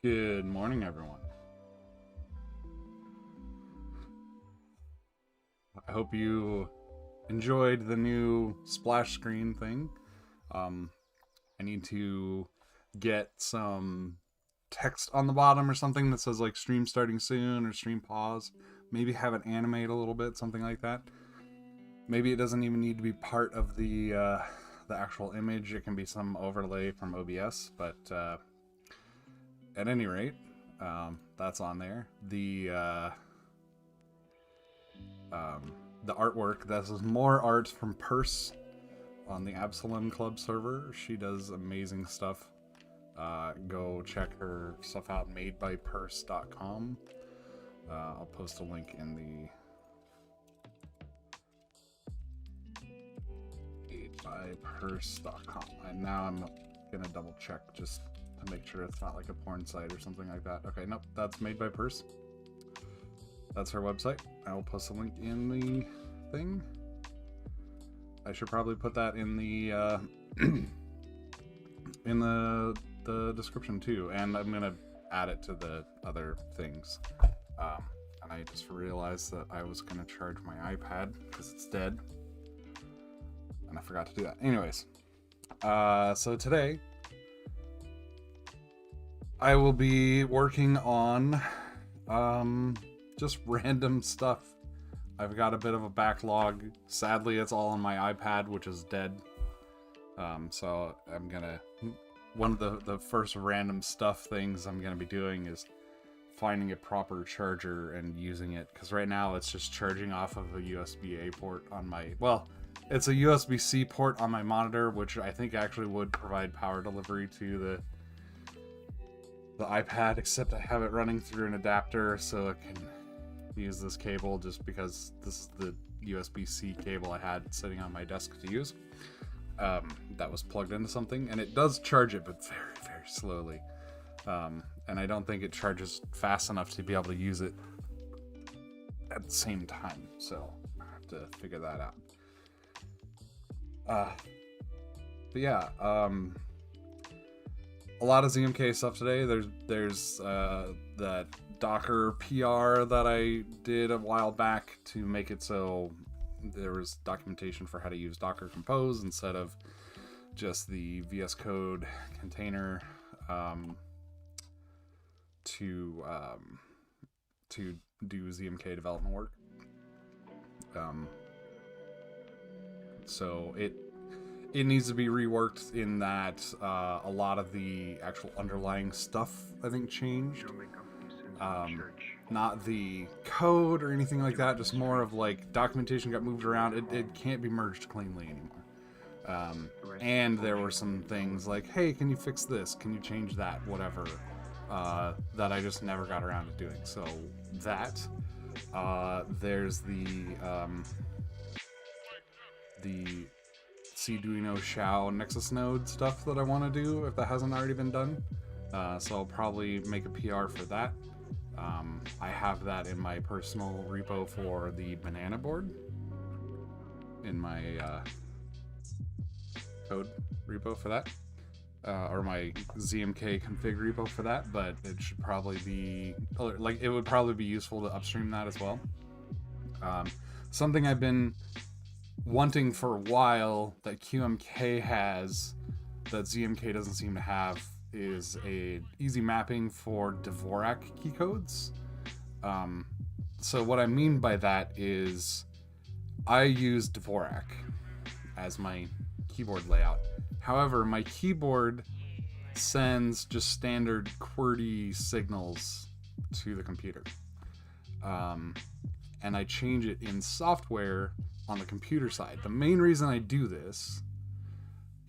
Good morning, everyone. I hope you enjoyed the new splash screen thing. I need to get some text on the bottom or something that says like stream starting soon or stream pause. Maybe have it animate a little bit, something like that. Maybe it doesn't even need to be part of the actual image. It can be some overlay from OBS, but at any rate, that's on there. The artwork, this is more art from Purse on the Absalom Club server. She does amazing stuff. Go check her stuff out, madebypurse.com. I'll post a link in the madebypurse.com. And now I'm gonna double check just to make sure it's not like a porn site or something like that. Okay, nope, that's Made by Purse. That's her website. I will post a link in the thing. I should probably put that in the in the description too, and I'm gonna add it to the other things. And I just realized that I was gonna charge my iPad because it's dead, and I forgot to do that. Anyways, so today I will be working on just random stuff. I've got a bit of a backlog. Sadly, it's all on my iPad, which is dead. So I'm gonna... One of the first random stuff things I'm gonna be doing is finding a proper charger and using it. Because right now it's just charging off of a USB-A port on my... Well, it's a USB-C port on my monitor, which I think actually would provide power delivery to the iPad, except I have it running through an adapter so it can use this cable just because this is the USB-C cable I had sitting on my desk to use. That was plugged into something, and it does charge it, but very, very slowly. And I don't think it charges fast enough to be able to use it at the same time, so I have to figure that out. But yeah, a lot of ZMK stuff today. There's that Docker PR that I did a while back to make it so there was documentation for how to use Docker Compose instead of just the VS Code container to do ZMK development work. So it needs to be reworked in that a lot of the actual underlying stuff I think changed. Not the code or anything like that, just more of like documentation got moved around. It can't be merged cleanly anymore. And there were some things like, hey, can you fix this? Can you change that? Whatever. That I just never got around to doing. So that. There's the Cduino Shao Nexus node stuff that I want to do if that hasn't already been done. So I'll probably make a PR for that. I have that in my personal repo for the banana board in my code repo for that, or my ZMK config repo for that, but it should probably be, like, it would probably be useful to upstream that as well. Something I've been wanting for a while that QMK has that ZMK doesn't seem to have is a easy mapping for Dvorak keycodes. So what I mean by that is I use Dvorak as my keyboard layout. However, my keyboard sends just standard QWERTY signals to the computer. And I change it in software on the computer side. The main reason I do this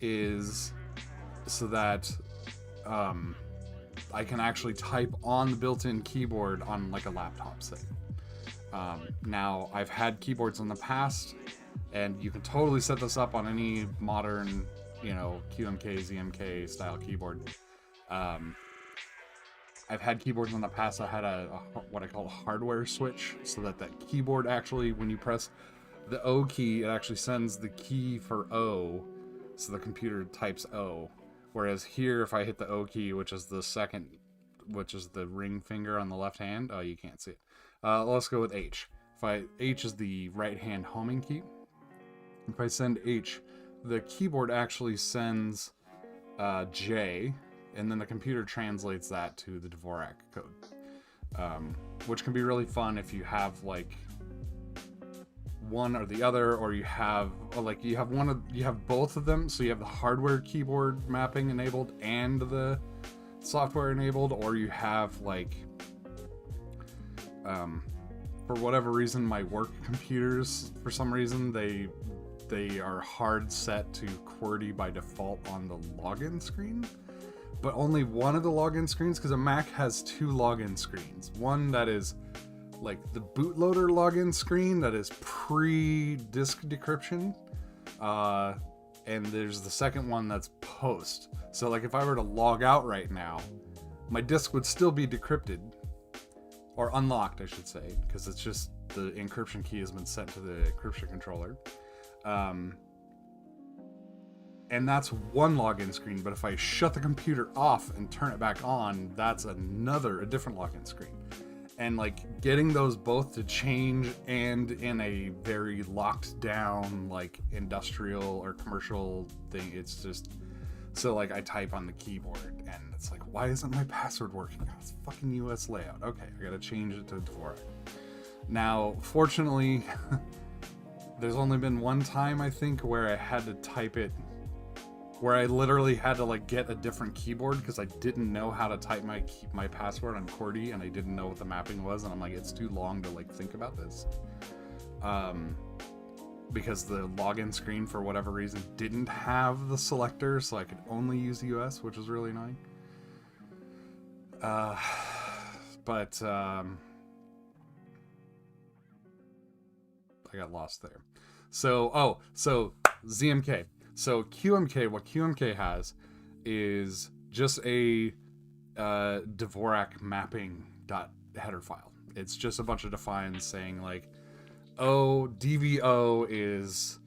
is so that I can actually type on the built-in keyboard on like a laptop, say. Now, I've had keyboards in the past, and you can totally set this up on any modern, QMK, ZMK style keyboard. I've had keyboards in the past that had a what I call a hardware switch, so that keyboard actually, when you press the O key, it actually sends the key for O, so the computer types O. Whereas here, if I hit the O key, which is the second which is the ring finger on the left hand. Oh, you can't see it. Let's go with H. H is the right hand homing key. If I send H, the keyboard actually sends J, and then the computer translates that to the Dvorak code, which can be really fun if you have like one or the other, or you have both of them, so you have the hardware keyboard mapping enabled and the software enabled, or you have like for whatever reason my work computers, for some reason they are hard set to QWERTY by default on the login screen, but only one of the login screens, because a Mac has two login screens. One that is like the bootloader login screen that is pre-disk decryption, and there's the second one that's post. So like if I were to log out right now, my disk would still be decrypted, or unlocked I should say, because it's just the encryption key has been set to the encryption controller. And that's one login screen, but if I shut the computer off and turn it back on, that's a different login screen. And like getting those both to change, and in a very locked down like industrial or commercial thing, it's just so like I type on the keyboard and it's like, why isn't my password working? Oh, it's fucking US layout. Okay, I gotta change it to Dvorak. Now fortunately there's only been one time I think where I had to type it, where I literally had to like get a different keyboard because I didn't know how to type my password on QWERTY, and I didn't know what the mapping was, and I'm like, it's too long to like think about this, because the login screen for whatever reason didn't have the selector, so I could only use the US, which was really annoying. But I got lost there. So ZMK. So QMK, what QMK has is just a Dvorak mapping .header file. It's just a bunch of defines saying like, oh, DVO is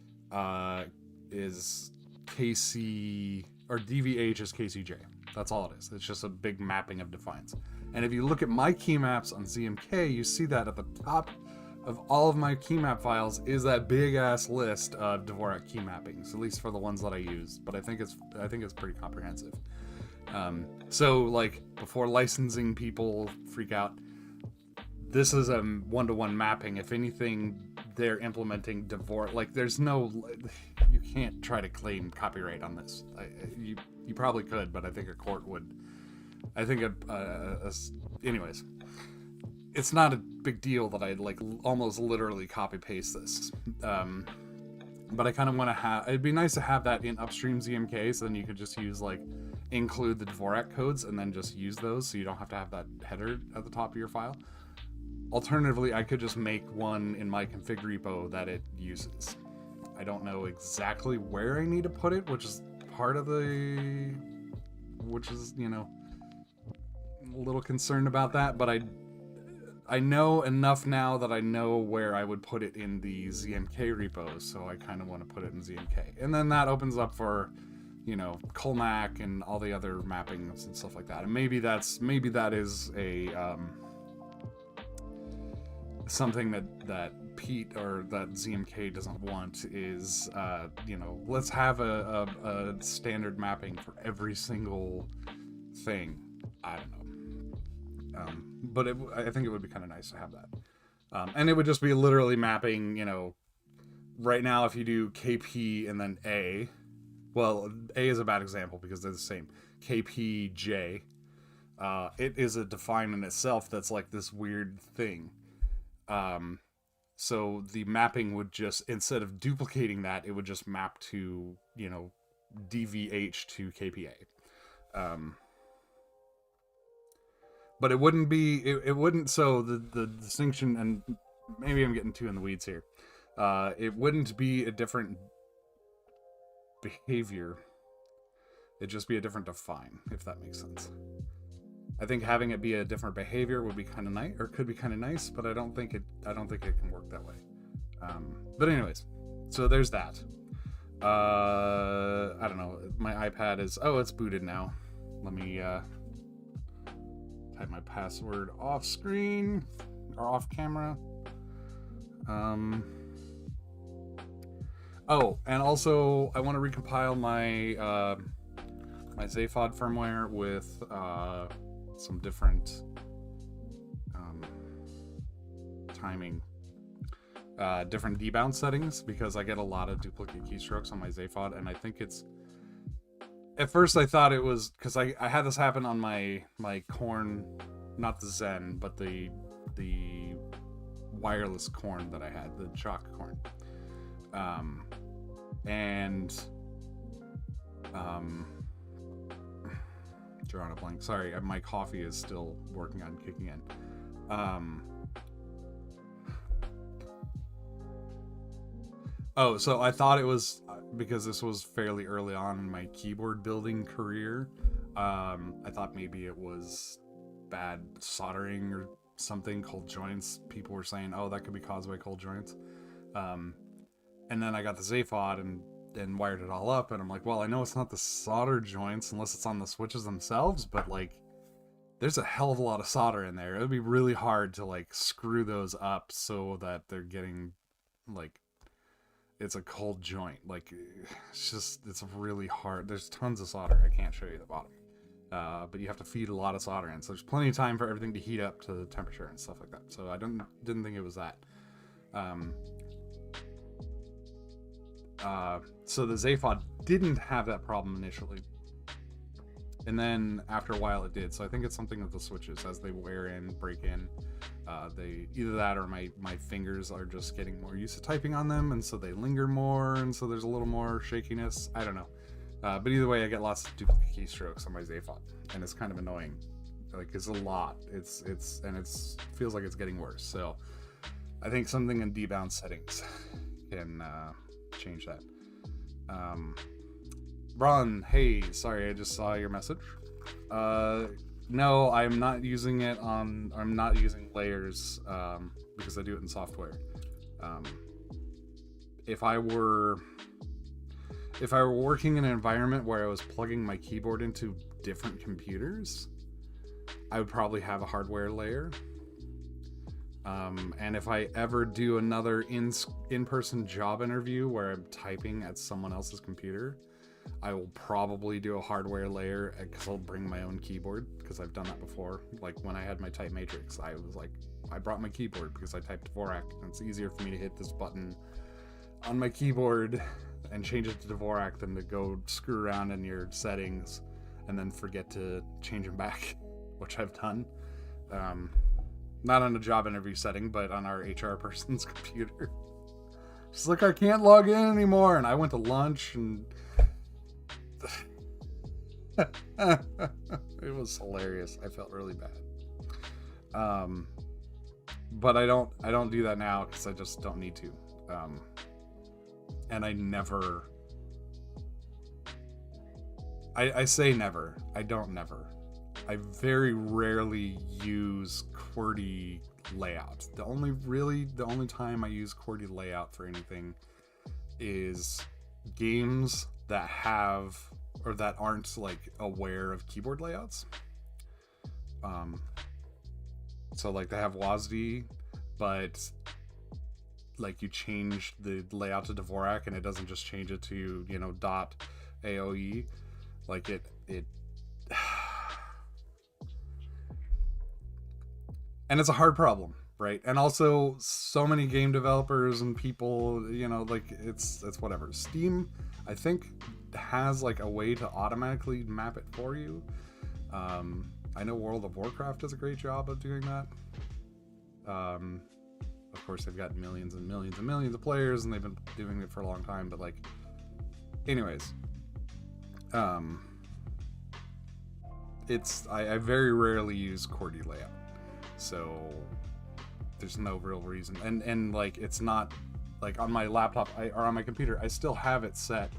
KC, or DVH is KCJ. That's all it is. It's just a big mapping of defines. And if you look at my key maps on ZMK, you see that at the top of all of my key map files is that big ass list of Dvorak key mappings, at least for the ones that I use. But I think it's pretty comprehensive. So like before licensing people freak out, this is a one-to-one mapping. If anything, they're implementing Dvorak. Like you can't try to claim copyright on this. You probably could, but I think a court would. I think anyways. It's not a big deal that I like almost literally copy paste this, but I kind of want to have. It'd be nice to have that in upstream ZMK, so then you could just use like include the Dvorak codes and then just use those, so you don't have to have that header at the top of your file. Alternatively, I could just make one in my config repo that it uses. I don't know exactly where I need to put it, which is a little concerned about that, but I know enough now that I know where I would put it in the ZMK repos, so I kind of want to put it in ZMK. And then that opens up for, Colmac and all the other mappings and stuff like that. And maybe that is a something that Pete or that ZMK doesn't want is, let's have a standard mapping for every single thing. I don't know. But I think it would be kind of nice to have that. And it would just be literally mapping, right now if you do KP and then A, well, A is a bad example because they're the same. KPJ, it is a define in itself that's like this weird thing. So the mapping would just, instead of duplicating that, it would just map to, DVH to KPA. But it wouldn't be, it wouldn't, so the distinction, and maybe I'm getting too in the weeds here, it wouldn't be a different behavior, it'd just be a different define, if that makes sense. I think having it be a different behavior would be kind of nice, or could be kind of nice, but I don't think it can work that way. But anyways, so there's that. I don't know, my iPad is, it's booted now. Let me, type my password off screen or off camera. Oh, and also I want to recompile my my zaphod firmware with some different timing, different debounce settings, because I get a lot of duplicate keystrokes on my zaphod, and I think it's. At first, I thought it was because I had this happen on my Korn, not the Zen, but the wireless Korn that I had, the chalk Korn, drawing a blank. Sorry, my coffee is still working on kicking in. Oh, so I thought it was because this was fairly early on in my keyboard building career. I thought maybe it was bad soldering or something, cold joints. People were saying, oh, that could be caused by cold joints. And then I got the zaphod and wired it all up, and I'm like, well, I know it's not the solder joints unless it's on the switches themselves, but like there's a hell of a lot of solder in there. It would be really hard to like screw those up so that they're getting like it's a cold joint. Like it's really hard. There's tons of solder. I can't show you the bottom, but you have to feed a lot of solder in, so there's plenty of time for everything to heat up to the temperature and stuff like that. So I didn't think it was that. So the zaphod didn't have that problem initially, and then after a while it did. So I think it's something with the switches as they wear in, break in. They either that or my fingers are just getting more used to typing on them, and so they linger more, and so there's a little more shakiness. I don't know, but either way, I get lots of duplicate keystrokes on my zaphod, and it's kind of annoying. Like it's a lot. It's feels like it's getting worse. So I think something in debounce settings can change that. Bron, hey, sorry, I just saw your message. No, I'm not using it on. I'm not using layers because I do it in software. If I were working in an environment where I was plugging my keyboard into different computers, I would probably have a hardware layer. And if I ever do another in-person job interview where I'm typing at someone else's computer, I will probably do a hardware layer because I'll bring my own keyboard, because I've done that before. Like when I had my Type Matrix, I brought my keyboard because I typed Dvorak, and it's easier for me to hit this button on my keyboard and change it to Dvorak than to go screw around in your settings and then forget to change them back, which I've done. Not on a job interview setting, but on our HR person's computer. She's like, I can't log in anymore, and I went to lunch and it was hilarious. I felt really bad. But I don't do that now because I just don't need to. And I never. I say never. I don't never. I very rarely use QWERTY layout. The only time I use QWERTY layout for anything is games that have or that aren't like aware of keyboard layouts. So like they have WASD, but like you change the layout to Dvorak and it doesn't just change it to, dot AOE. Like it and it's a hard problem, right? And also so many game developers and people, like it's whatever. Steam, I think, has like a way to automatically map it for you. I know World of Warcraft does a great job of doing that. Of course, they've got millions and millions and millions of players, and they've been doing it for a long time. But like, anyways, I very rarely use QWERTY layout, so there's no real reason. And like, it's not like on my laptop or on my computer, I still have it set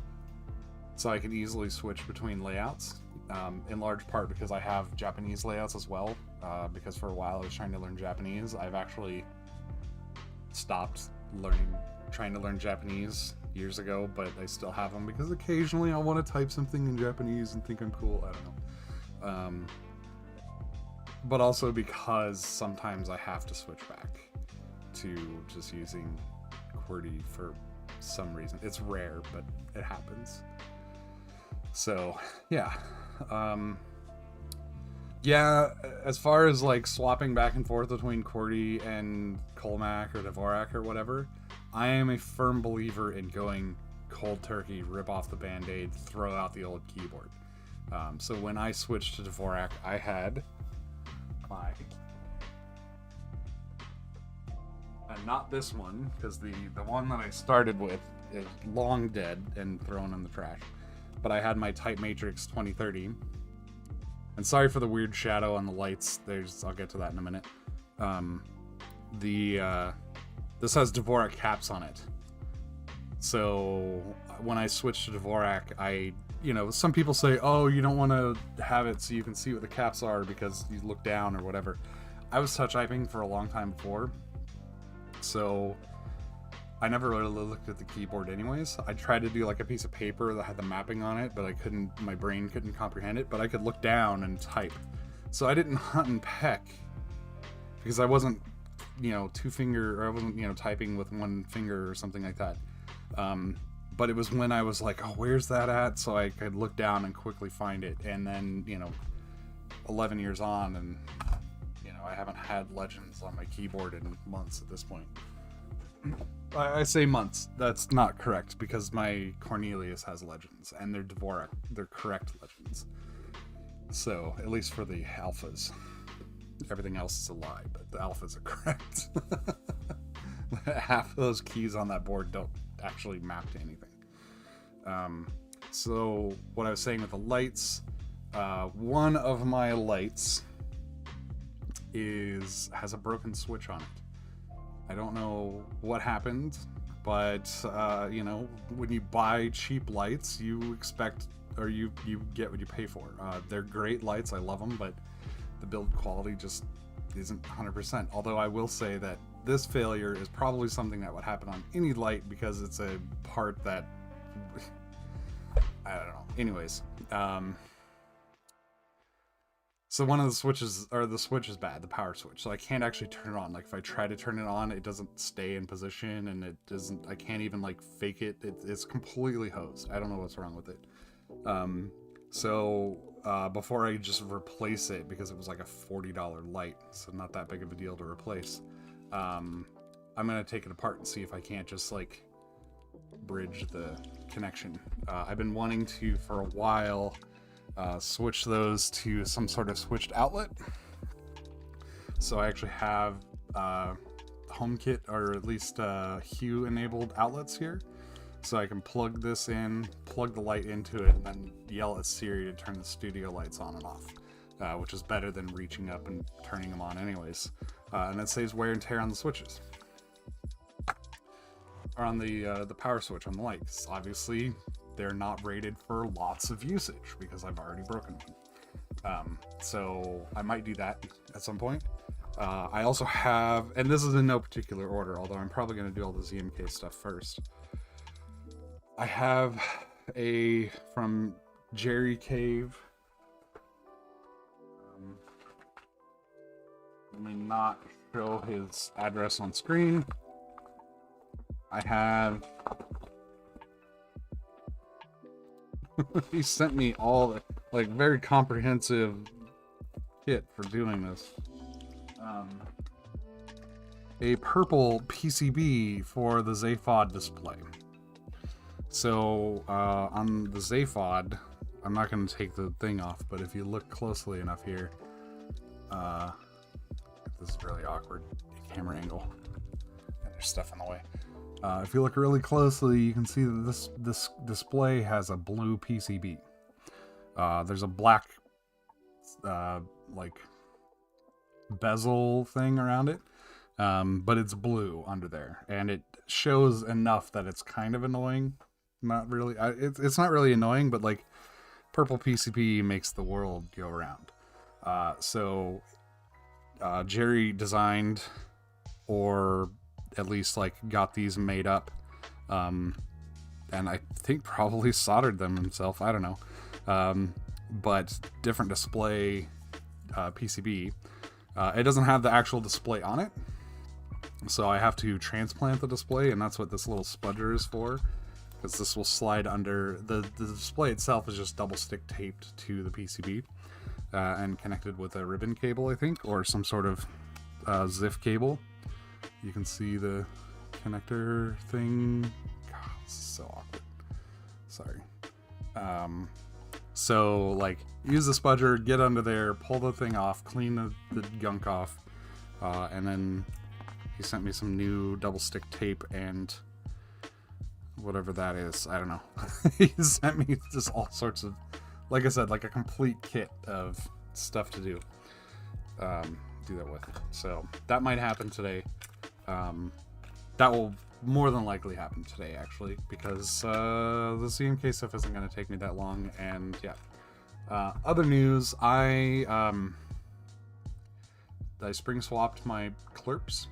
so I can easily switch between layouts. In large part because I have Japanese layouts as well. Because for a while I was trying to learn Japanese. I've actually stopped trying to learn Japanese years ago, but I still have them because occasionally I want to type something in Japanese and think I'm cool. I don't know. but also because sometimes I have to switch back to just using QWERTY for some reason. It's rare, but it happens. So yeah. Yeah, as far as like swapping back and forth between QWERTY and Colmac or Dvorak or whatever, I am a firm believer in going cold turkey, rip off the band-aid, throw out the old keyboard. So when I switched to Dvorak, I had my, and not this one, because the one that I started with is long dead and thrown in the trash, but I had my Type Matrix 2030. And sorry for the weird shadow on the lights. I'll get to that in a minute. This has Dvorak caps on it. So when I switched to Dvorak, some people say, oh, you don't want to have it so you can see what the caps are because you look down or whatever. I was touch typing for a long time before, so I never really looked at the keyboard anyways. I tried to do like a piece of paper that had the mapping on it, but my brain couldn't comprehend it, but I could look down and type. So I didn't hunt and peck because I wasn't, I wasn't, typing with one finger or something like that. But it was when I was like, oh, where's that at? So I could look down and quickly find it. And then, 11 years on and, I haven't had Legends on my keyboard in months at this point. I say months. That's not correct because my Cornelius has Legends and they're Dvorak. They're correct Legends. So, at least for the alphas. Everything else is a lie, but the alphas are correct. Half of those keys on that board don't actually map to anything. So, what I was saying with the lights, one of my lights has a broken switch on it. I don't know what happened, but when you buy cheap lights, you expect, or you get what you pay for. They're great lights, I love them, but the build quality just isn't 100%. Although I will say that this failure is probably something that would happen on any light because it's a part that I don't know. Anyways, so one of the switches, or the switch is bad, the power switch. So I can't actually turn it on. Like if I try to turn it on, it doesn't stay in position and I can't even like fake it. It's completely hosed. I don't know what's wrong with it. Before I just replace it, because it was like a $40 light, so not that big of a deal to replace, I'm going to take it apart and see if I can't just like bridge the connection. I've been wanting to, for a while, switch those to some sort of switched outlet. So I actually have HomeKit, or at least Hue enabled outlets here. So I can plug this in, plug the light into it, and then yell at Siri to turn the studio lights on and off, which is better than reaching up and turning them on anyways. And that saves wear and tear on the switches. Or on the power switch on the lights. Obviously, they're not rated for lots of usage because I've already broken them. So I might do that at some point. I also have, and this is in no particular order, although I'm probably going to do all the ZMK stuff first. I have from Jerry Cave. Let me not show his address on screen. I have he sent me all the, like, very comprehensive kit for doing this. A purple PCB for the zaphod display. So on the zaphod, I'm not going to take the thing off, but if you look closely enough here, this is really awkward camera angle, and there's stuff in the way. If you look really closely, you can see that this display has a blue PCB. There's a black like bezel thing around it, but it's blue under there, and it shows enough that it's kind of annoying. Not really. It's not really annoying, but like purple PCB makes the world go around. So Jerry designed, or at least like got these made up, and I think probably soldered them himself. I don't know. But different display PCB. It doesn't have the actual display on it, so I have to transplant the display, and that's what this little spudger is for, because this will slide under. The display itself is just double stick taped to the PCB and connected with a ribbon cable, I think, or some sort of ZIF cable. You can see the connector thing. God, this is so awkward. Sorry. So, like, use the spudger, get under there, pull the thing off, clean the gunk off, and then he sent me some new double stick tape and whatever that is. I don't know. He sent me just all sorts of, like I said, like a complete kit of stuff to do that with. So that might happen today. That will more than likely happen today, actually, because the CMK stuff isn't going to take me that long. And yeah, other news, I spring swapped my clerps,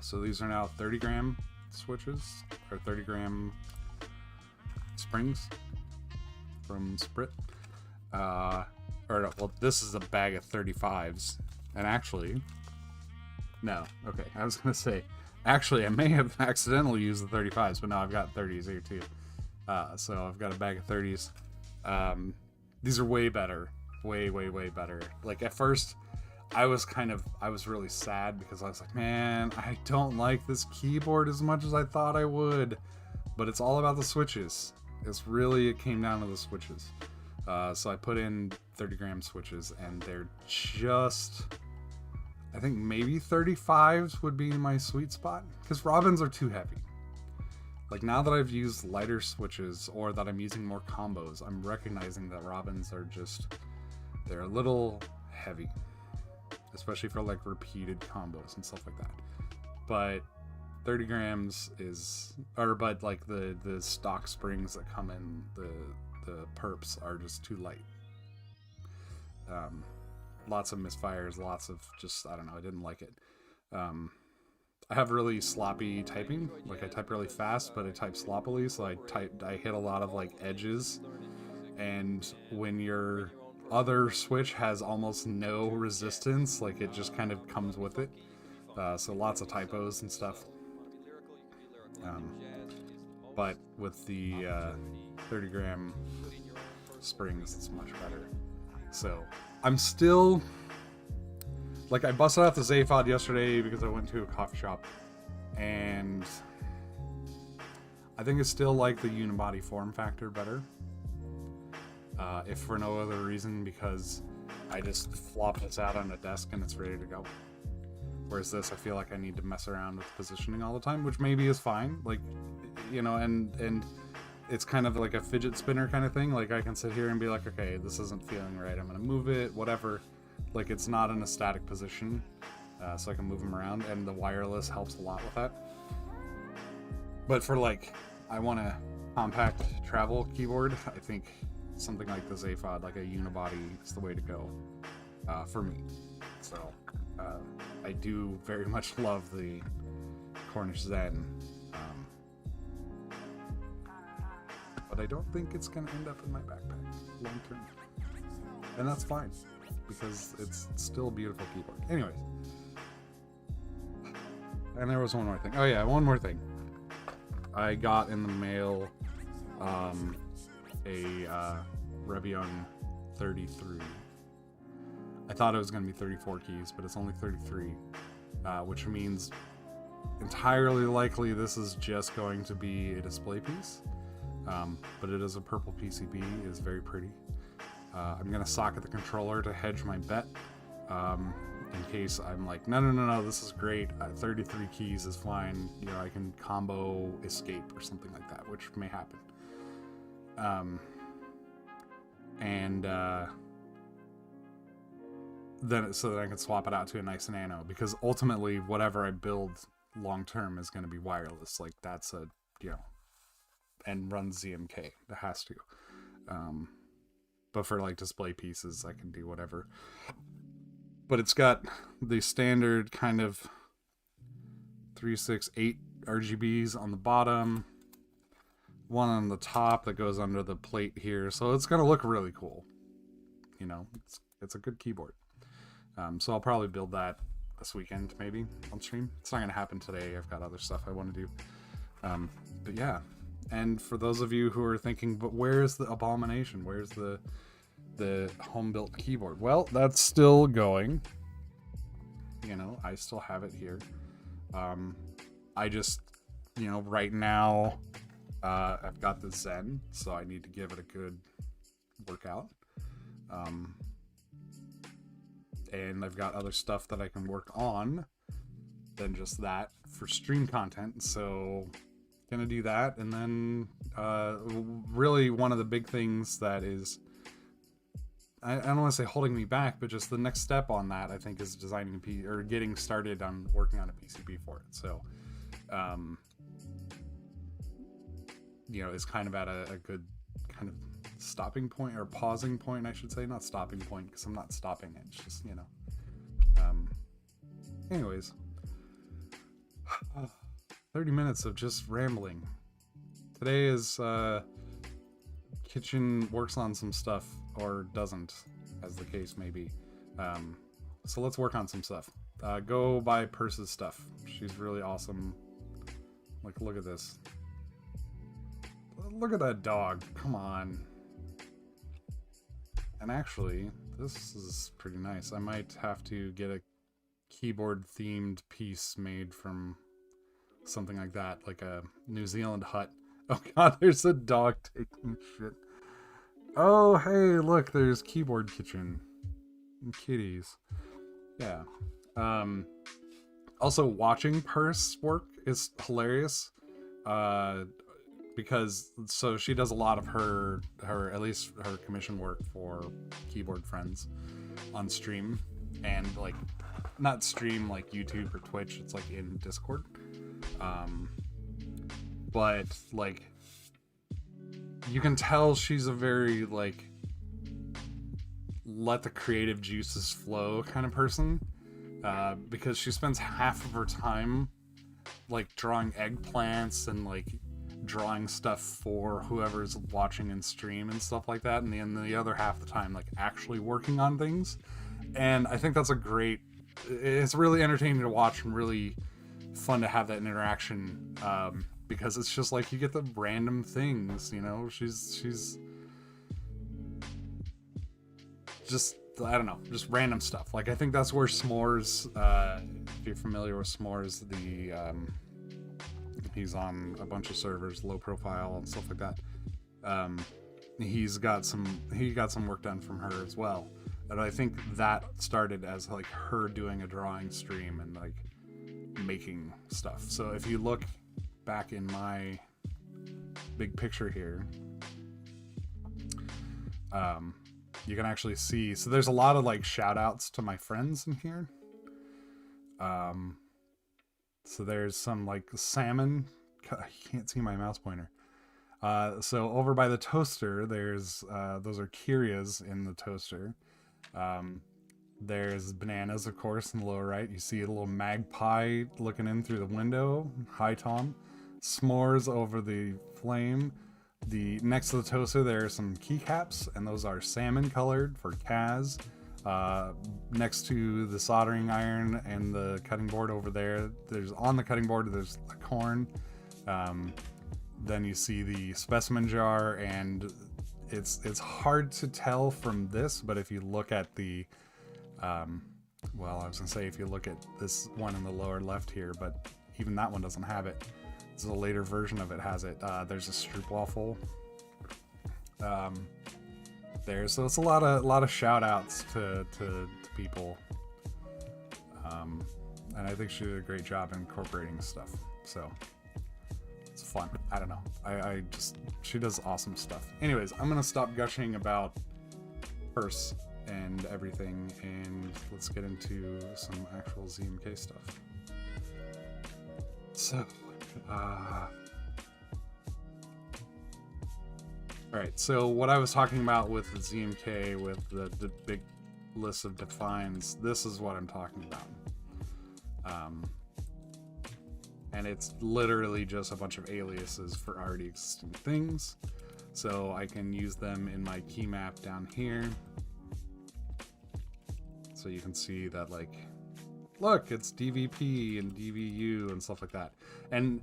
so these are now 30 gram switches, or 30 gram springs from Sprit. Well, this is a bag of 35s, and actually, no, okay, I was gonna say, actually, I may have accidentally used the 35s, but no, I've got 30s here too. So I've got a bag of 30s. These are way better, way better. Like, at first, I was really sad because I was like, man, I don't like this keyboard as much as I thought I would, but it's all about the switches. It came down to the switches. So I put in 30 gram switches, and they're just, I think maybe 35s would be my sweet spot, because Robins are too heavy. Like, now that I've used lighter switches, or that I'm using more combos, I'm recognizing that Robins are they're a little heavy, especially for like repeated combos and stuff like that. But 30 grams but like the stock springs that come in the perps are just too light. Lots of misfires, lots of just, I don't know, I didn't like it. I have really sloppy typing. Like, I type really fast, but I type sloppily, so I hit a lot of like edges. And when your other switch has almost no resistance, like, it just kind of comes with it. So lots of typos and stuff. But with the 30 gram springs, it's much better. So I'm still, like, I busted out the zaphod yesterday because I went to a coffee shop, and I think it's still like the unibody form factor better. If for no other reason, because I just flop this out on a desk and it's ready to go. Whereas this, I feel like I need to mess around with positioning all the time, which maybe is fine. Like, you know, and it's kind of like a fidget spinner kind of thing. Like, I can sit here and be like, okay, this isn't feeling right, I'm gonna move it, whatever. Like, it's not in a static position, so I can move them around, and the wireless helps a lot with that. But for, like, I want a compact travel keyboard, I think something like the zaphod, like a unibody, is the way to go for me. So I do very much love the Cornish Zen, but I don't think it's going to end up in my backpack long term, and that's fine, because it's still a beautiful keyboard. Anyways, and there was one more thing. Oh yeah, one more thing. I got in the mail a Revion 33. I thought it was going to be 34 keys, but it's only 33, which means entirely likely this is just going to be a display piece. But it is a purple PCB. It is very pretty. I'm going to socket the controller to hedge my bet, in case I'm like, no, this is great. 33 keys is fine. You know, I can combo escape or something like that, which may happen. Then so that I can swap it out to a nice nano, because ultimately whatever I build long term is going to be wireless. Like, that's a, you know, and runs ZMK. It has to. But for like display pieces, I can do whatever. But it's got the standard kind of 3, 6, 8 RGBs on the bottom, one on the top that goes under the plate here, so it's gonna look really cool. You know, it's a good keyboard. So I'll probably build that this weekend, maybe, on stream. It's not going to happen today. I've got other stuff I want to do. But yeah. And for those of you who are thinking, but where's the abomination? Where's the home-built keyboard? Well, that's still going. You know, I still have it here. I just, you know, right now, I've got the Zen, so I need to give it a good workout. And I've got other stuff that I can work on than just that for stream content, so gonna do that. And then really one of the big things that is, I don't want to say holding me back, but just the next step on that, I think, is designing a PC, or getting started on working on a PCB for it. So you know, is kind of at a good kind of stopping point, or pausing point, I should say. Not stopping point, because I'm not stopping it. It's just, you know. Anyways. 30 minutes of just rambling. Today is Kitchen works on some stuff, or doesn't, as the case may be. So let's work on some stuff. Go buy Purse's stuff. She's really awesome. Like, look at this. Look at that dog. Come on. And actually, this is pretty nice. I might have to get a keyboard themed piece made from something like that, like a New Zealand hut. Oh god, there's a dog taking shit. Oh, hey, look, there's Keyboard Kitchen. And kitties. Yeah. Also, watching Purse work is hilarious. Because, so she does a lot of her, at least her commission work for Keyboard Friends on stream. And, like, not stream like YouTube or Twitch, it's like in Discord. But, like, you can tell she's a very, like, let the creative juices flow kind of person. Because she spends half of her time, like, drawing eggplants and, like, drawing stuff for whoever's watching and stream and stuff like that, and then the other half of the time, like, actually working on things. And I think that's a great, it's really entertaining to watch and really fun to have that interaction, because it's just like you get the random things, you know. She's just, I don't know, just random stuff. Like, I think that's where S'mores, if you're familiar with S'mores, he's on a bunch of servers, low profile and stuff like that. He got some work done from her as well. And I think that started as, like, her doing a drawing stream and, like, making stuff. So if you look back in my big picture here, you can actually see, so there's a lot of, like, shout outs to my friends in here. So there's some, like, salmon. I can't see my mouse pointer. So over by the toaster, there's those are Kyrias in the toaster. There's bananas, of course, in the lower right. You see a little magpie looking in through the window. Hi, Tom. S'mores over the flame. The next to the toaster, there are some keycaps, and those are salmon colored for Kaz. Next to the soldering iron and the cutting board over there, there's on the cutting board, there's a corn. Then you see the specimen jar, and it's hard to tell from this, but if you look at the well, I was gonna say if you look at this one in the lower left here, but even that one doesn't have it. This is a later version of it has it. There's a stroopwafel there, so it's a lot of shout outs to people, and I think she did a great job incorporating stuff, so it's fun. I don't know, I just, she does awesome stuff. Anyways, I'm gonna stop gushing about Purse and everything, and let's get into some actual ZMK stuff. So alright, so what I was talking about with the ZMK, with the big list of defines, this is what I'm talking about. And it's literally just a bunch of aliases for already existing things. So I can use them in my key map down here. So So you can see that, like, look, it's DVP and DVU and stuff like that. And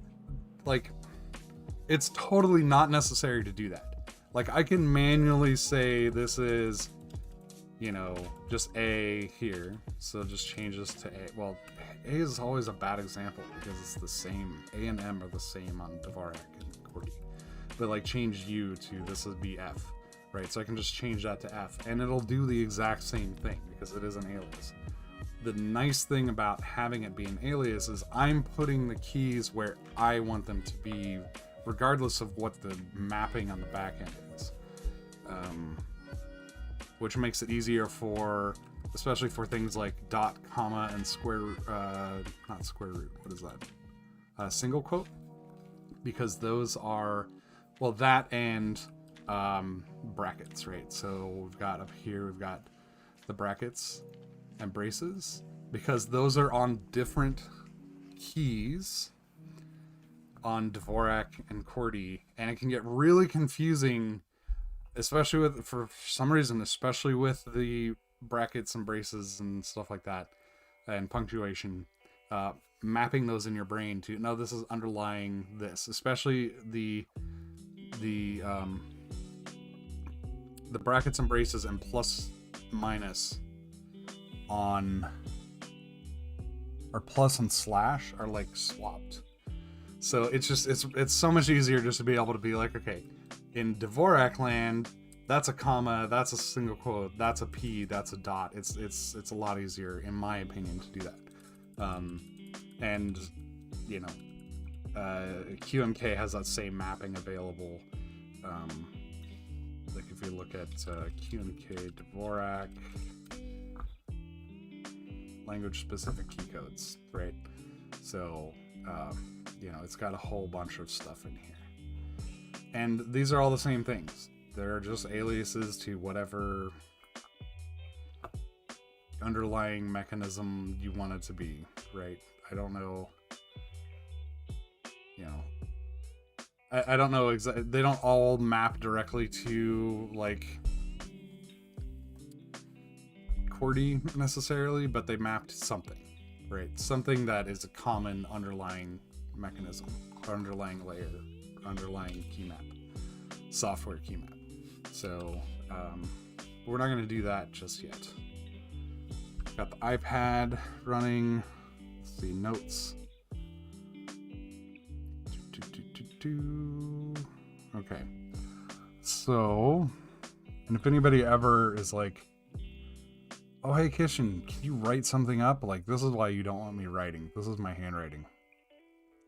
like, it's totally not necessary to do that. Like, I can manually say this is, you know, just A here. So just change this to A. Well, A is always a bad example because it's the same. A and M are the same on Dvorak and QWERTY. But like, change U to this would be F, right? So I can just change that to F and it'll do the exact same thing because it is an alias. The nice thing about having it be an alias is I'm putting the keys where I want them to be, regardless of what the mapping on the back end is. Which makes it easier for, especially for things like dot, comma, and square, not square root, what is that? Single quote? Because those are, well, that and brackets, right? So we've got up here, we've got the brackets and braces, because those are on different keys on Dvorak and QWERTY, and it can get really confusing, especially with, for some reason, especially with the brackets and braces and stuff like that, and punctuation, mapping those in your brain to, no, this is underlying this, especially the brackets and braces and plus minus on, or plus and slash are like swapped. So it's just, it's so much easier just to be able to be like, okay, in Dvorak land, that's a comma, that's a single quote, that's a P, that's a dot. It's a lot easier, in my opinion, to do that. And you know, QMK has that same mapping available. Like if you look at QMK Dvorak language specific key codes, right? So you know, it's got a whole bunch of stuff in here. And these are all the same things. They're just aliases to whatever underlying mechanism you want it to be, right? I don't know, you know, I don't know exactly, they don't all map directly to like QWERTY necessarily, but they map to something, right? Something that is a common underlying mechanism, underlying layer, underlying key map, software key map. So we're not going to do that just yet. Got the iPad running. Let's see, notes. Okay. So, and if anybody ever is like, oh, hey, Kishin, can you write something up? Like, this is why you don't want me writing. This is my handwriting.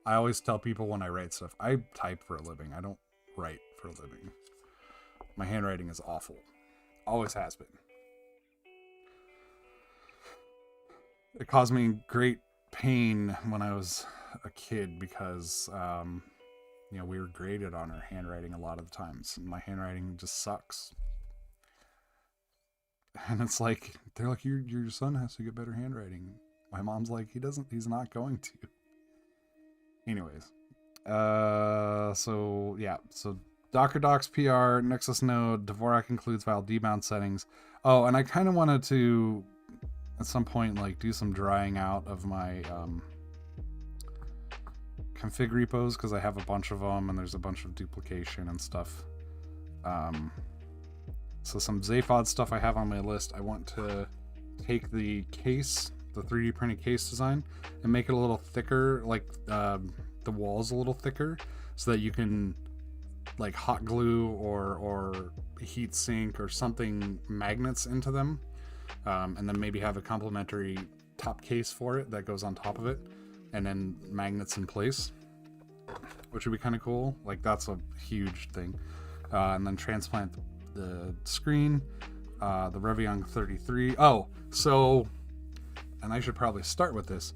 I always tell people when I write stuff, I type for a living. I don't write for a living. My handwriting is awful. Always has been. It caused me great pain when I was a kid because, you know, we were graded on our handwriting a lot of the times. And my handwriting just sucks. And it's like, they're like, your son has to get better handwriting. My mom's like, he's not going to. Anyways. So, yeah. So, Docker Docs PR, Nexus Node, Dvorak includes file debound settings. Oh, and I kind of wanted to, at some point, like, do some drying out of my config repos, because I have a bunch of them, and there's a bunch of duplication and stuff. So some zaphod stuff I have on my list. I want to take the case, the 3D printed case design, and make it a little thicker, like the walls a little thicker, so that you can like hot glue or heat sink or something magnets into them, and then maybe have a complementary top case for it that goes on top of it, and then magnets in place, which would be kind of cool. Like, that's a huge thing. And then transplant the screen, the Revion 33. Oh, so, and I should probably start with this.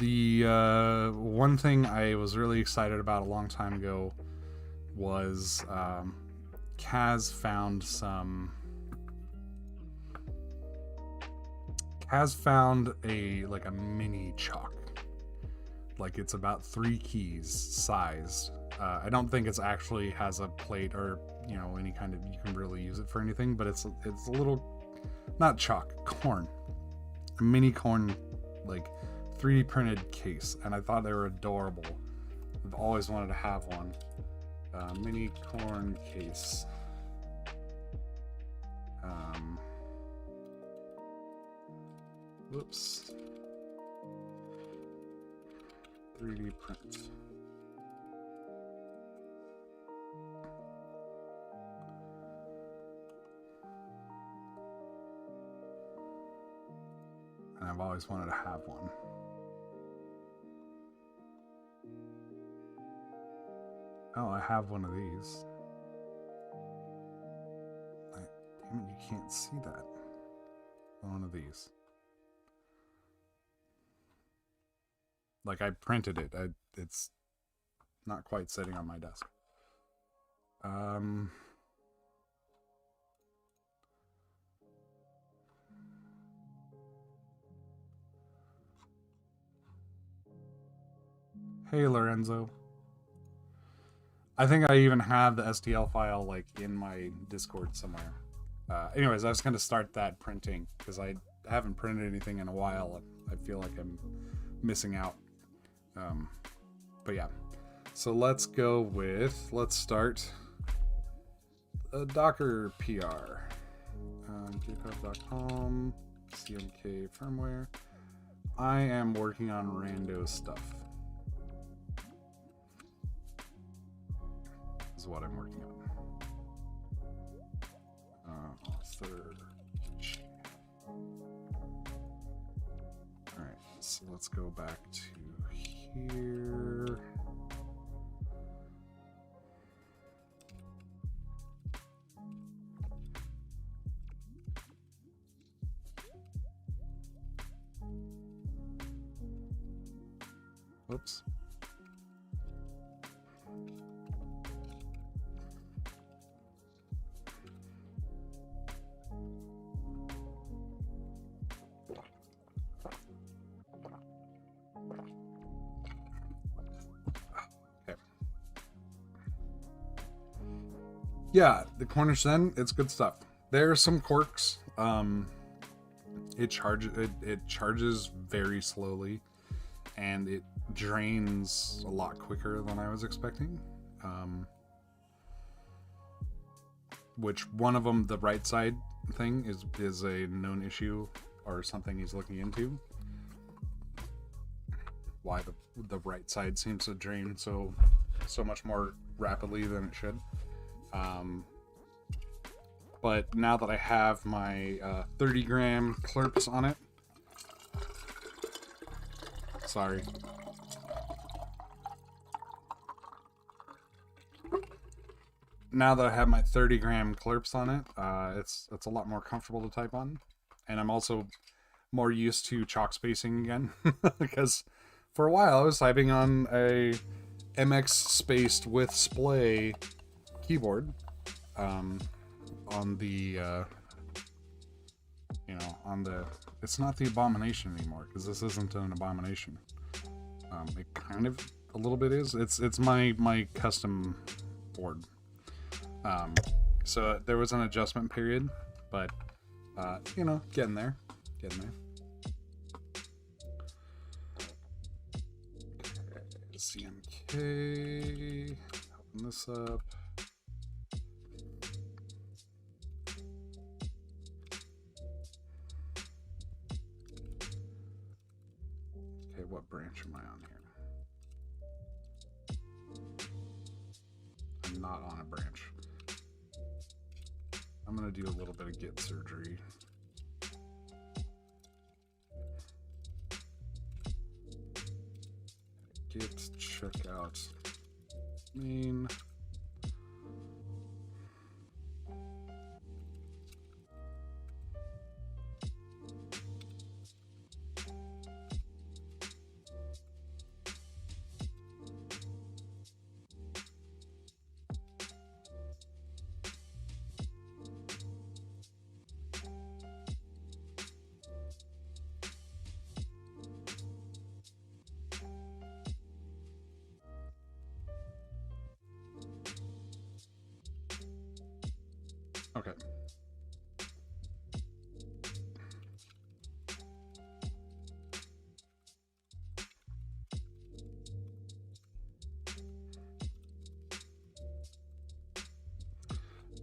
The one thing I was really excited about a long time ago was Kaz found a like a mini chalk. Like, it's about 3 keys sized. I don't think it's actually has a plate or, you know, any kind of, you can really use it for anything, but it's a little, not chalk, corn. A mini corn, like 3D printed case, and I thought they were adorable. I've always wanted to have one. Mini corn case. Whoops. 3D print. And I've always wanted to have one. Oh, I have one of these. Damn it, you can't see that. One of these. Like, I printed it. It's not quite sitting on my desk. Hey, Lorenzo. I think I even have the STL file, like, in my Discord somewhere. Anyways, I was going to start that printing, because I haven't printed anything in a while. I feel like I'm missing out. But yeah. So let's start a Docker PR. GitHub.com, CMK firmware. I am working on rando stuff. Is what I'm working on. Search. Alright, so let's go back to here. Whoops. Yeah, the Cornish Zen, it's good stuff. There are some quirks. It charges very slowly, and it drains a lot quicker than I was expecting. Which one of them, the right side thing, is a known issue or something he's looking into. Why the right side seems to drain so much more rapidly than it should. But now that I have my 30 gram clerps on it, sorry. Now that I have my 30 gram clerps on it, it's a lot more comfortable to type on, and I'm also more used to chalk spacing again because for a while I was typing on a MX spaced with splay keyboard. On the it's not the Abomination anymore, because this isn't an Abomination. It kind of a little bit is. It's my custom board. So there was an adjustment period, but getting there. Okay, CMK, open this up. What branch am I on here? I'm not on a branch. I'm gonna do a little bit of git surgery. Git checkout main. Okay.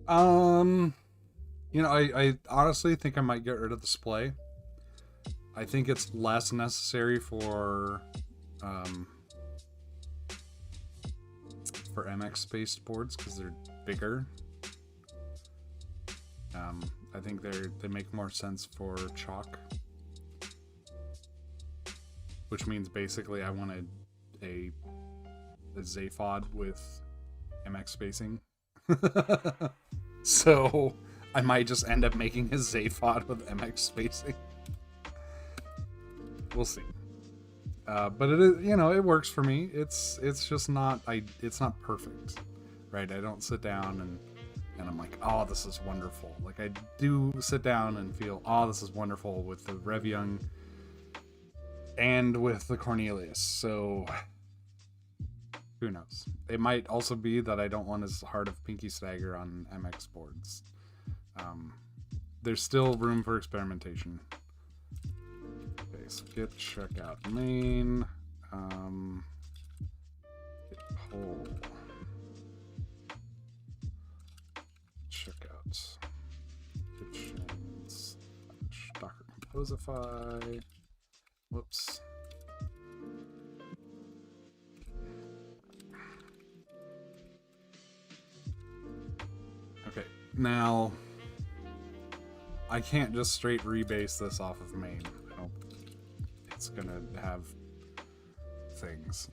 You know, I honestly think I might get rid of the splay. I think it's less necessary for MX based boards because they're bigger. I think they make more sense for chalk, which means basically I wanted a zaphod with MX spacing. So I might just end up making a zaphod with MX spacing. We'll see. But it is, you know, it works for me. It's just not it's not perfect, right? I don't sit down and I'm like, oh, this is wonderful. Like I do sit down and feel, oh, this is wonderful with the Rev Young and with the Cornelius. So who knows? It might also be that I don't want as hard of Pinky Stagger on MX boards. There's still room for experimentation. Okay, so git checkout main. Git pull. Checkout. Kitchens. Docker Composify. Whoops. Okay, now I can't just straight rebase this off of main. It's gonna have things.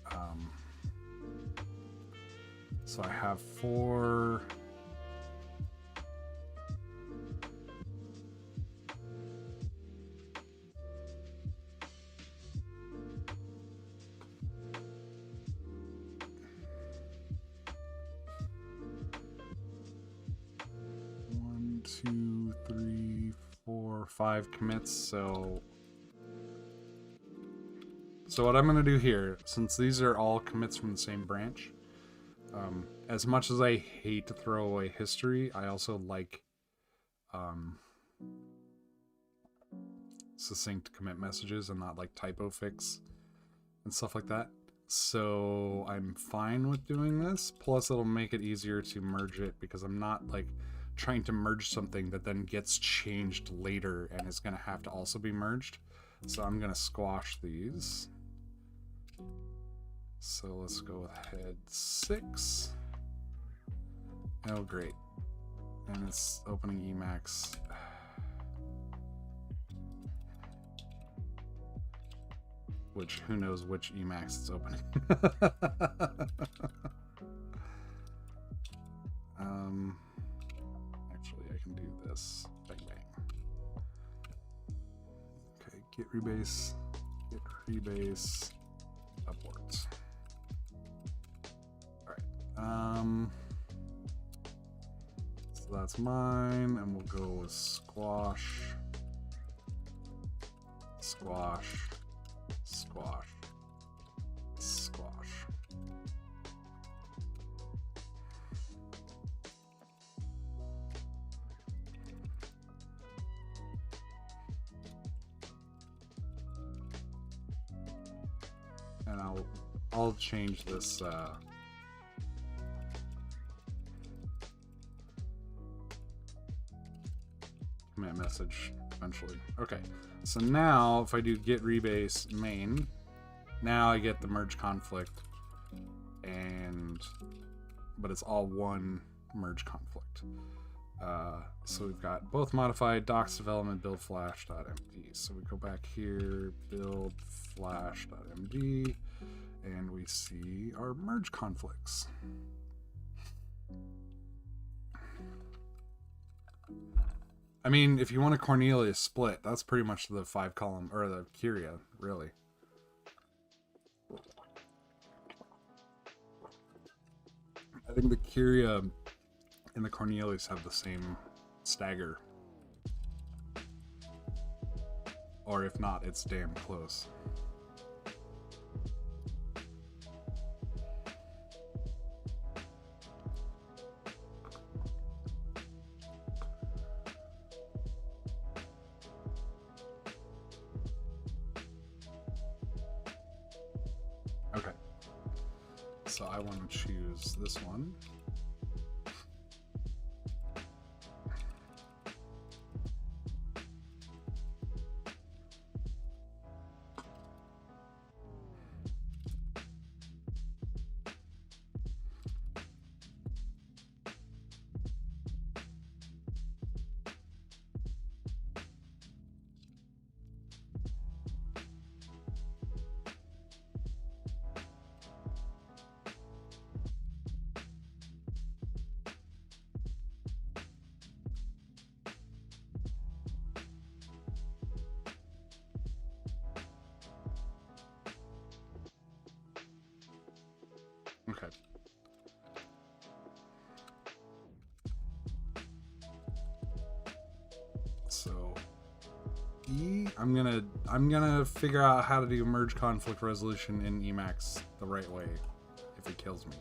So I have 4. One, 2, 3, 4, 5 commits. So what I'm going to do here, since these are all commits from the same branch, as much as I hate to throw away history, I also like succinct commit messages and not like typo fix and stuff like that. So I'm fine with doing this. Plus it'll make it easier to merge it because I'm not like trying to merge something that then gets changed later and is going to have to also be merged. So I'm going to squash these. So let's go with head 6. Oh, great. And it's opening Emacs. Which, who knows which Emacs it's opening. Actually, I can do this. Bang, bang. Okay, git rebase, upwards. So that's mine, and we'll go with squash, squash, squash, squash. And I'll change this commit message eventually. Okay, so now if I do git rebase main, now I get the merge conflict, but it's all one merge conflict. So we've got both modified docs development build flash.md. So we go back here, build flash.md, and we see our merge conflicts. I mean, if you want a Cornelius split, that's pretty much the 5-column, or the Curia, really. I think the Curia and the Cornelius have the same stagger. Or if not, it's damn close. Okay. So I want to choose this one. Okay. So I'm gonna figure out how to do merge conflict resolution in Emacs the right way if it kills me.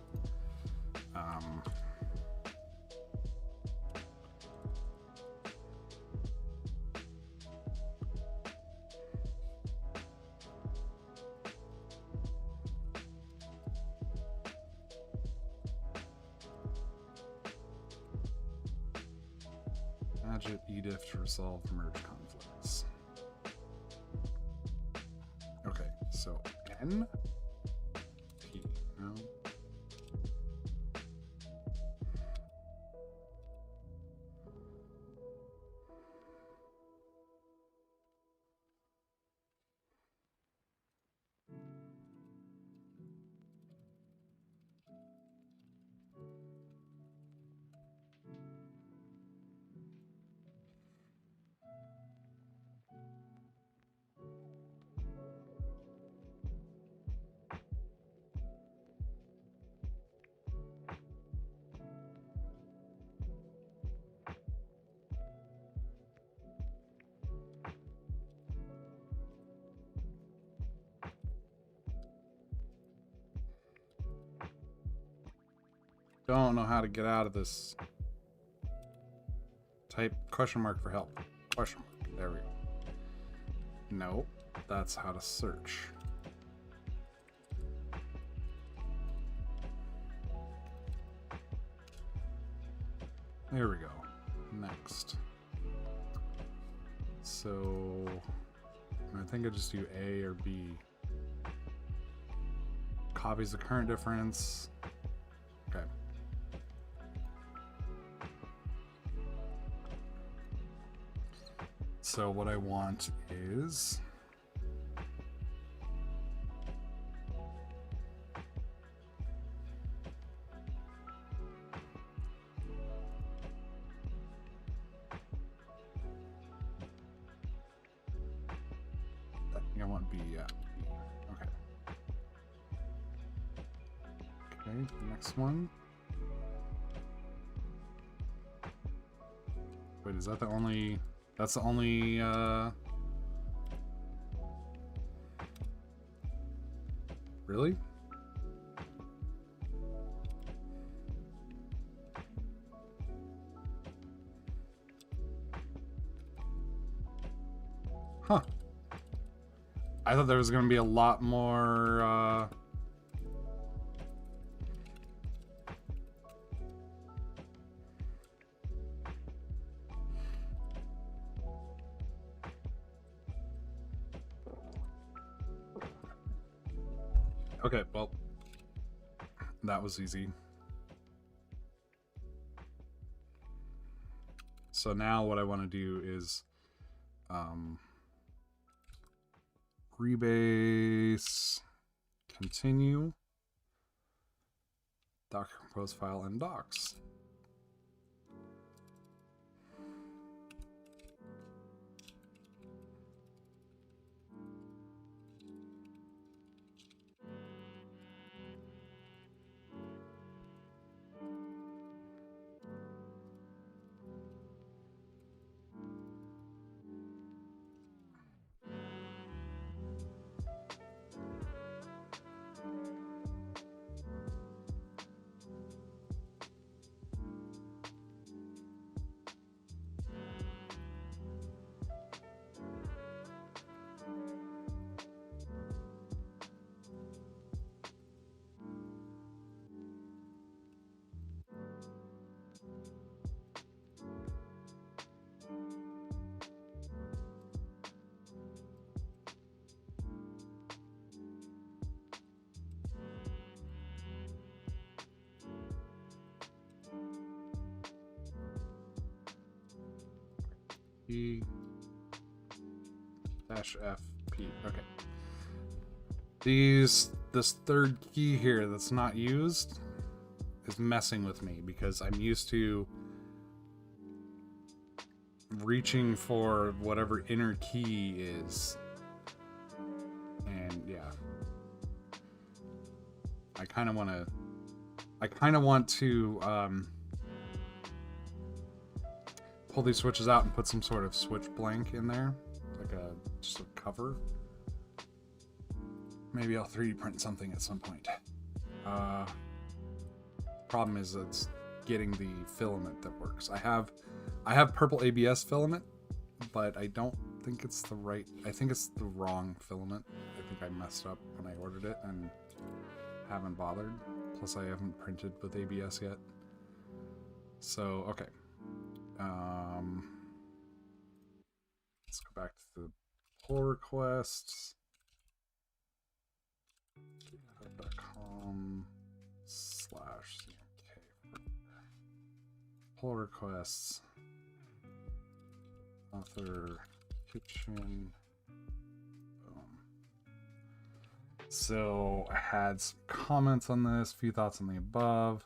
Gadget edif to resolve merge conflicts. Okay, so N P. No. Don't know how to get out of this. Type question mark for help. Question mark. There we go. No, that's how to search. There we go. Next. So I think I just do A or B. Copies the current difference. Okay. So what I want is I want B, yeah. B. Okay. Okay, the next one. Wait, is that the only... That's the only, Really? Huh. I thought there was gonna be a lot more, Okay, well, that was easy. So now what I want to do is rebase, continue, Docker compose file and docs. E dash F P. Okay. This third key here that's not used is messing with me because I'm used to reaching for whatever inner key is. And yeah. I kind of want to I kind of want to pull these switches out and put some sort of switch blank in there, like just a cover. Maybe I'll 3D print something at some point. Problem is it's getting the filament that works. I have purple ABS filament, but I don't think it's the right. I think it's the wrong filament. I think I messed up when I ordered it and haven't bothered. Plus, I haven't printed with ABS yet. So okay. Let's go back to the pull requests. github.com/cmk pull requests author kitchen. Boom. So I had some comments on this, a few thoughts on the above.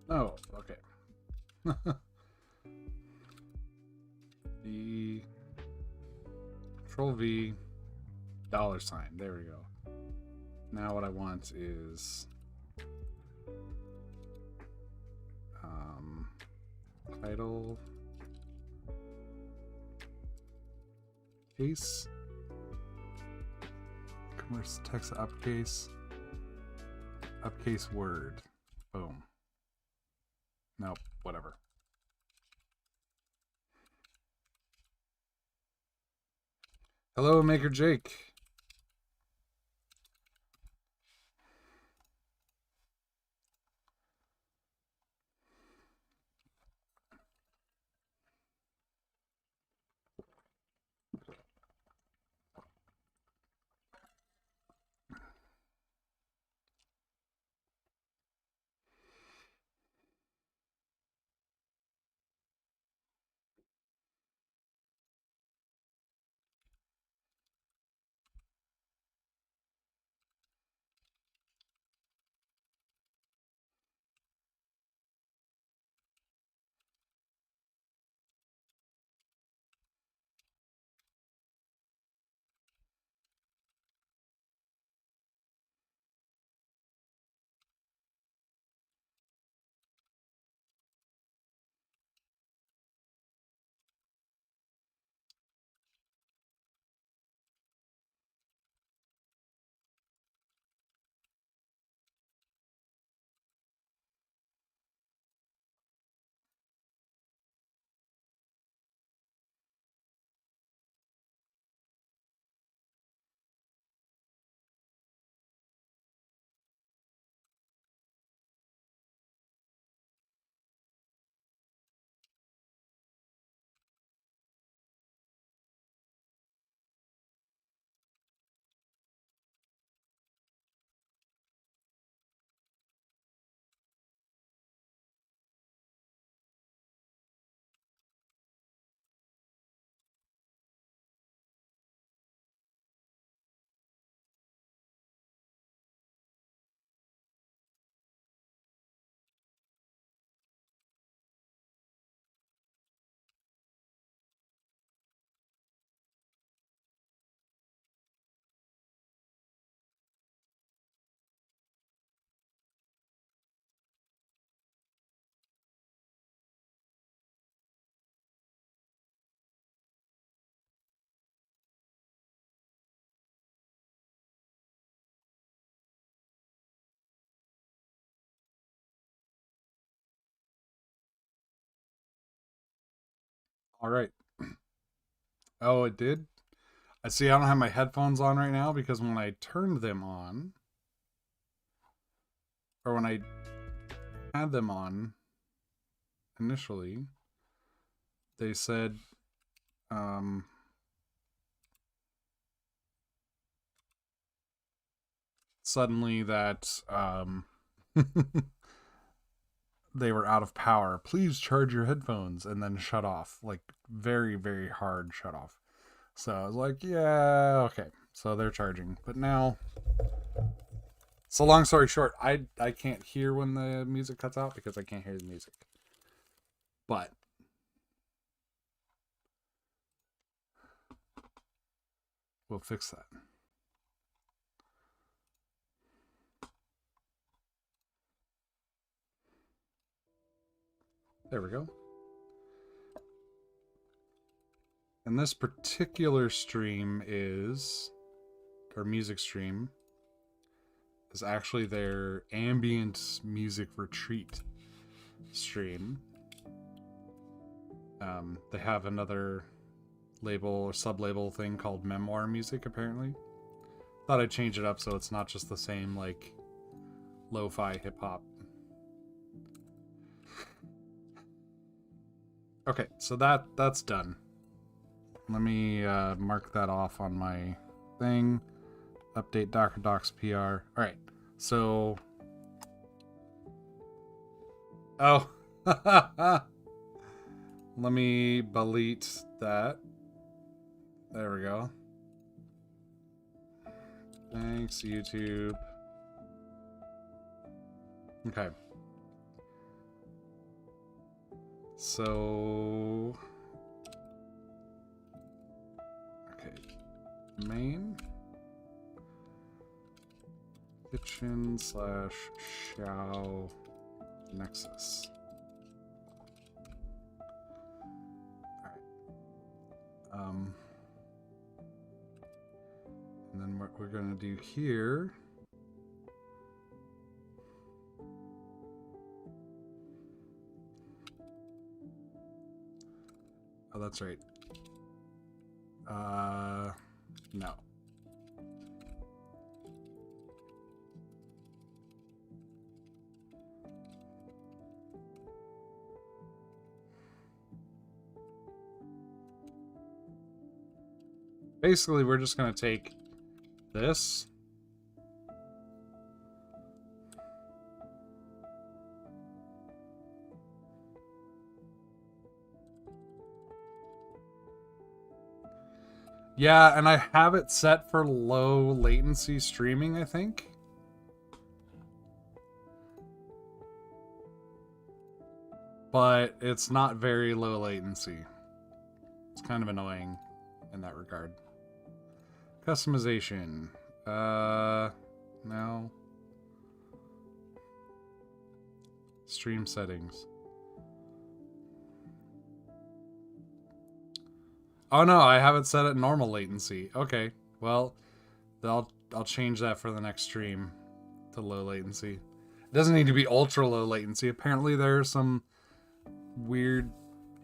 Oh, okay. the Control V $. There we go. Now what I want is title case, commerce text upcase word. Boom. Nope, whatever. Hello, Maker Jake. All right. Oh, it did? I see I don't have my headphones on right now because when I turned them on, or when I had them on initially, they said um, suddenly that they were out of power. Please charge your headphones, and then shut off. Like, very, very hard shut off. So I was like, yeah, okay. So they're charging. But now, so long story short, I can't hear when the music cuts out because I can't hear the music. But we'll fix that. There we go. And this particular stream is, or music stream, is actually their ambient music retreat stream. They have another label or sub-label thing called memoir music, apparently. Thought I'd change it up so it's not just the same, like, lo-fi hip-hop. Okay, so that's done. Let me mark that off on my thing. Update Docker Docs PR. All right, so... Oh. Let me delete that. There we go. Thanks, YouTube. Okay. So... Okay. Main. Kitchen / Xiao Nexus. Alright. And then what we're going to do here... Oh, that's right. No. Basically, we're just going to take this. Yeah, and I have it set for low latency streaming, I think. But it's not very low latency. It's kind of annoying in that regard. Customization. No. Stream settings. Oh no, I have it set at normal latency. Okay, well, I'll change that for the next stream to low latency. It doesn't need to be ultra low latency. Apparently there are some weird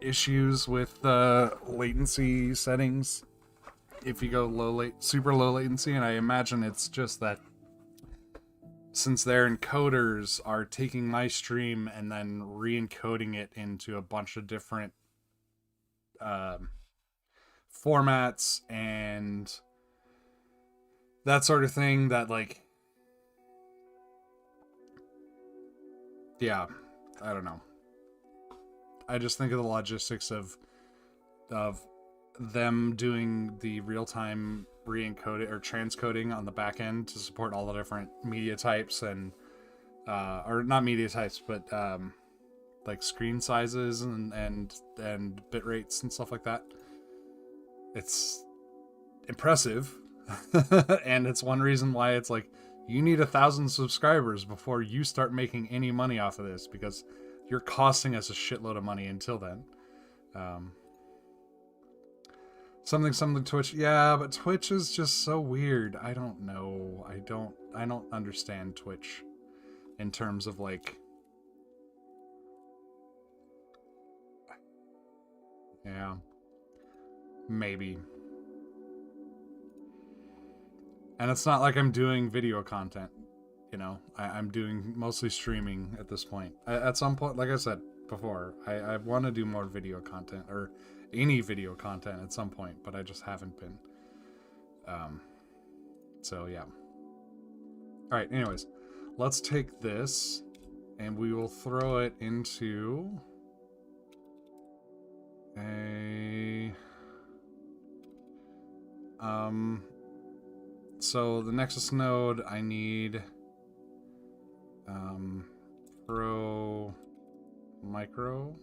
issues with latency settings if you go super low latency, and I imagine it's just that since their encoders are taking my stream and then re-encoding it into a bunch of different formats and that sort of thing, that, like, yeah, I don't know. I just think of the logistics of them doing the real-time re-encoding or transcoding on the back end to support all the different media types and or not media types, but like screen sizes and bit rates and stuff like that. It's impressive. And it's one reason why it's like, you need 1,000 subscribers before you start making any money off of this, because you're costing us a shitload of money until then. Something Twitch. Yeah, but Twitch is just so weird. I don't know. I don't understand Twitch in terms of, like, yeah. Maybe. And it's not like I'm doing video content, you know. I'm doing mostly streaming at this point. At some point, like I said before, I want to do more video content, or any video content at some point, but I just haven't been. So yeah. Alright, anyways. Let's take this, and we will throw it into a... So the Nexus node, I need Pro Micro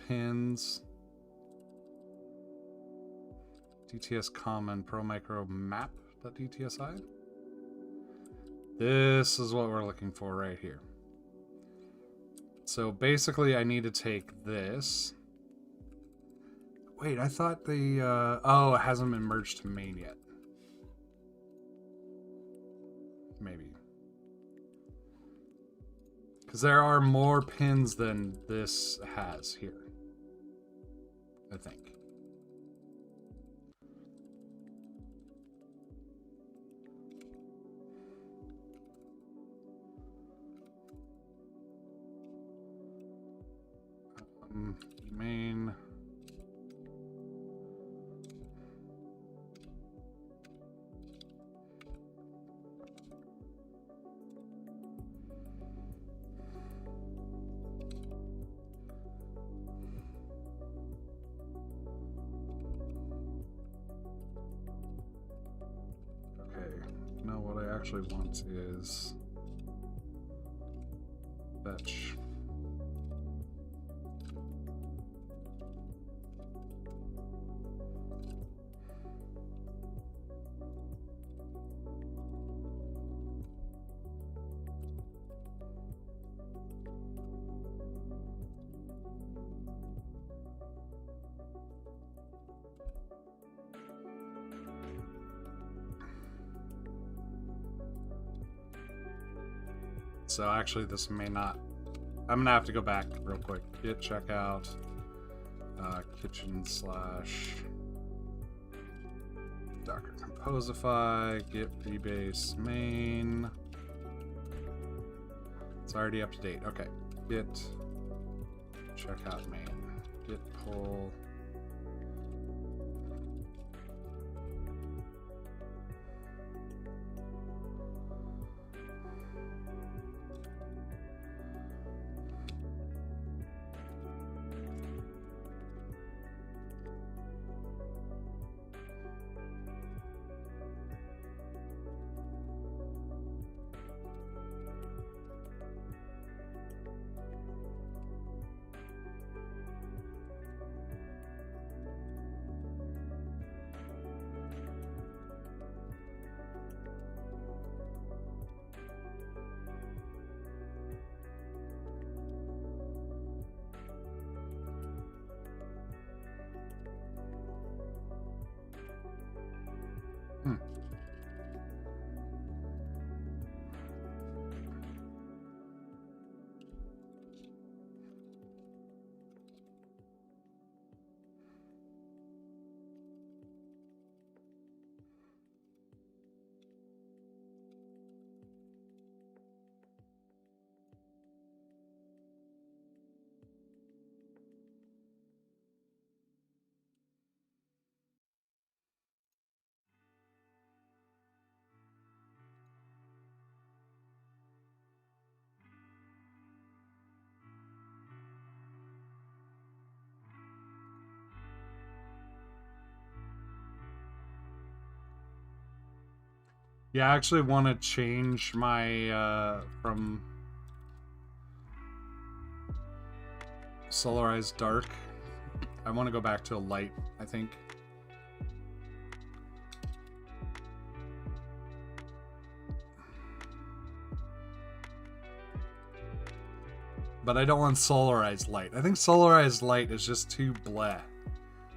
pins, DTS common Pro Micro map.dtsi. This is what we're looking for right here. So basically I need to take this. Wait, I thought the, oh, it hasn't been merged to main yet. Maybe. Because there are more pins than this has here, I think. Main. Now what I actually want is fetch. So actually this may not, I'm gonna have to go back real quick. Git checkout, kitchen / Docker Composify, git rebase main. It's already up to date. Okay, git checkout main, git pull. Yeah, I actually want to change my, from Solarized Dark. I want to go back to light, I think. But I don't want Solarized Light. I think Solarized Light is just too bleh.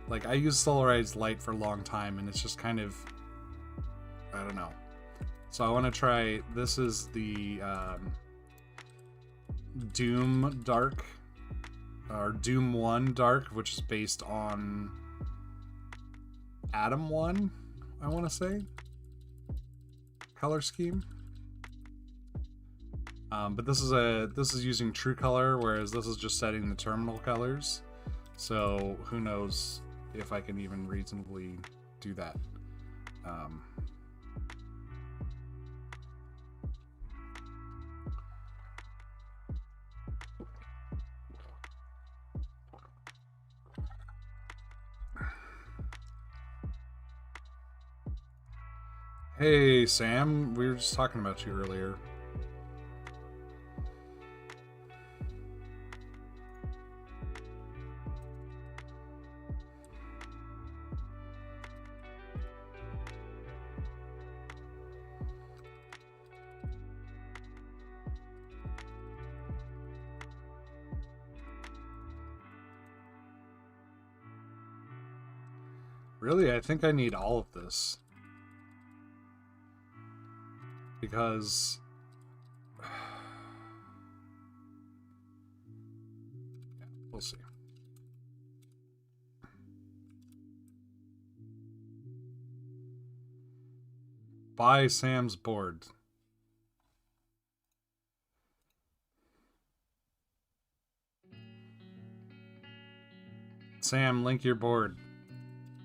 Like, I used Solarized Light for a long time, and it's just kind of... I don't know. So I want to try... This is the Doom Dark or Doom 1 Dark, which is based on Atom 1, I want to say, color scheme. But this is using True Color, whereas this is just setting the terminal colors. So who knows if I can even reasonably do that. Hey Sam, we were just talking about you earlier. Really, I think I need all of this. Because yeah, we'll see. Buy Sam's board. Sam, link your board.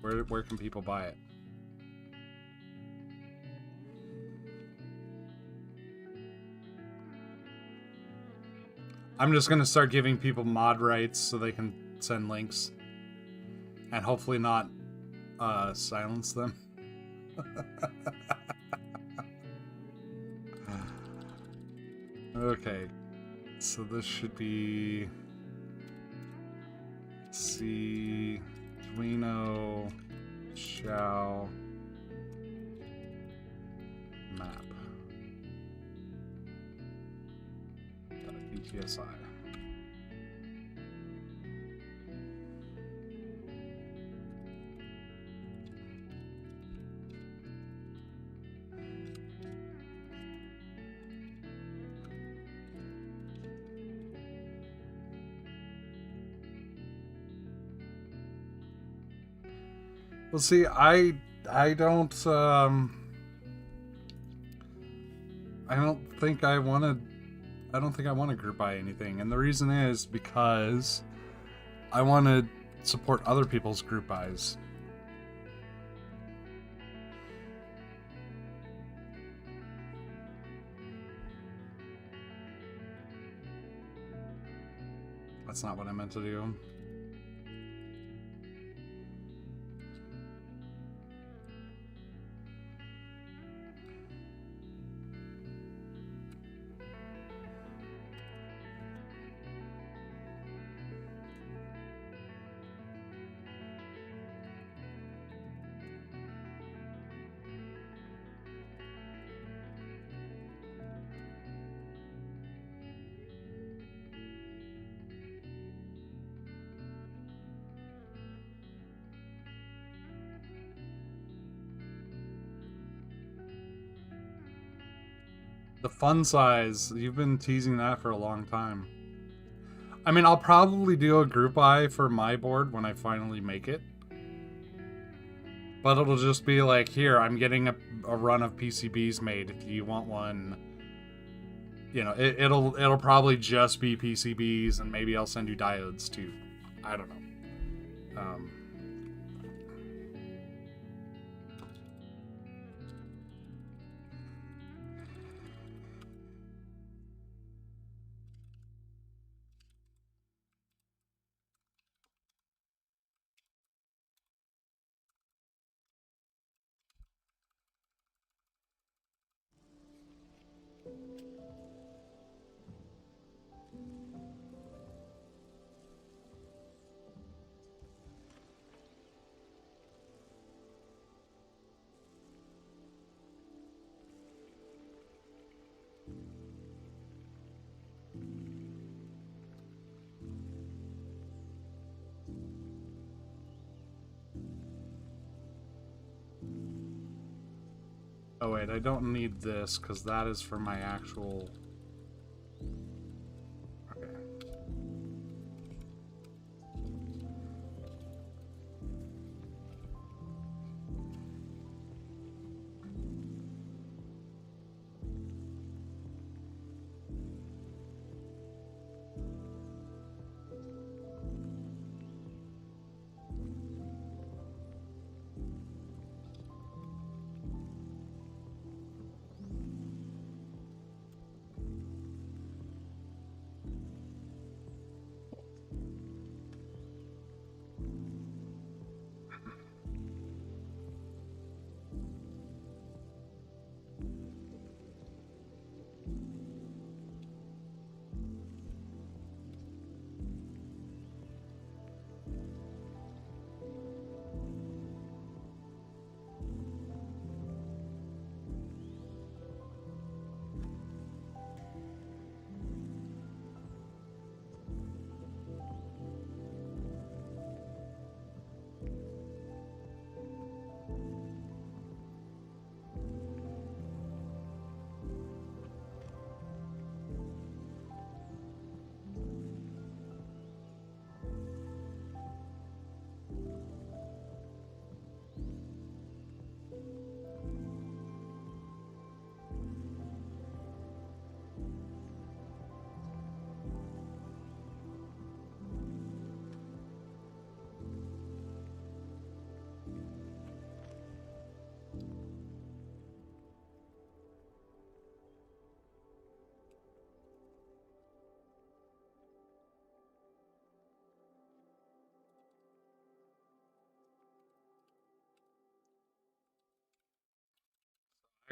Where can people buy it? I'm just gonna start giving people mod rights so they can send links. And hopefully not silence them. Okay. So this should be... Let's see... Arduino shall map .dtsi. Well, see, I don't think I want to group buy anything, and the reason is because I want to support other people's group buys. That's not what I meant to do. The fun size, you've been teasing that for a long time. I mean, I'll probably do a group buy for my board when I finally make it. But it'll just be like, here, I'm getting a run of PCBs made. If you want one, you know, it'll probably just be PCBs, and maybe I'll send you diodes too. I don't know. Oh wait, I don't need this because that is for my actual... Okay.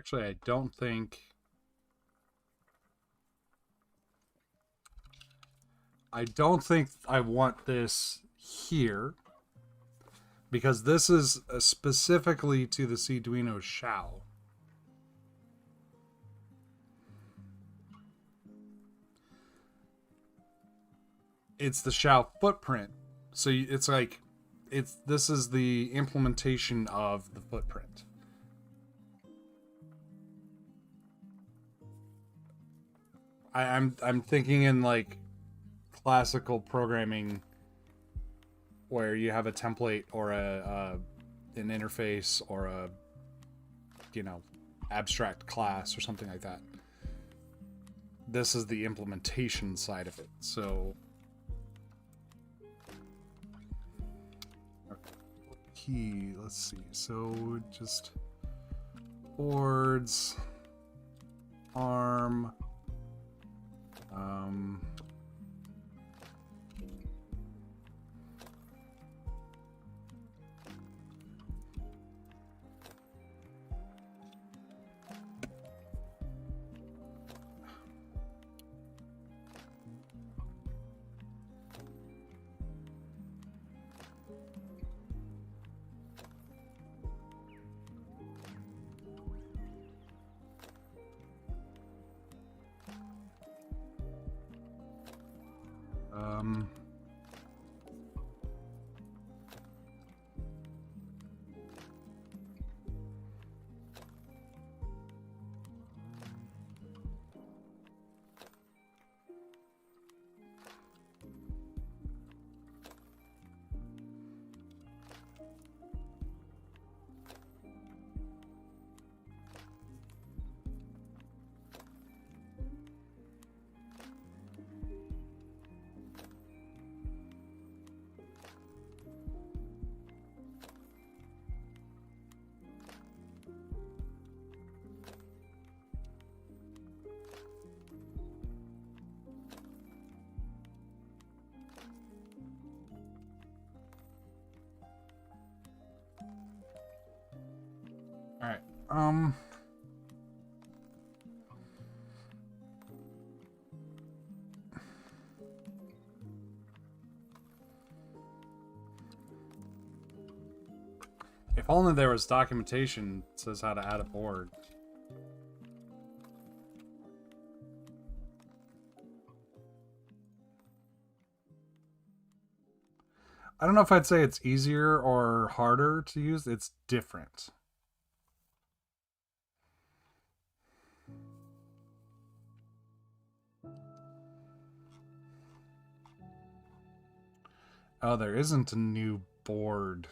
Actually, I don't think... I want this here, because this is specifically to the Arduino Shao. It's the Shao footprint, so it's like this is the implementation of the footprint. I'm thinking in like classical programming, where you have a template or an interface or a abstract class or something like that. This is the implementation side of it. So key, let's see. So just boards, ARM, all right. If only there was documentation that says how to add a board. I don't know if I'd say it's easier or harder to use. It's different. Oh, there isn't a new board.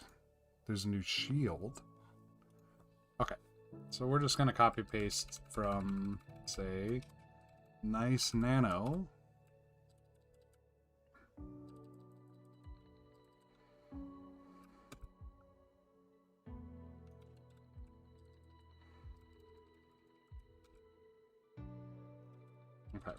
There's a new shield. Okay. So we're just going to copy paste from, say, Nice Nano. Okay.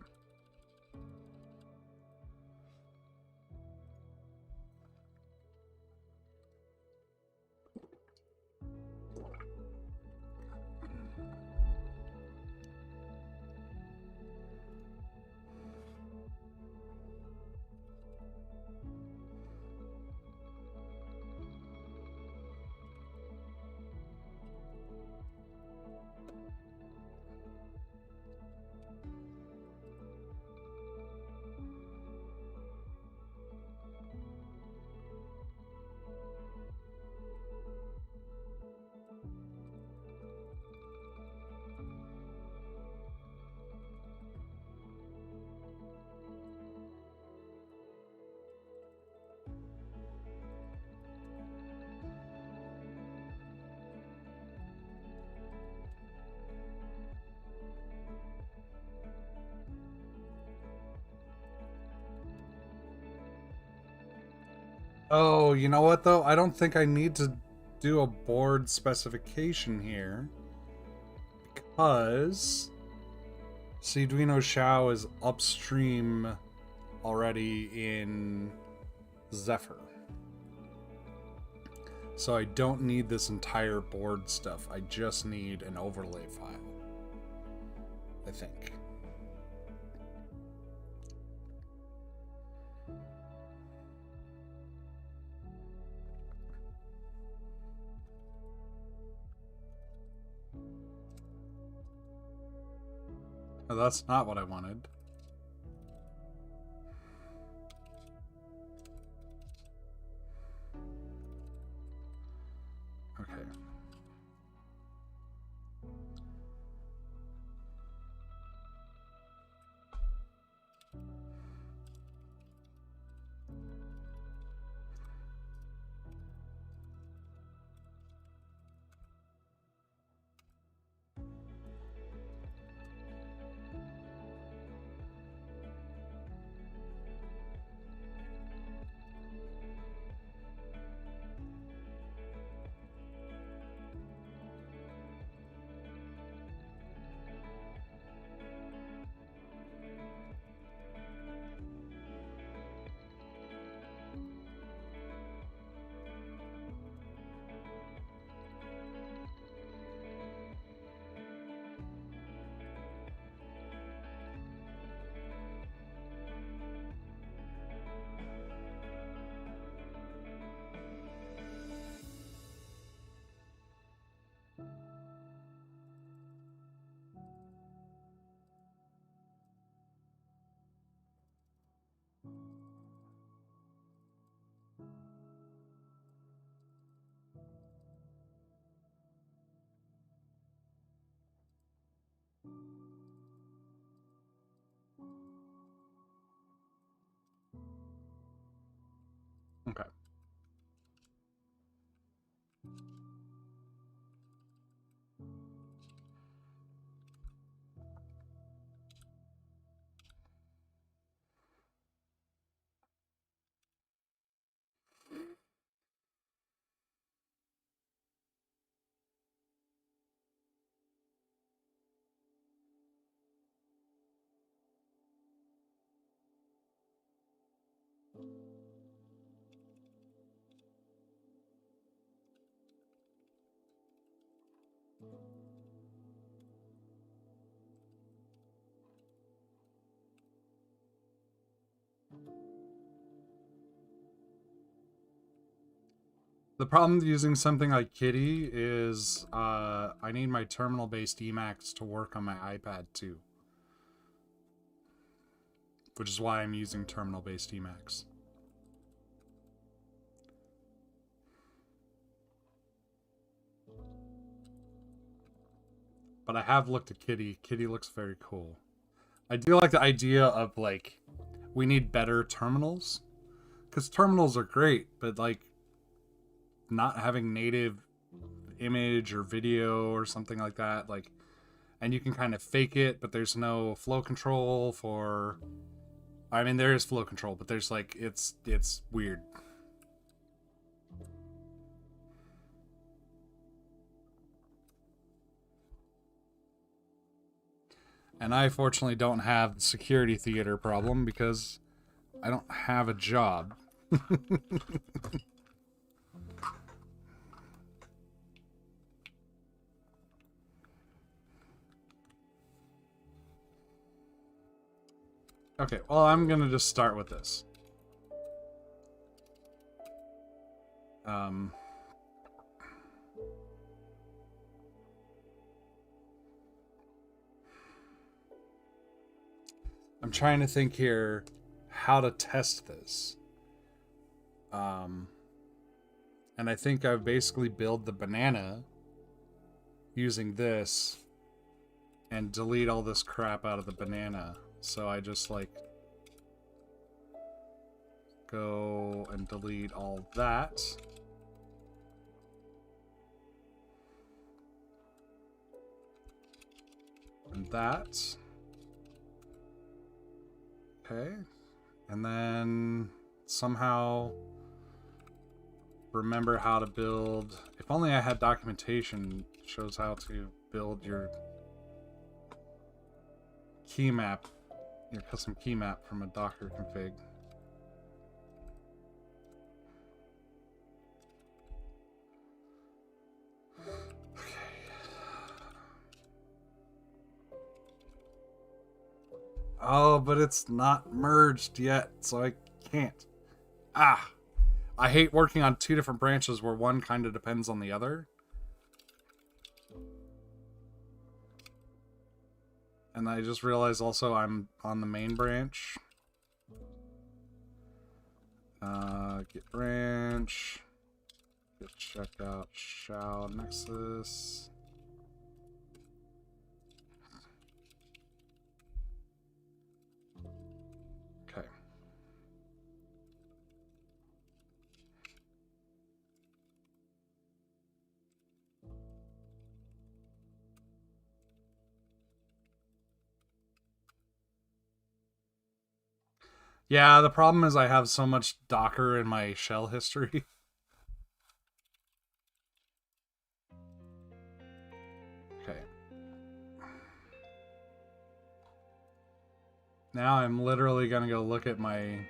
Oh, you know what though? I don't think I need to do a board specification here, because Arduino Shao is upstream already in Zephyr. So I don't need this entire board stuff. I just need an overlay file, I think. Oh, that's not what I wanted. Okay. Okay. The problem with using something like Kitty is I need my terminal-based Emacs to work on my iPad too. Which is why I'm using terminal-based Emacs. But I have looked at Kitty. Kitty looks very cool. I do like the idea of, like, we need better terminals. Because terminals are great, but, like, not having native image or video or something like that, like, and you can kind of fake it, but there's no flow control for, I mean, there is flow control, but there's, like, it's weird. And I fortunately don't have the security theater problem because I don't have a job. Okay, well, I'm gonna just start with this. I'm trying to think here how to test this. And I think I've basically built the banana using this and delete all this crap out of the banana. So I just, like, go and delete all that. And that. Okay. And then somehow remember how to build. If only I had documentation shows how to build your key map, your custom key map from a Docker config. Oh, but it's not merged yet, so I can't. Ah! I hate working on two different branches where one kind of depends on the other. And I just realized also I'm on the main branch. Get branch. Get check out shell nexus. Okay. Yeah, the problem is I have so much Docker in my shell history. Okay. Now I'm literally gonna go look at my...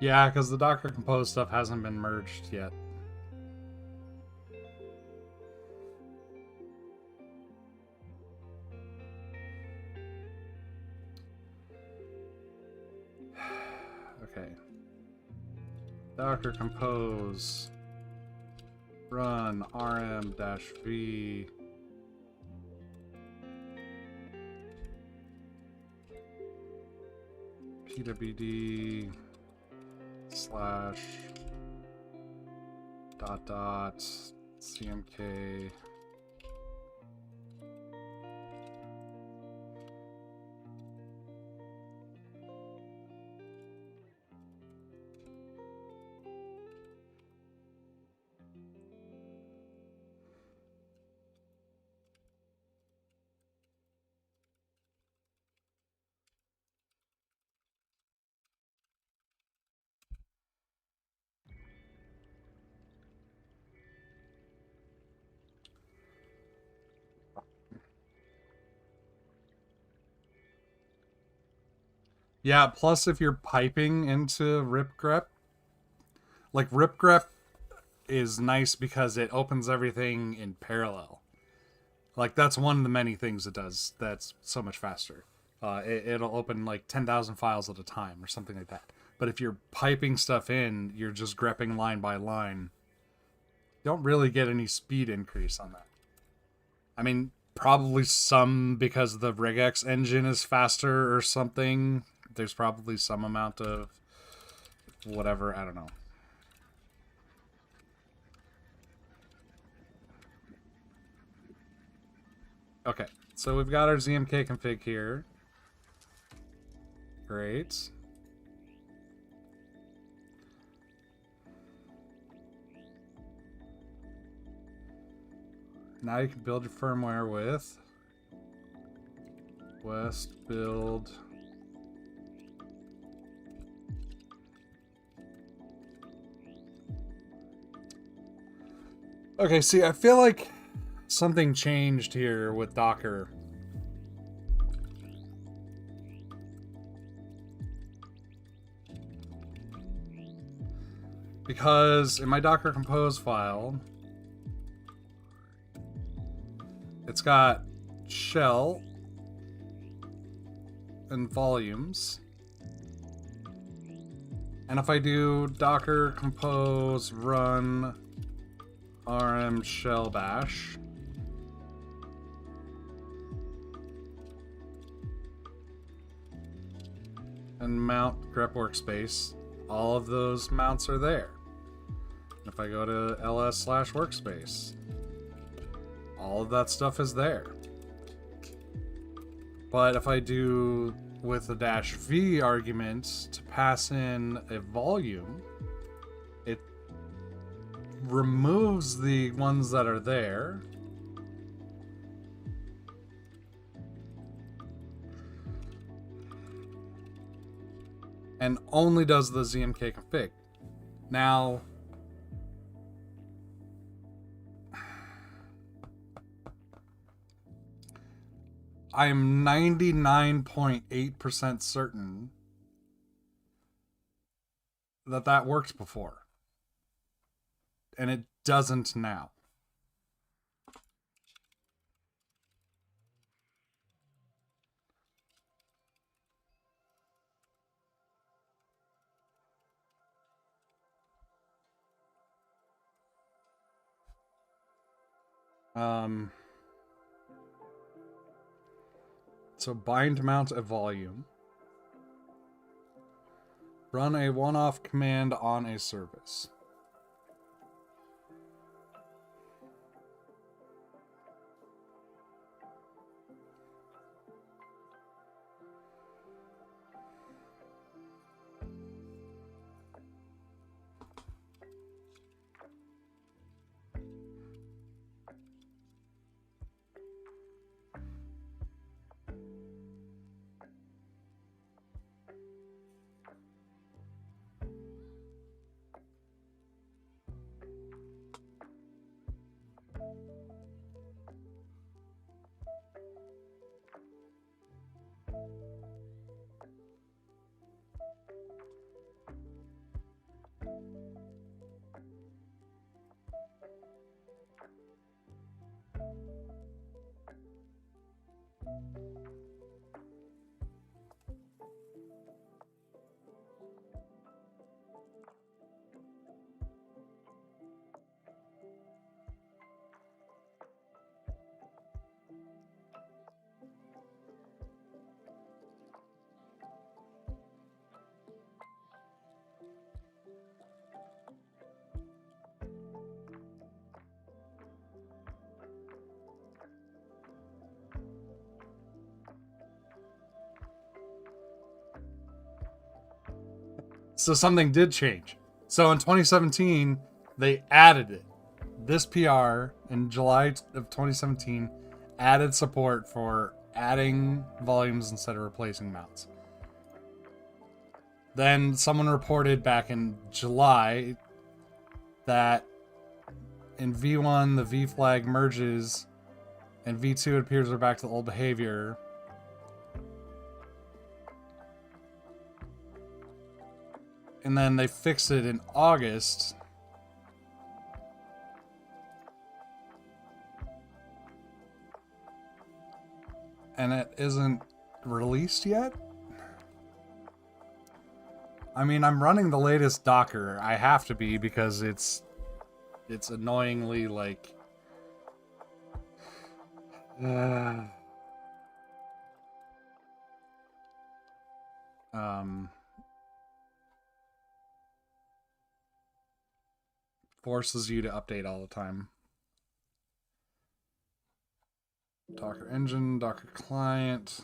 Yeah, because the Docker Compose stuff hasn't been merged yet. Okay. Docker Compose. Run rm-v. pwd slash dot cmk. Yeah, plus if you're piping into ripgrep, like ripgrep is nice because it opens everything in parallel. Like that's one of the many things it does that's so much faster. It'll open like 10,000 files at a time or something like that. But if you're piping stuff in, you're just grepping line by line. You don't really get any speed increase on that. I mean, probably some because the regex engine is faster or something. There's probably some amount of whatever, I don't know. Okay, so we've got our ZMK config here. Great. Now you can build your firmware with west build. Okay, see, I feel like something changed here with Docker. Because in my Docker Compose file, it's got shell and volumes. And if I do Docker Compose run rm shell bash, and mount grep workspace, all of those mounts are there. If I go to ls/workspace, all of that stuff is there. But if I do with the -v argument to pass in a volume, it removes the ones that are there. And only does the ZMK config. Now, I am 99.8% certain that that worked before. And it doesn't now. So bind mount a volume. Run a one-off command on a service. So something did change. So in 2017, they added it. This PR in July of 2017 added support for adding volumes instead of replacing mounts. Then someone reported back in July that in V1 the V flag merges and V2 it appears we're back to the old behavior. And then they fixed it in August. And it isn't released yet? I mean, I'm running the latest Docker. I have to be because it's annoyingly like forces you to update all the time. Docker engine, Docker client.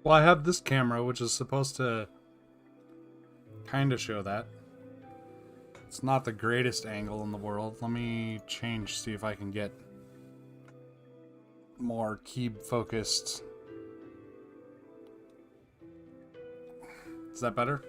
Well, I have this camera, which is supposed to kind of show that. It's not the greatest angle in the world. Let me change, see if I can get more key focused. Is that better?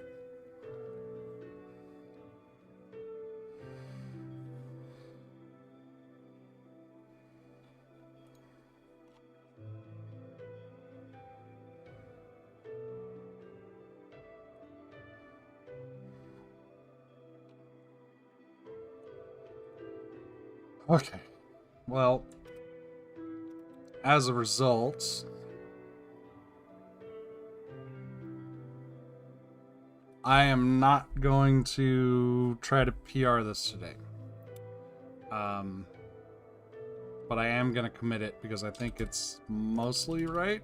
Okay. Well, as a result, I am not going to try to PR this today. But I am going to commit it because I think it's mostly right.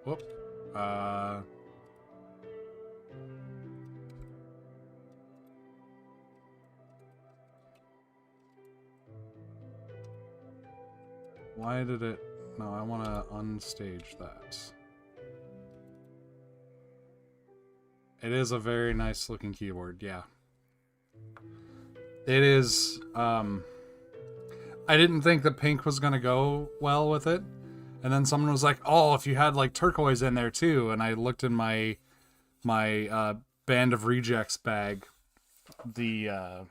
Whoop. Why did it... No, I want to unstage that. It is a very nice looking keyboard, yeah. It is, I didn't think the pink was going to go well with it. And then someone was like, oh, if you had like turquoise in there too. And I looked in my Band of Rejects bag, the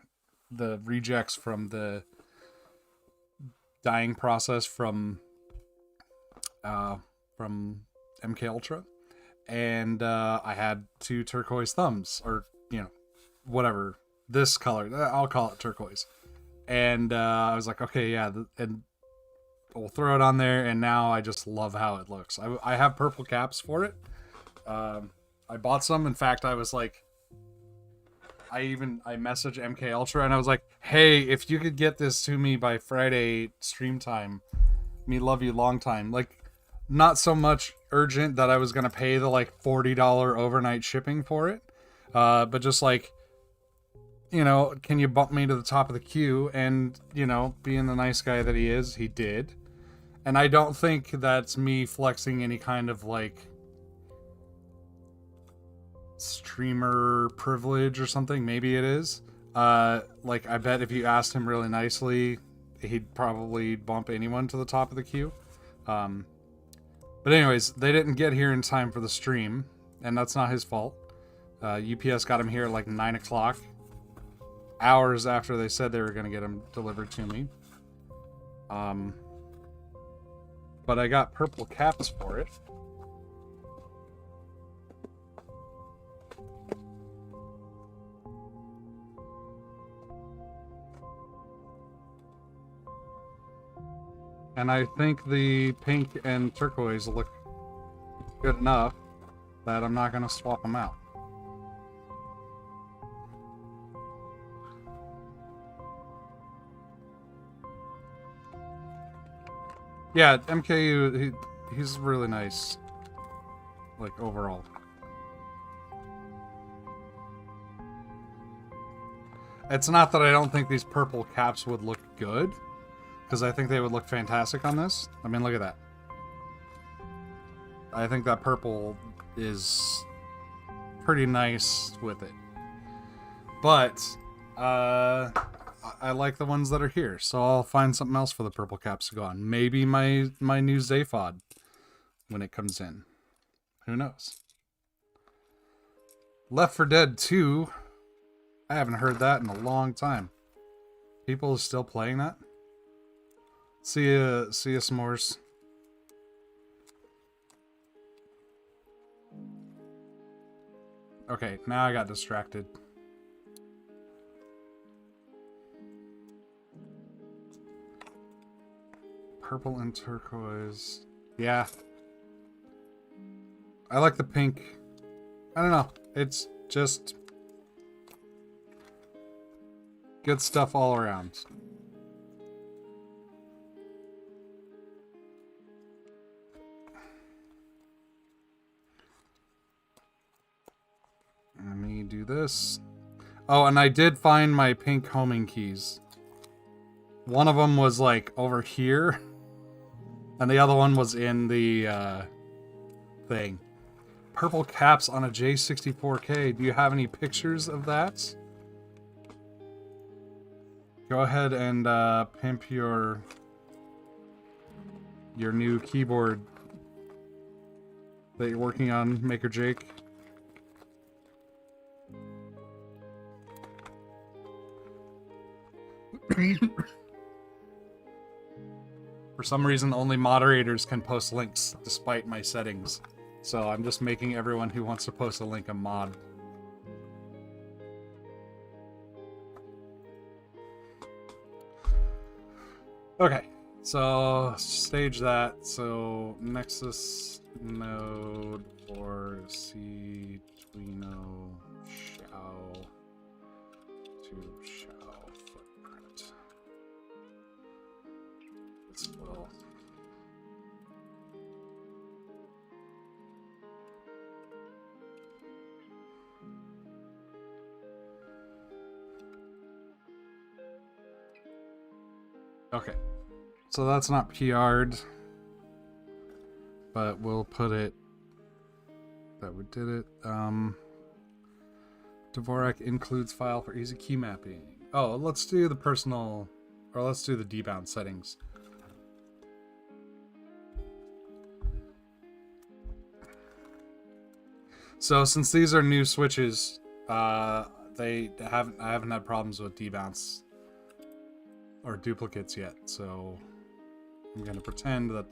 rejects from the dyeing process from MK Ultra, and I had 2 turquoise thumbs, or whatever, this color. I'll call it turquoise. And I was like, okay, yeah, and we'll throw it on there. And now I just love how it looks. I have purple caps for it. I bought some. In fact, I was like, I messaged MK Ultra and I was like, hey, if you could get this to me by Friday stream time, me love you long time. Like, not so much urgent that I was gonna pay the like $40 overnight shipping for it, but just like, can you bump me to the top of the queue? And being the nice guy that he is, he did. And I don't think that's me flexing any kind of like streamer privilege or something. Maybe it is. Like, I bet if you asked him really nicely, he'd probably bump anyone to the top of the queue. But anyways, they didn't get here in time for the stream, and that's not his fault. UPS got him here at like 9 o'clock, hours after they said they were going to get him delivered to me. But I got purple caps for it. And I think the pink and turquoise look good enough that I'm not going to swap them out. Yeah, MKU, he's really nice. Like, overall. It's not that I don't think these purple caps would look good, because I think they would look fantastic on this. I mean, look at that. I think that purple is pretty nice with it. But, I like the ones that are here, so I'll find something else for the purple caps to go on. Maybe my new zaphod when it comes in. Who knows? Left 4 Dead 2. I haven't heard that in a long time. People are still playing that? See ya, s'mores. Okay, now I got distracted. Purple and turquoise. Yeah. I like the pink. I don't know. It's just good stuff all around. Let me do this. Oh, and I did find my pink homing keys. One of them was like over here, and the other one was in the thing. Purple caps on a J64K. Do you have any pictures of that? Go ahead and pimp your new keyboard that you're working on, Maker Jake. For some reason, only moderators can post links, despite my settings. So I'm just making everyone who wants to post a link a mod. Okay, so stage that. So Nexus node or C Twino Shao to Shao footprint. This will. Okay, so that's not PR'd, but we'll put it that we did it. Dvorak includes file for easy key mapping. Oh, let's do the personal, or let's do the debound settings. So since these are new switches, I haven't had problems with debounce or duplicates yet, so I'm gonna pretend that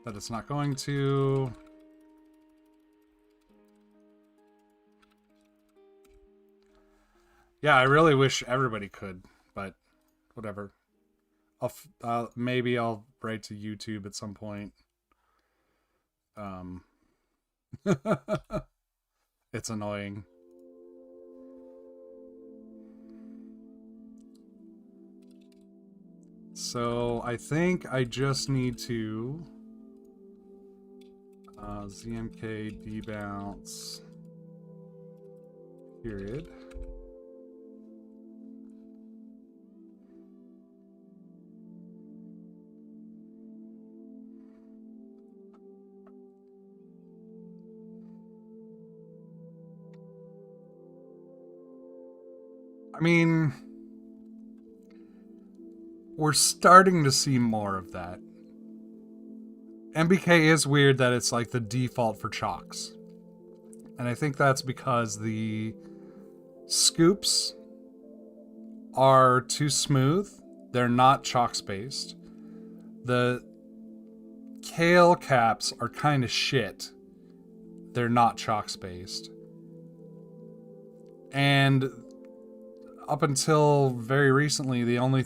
it's not going to. Yeah, I really wish everybody could, but whatever. Maybe I'll write to YouTube at some point. It's annoying. So I think I just need to ZMK debounce period. I mean, we're starting to see more of that. MBK is weird that it's like the default for chocks. And I think that's because the scoops are too smooth. They're not chalk spaced. The kale caps are kind of shit. They're not chalk spaced. And up until very recently, the only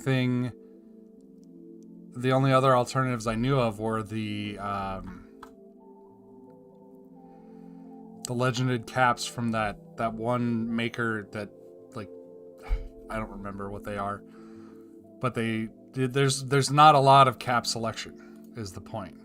other alternatives I knew of were the legended caps from that one maker that, like, I don't remember what they are, but there's not a lot of cap selection is the point.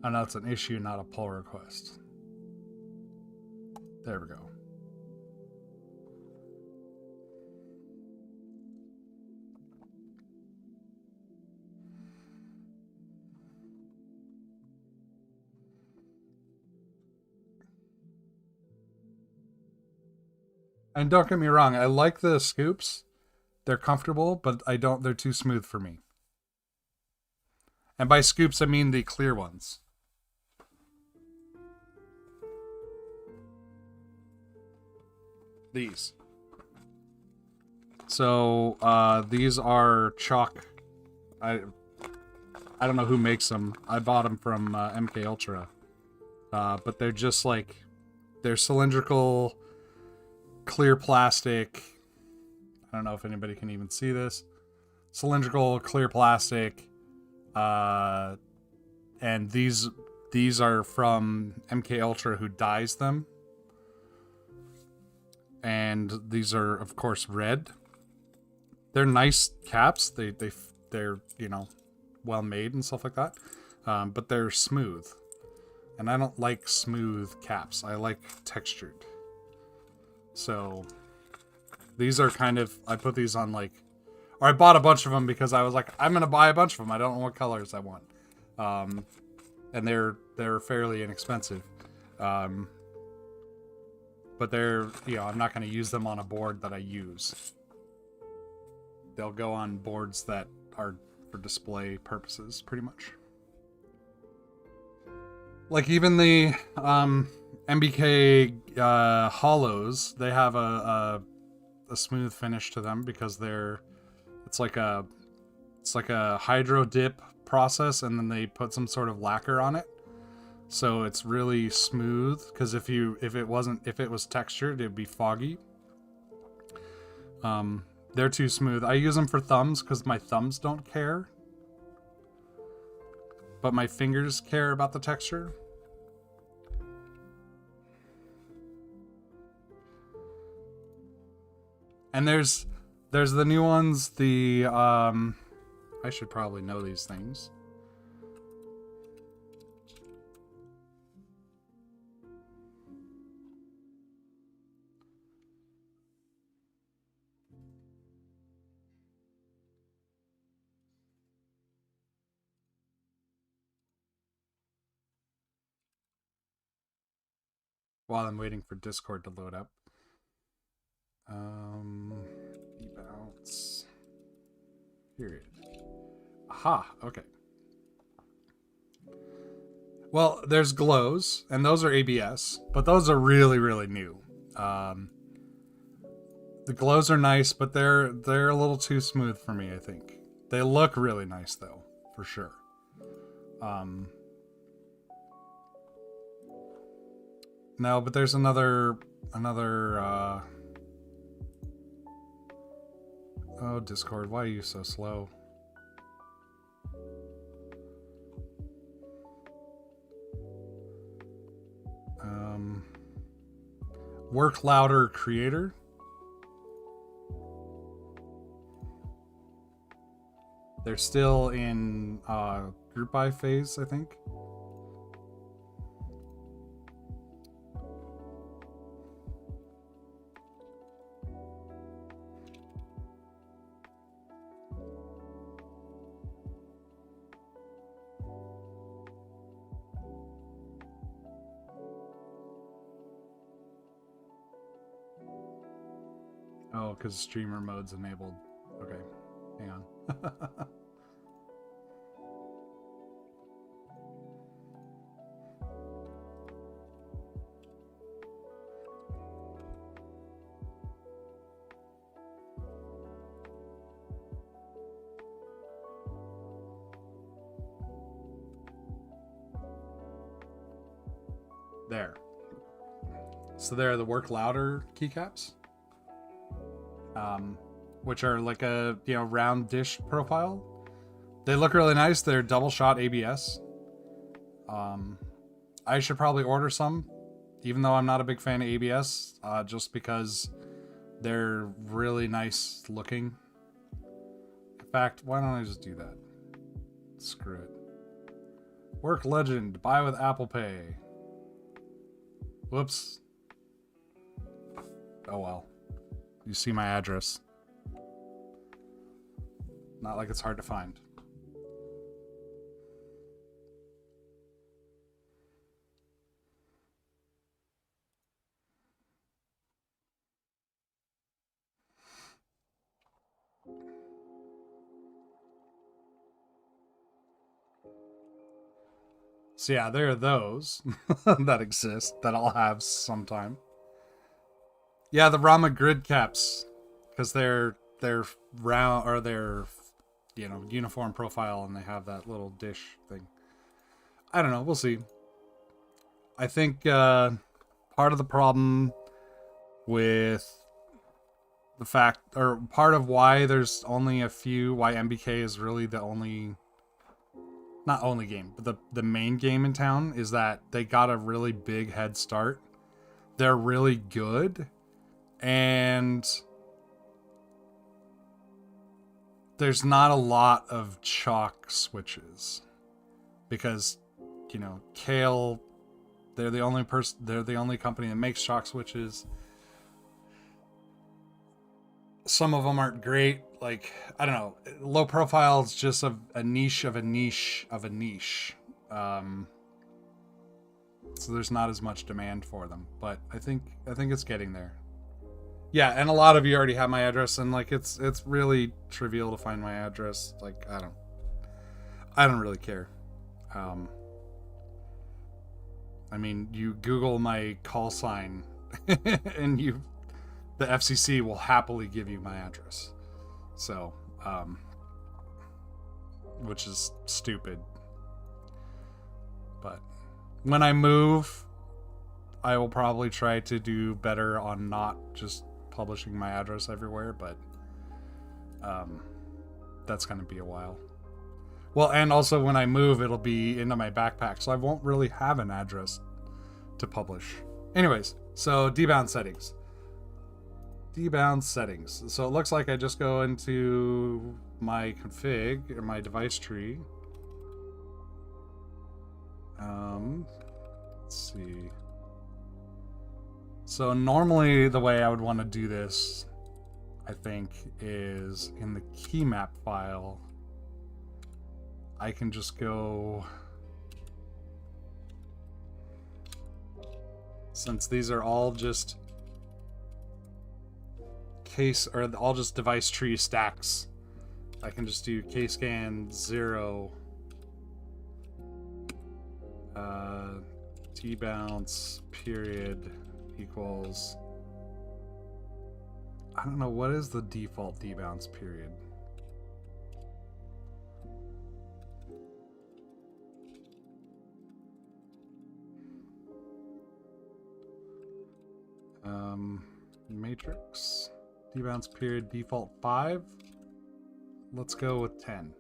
Oh, no, it's an issue, not a pull request. There we go. And don't get me wrong, I like the scoops. They're comfortable, but they're too smooth for me. And by scoops, I mean the clear ones. These. So, these are chalk. I don't know who makes them. I bought them from MK Ultra. But they're just like, they're cylindrical, clear plastic. I don't know if anybody can even see this. Cylindrical, clear plastic. And these are from MK Ultra, who dyes them. And these are, of course, red. they're nice caps. They're, you know, well made and stuff like that. But they're smooth. And I don't like smooth caps. I like textured. So these are kind of, I put these on like, or I bought a bunch of them because I was like, I'm going to buy a bunch of them. I don't know what colors I want. And they're fairly inexpensive. But they're, you know, I'm not going to use them on a board that I use. They'll go on boards that are for display purposes, pretty much. Like even the MBK hollows, they have a smooth finish to them because it's like a hydro dip process, and then they put some sort of lacquer on it, so it's really smooth. Because if it was textured, it'd be foggy. They're too smooth. I use them for thumbs because my thumbs don't care, but my fingers care about the texture. And there's the new ones, the I should probably know these things. While I'm waiting for Discord to load up. Bounce. Period. Aha, okay. Well, there's glows, and those are ABS, but those are really, really new. The glows are nice, but they're a little too smooth for me, I think. They look really nice though, for sure. No, but there's another oh, Discord, why are you so slow? Work Louder Creator. They're still in group buy phase, I think. Oh, because streamer mode's enabled. Okay, hang on. There. So there are the Work Louder keycaps. Which are like a, you know, round dish profile. They look really nice. They're double shot ABS. I should probably order some, even though I'm not a big fan of ABS, just because they're really nice looking. In fact, why don't I just do that? Screw it. Work Legend, buy with Apple Pay. Whoops. Oh well. You see my address. Not like it's hard to find. So yeah, there are those that exist that I'll have sometime. Yeah, the Rama grid caps, because they're round, or they're, you know, uniform profile, and they have that little dish thing. I don't know. We'll see. I think part of the problem with the fact, or part of why there's only a few, why MBK is really the only, not only game, but the main game in town, is that they got a really big head start. They're really good, and there's not a lot of chalk switches because, Kale, they're the only company that makes chalk switches. Some of them aren't great. Like, I don't know, low profile is just a niche of a niche of a niche. So there's not as much demand for them, but I think it's getting there. Yeah, and a lot of you already have my address, and like it's really trivial to find my address. Like I don't really care. I mean, you Google my call sign, and the FCC will happily give you my address. So, which is stupid. But when I move, I will probably try to do better on not just publishing my address everywhere, but that's going to be a while. Well, and also when I move, it'll be into my backpack, so I won't really have an address to publish. Anyways, so debound settings. So it looks like I just go into my config or my device tree. Let's see. So normally the way I would want to do this, I think, is in the key map file. I can just go, since these are all just all just device tree stacks, I can just do kscan 0 dbounce period equals, I don't know, what is the default debounce period? Matrix debounce period default 5. Let's go with 10.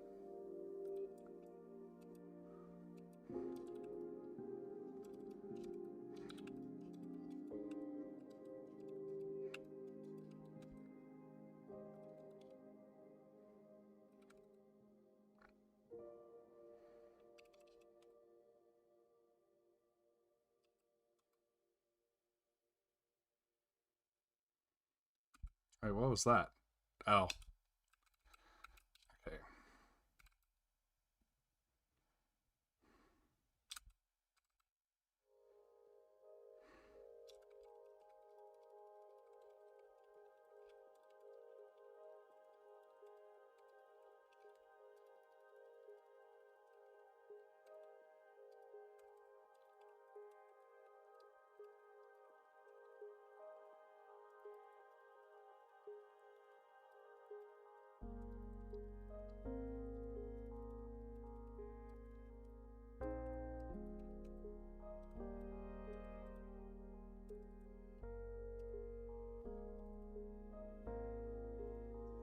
Wait, what was that? Oh. Okay.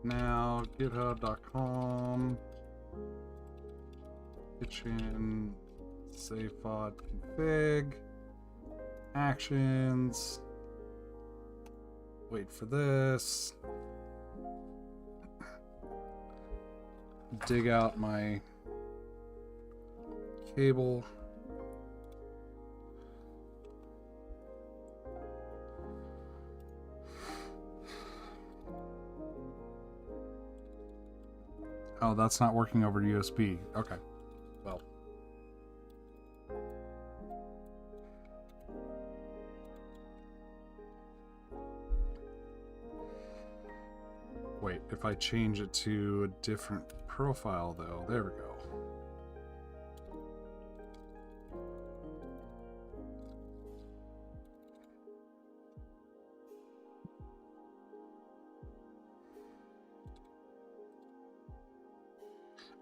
Now, github.com, kitchen, zaphod config, actions, wait for this, dig out my cable. Oh, that's not working over USB. Okay. Well. Wait, if I change it to a different profile, though, there we go.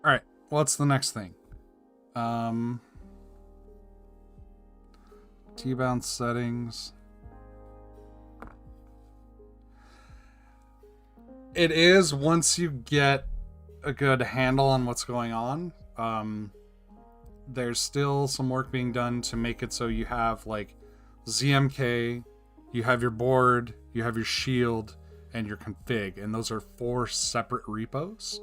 All right, what's the next thing? T-bounce settings. It is, once you get a good handle on what's going on, there's still some work being done to make it so you have like ZMK, you have your board, you have your shield, and your config, and those are 4 separate repos.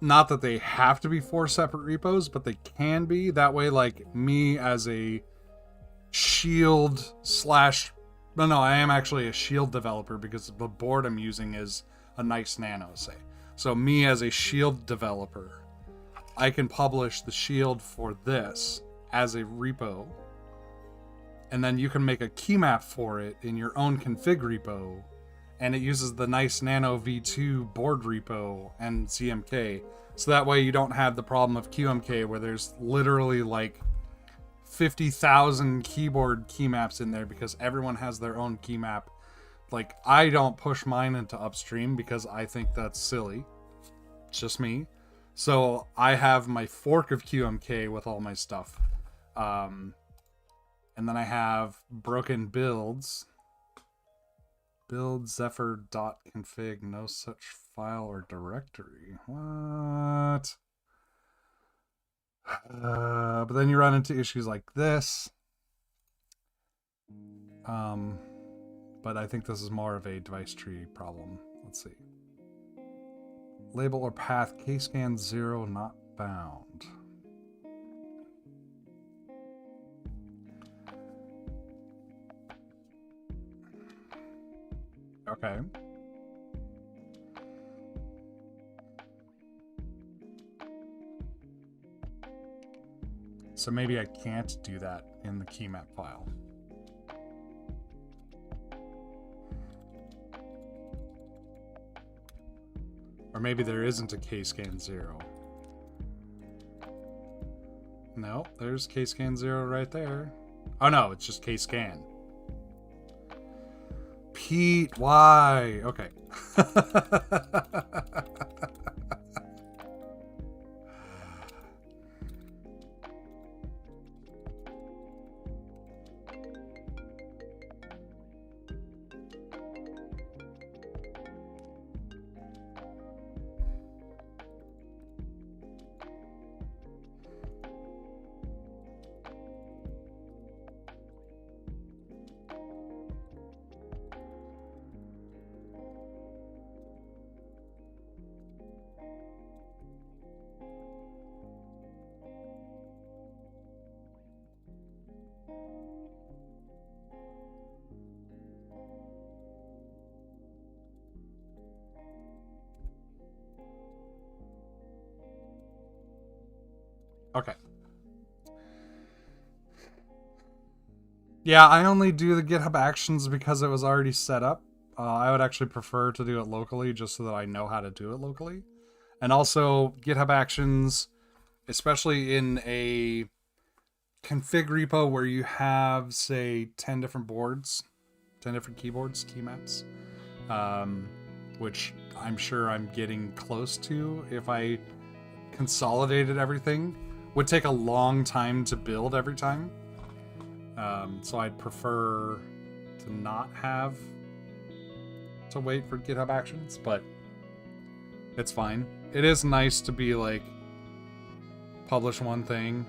not that they have to be 4 separate repos, but they can be. That way, like, me as a shield slash... No, I am actually a shield developer because the board I'm using is a nice nano, say. So me as a shield developer, I can publish the shield for this as a repo. And then you can make a key map for it in your own config repo. And it uses the nice Nano V2 board repo and CMK. So that way you don't have the problem of QMK where there's literally like 50,000 keyboard key maps in there because everyone has their own key map. Like, I don't push mine into upstream because I think that's silly. It's just me. So I have my fork of QMK with all my stuff. And then I have broken builds. Build zaphod.config, no such file or directory. What? But then you run into issues like this. But I think this is more of a device tree problem. Let's see. Label or path kscan 0 not bound. Okay. So maybe I can't do that in the key map file. Or maybe there isn't a kscan 0. No, there's kscan 0 right there. Oh no, it's just kscan. Pete, why? Okay. Okay. Yeah, I only do the GitHub Actions because it was already set up. I would actually prefer to do it locally just so that I know how to do it locally. And also, GitHub Actions, especially in a config repo where you have, say, 10 different boards, 10 different keyboards, key maps, which I'm sure I'm getting close to if I consolidated everything. Would take a long time to build every time. So I'd prefer to not have to wait for GitHub Actions, but it's fine. It is nice to be like, publish one thing.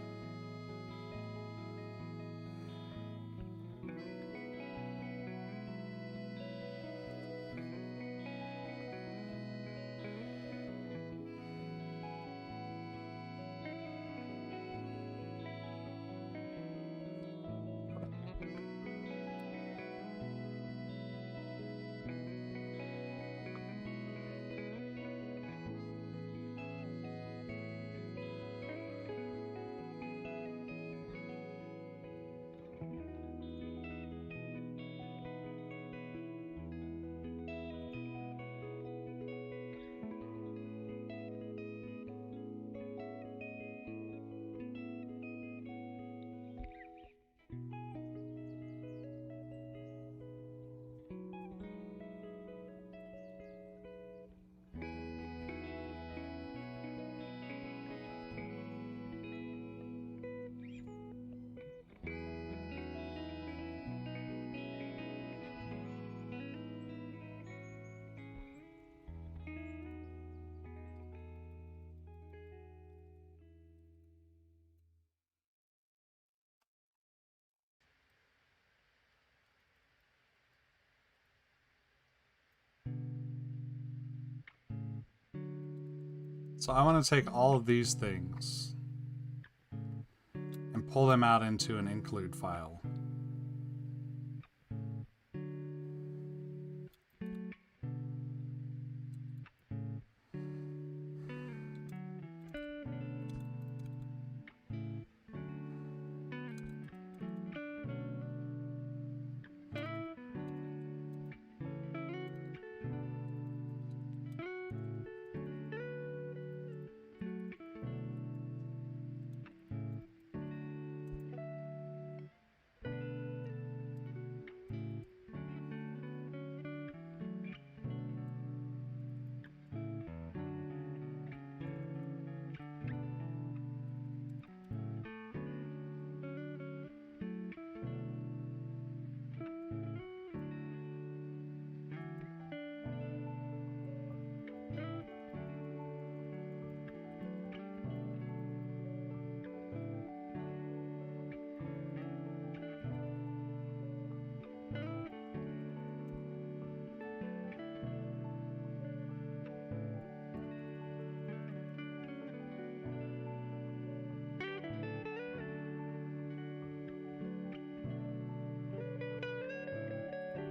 So I want to take all of these things and pull them out into an include file.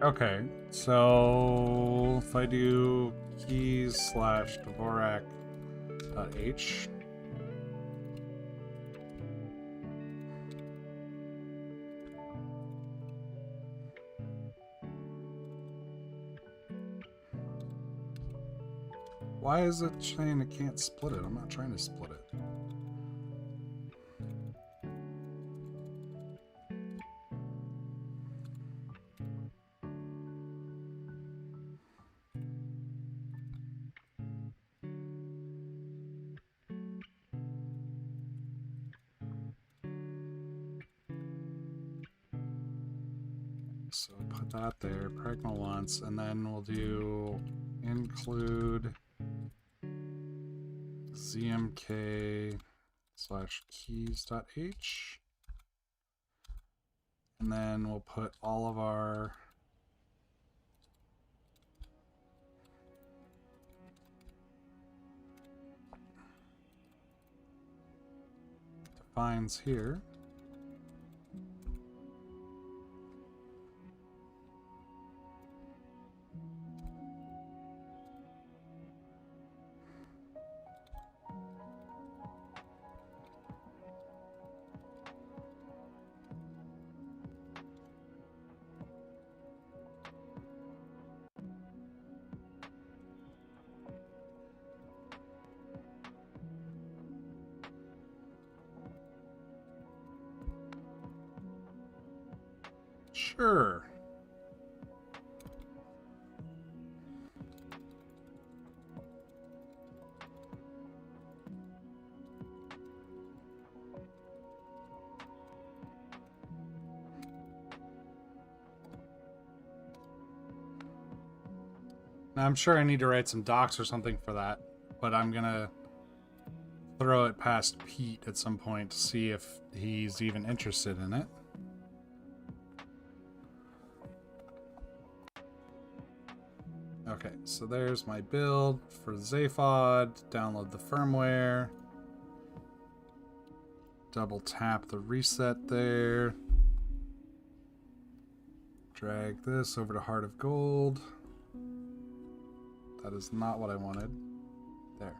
Okay, so if I do keys / Dvorak.h, why is it saying it can't split it? I'm not trying to split it. So put that there, pragma once, and then we'll do include zmk / keys.h, and then we'll put all of our defines here. Sure. Now, I'm sure I need to write some docs or something for that, but I'm gonna throw it past Pete at some point to see if he's even interested in it. Okay, so there's my build for zaphod. Download the firmware. Double tap the reset there. Drag this over to Heart of Gold. That is not what I wanted. There.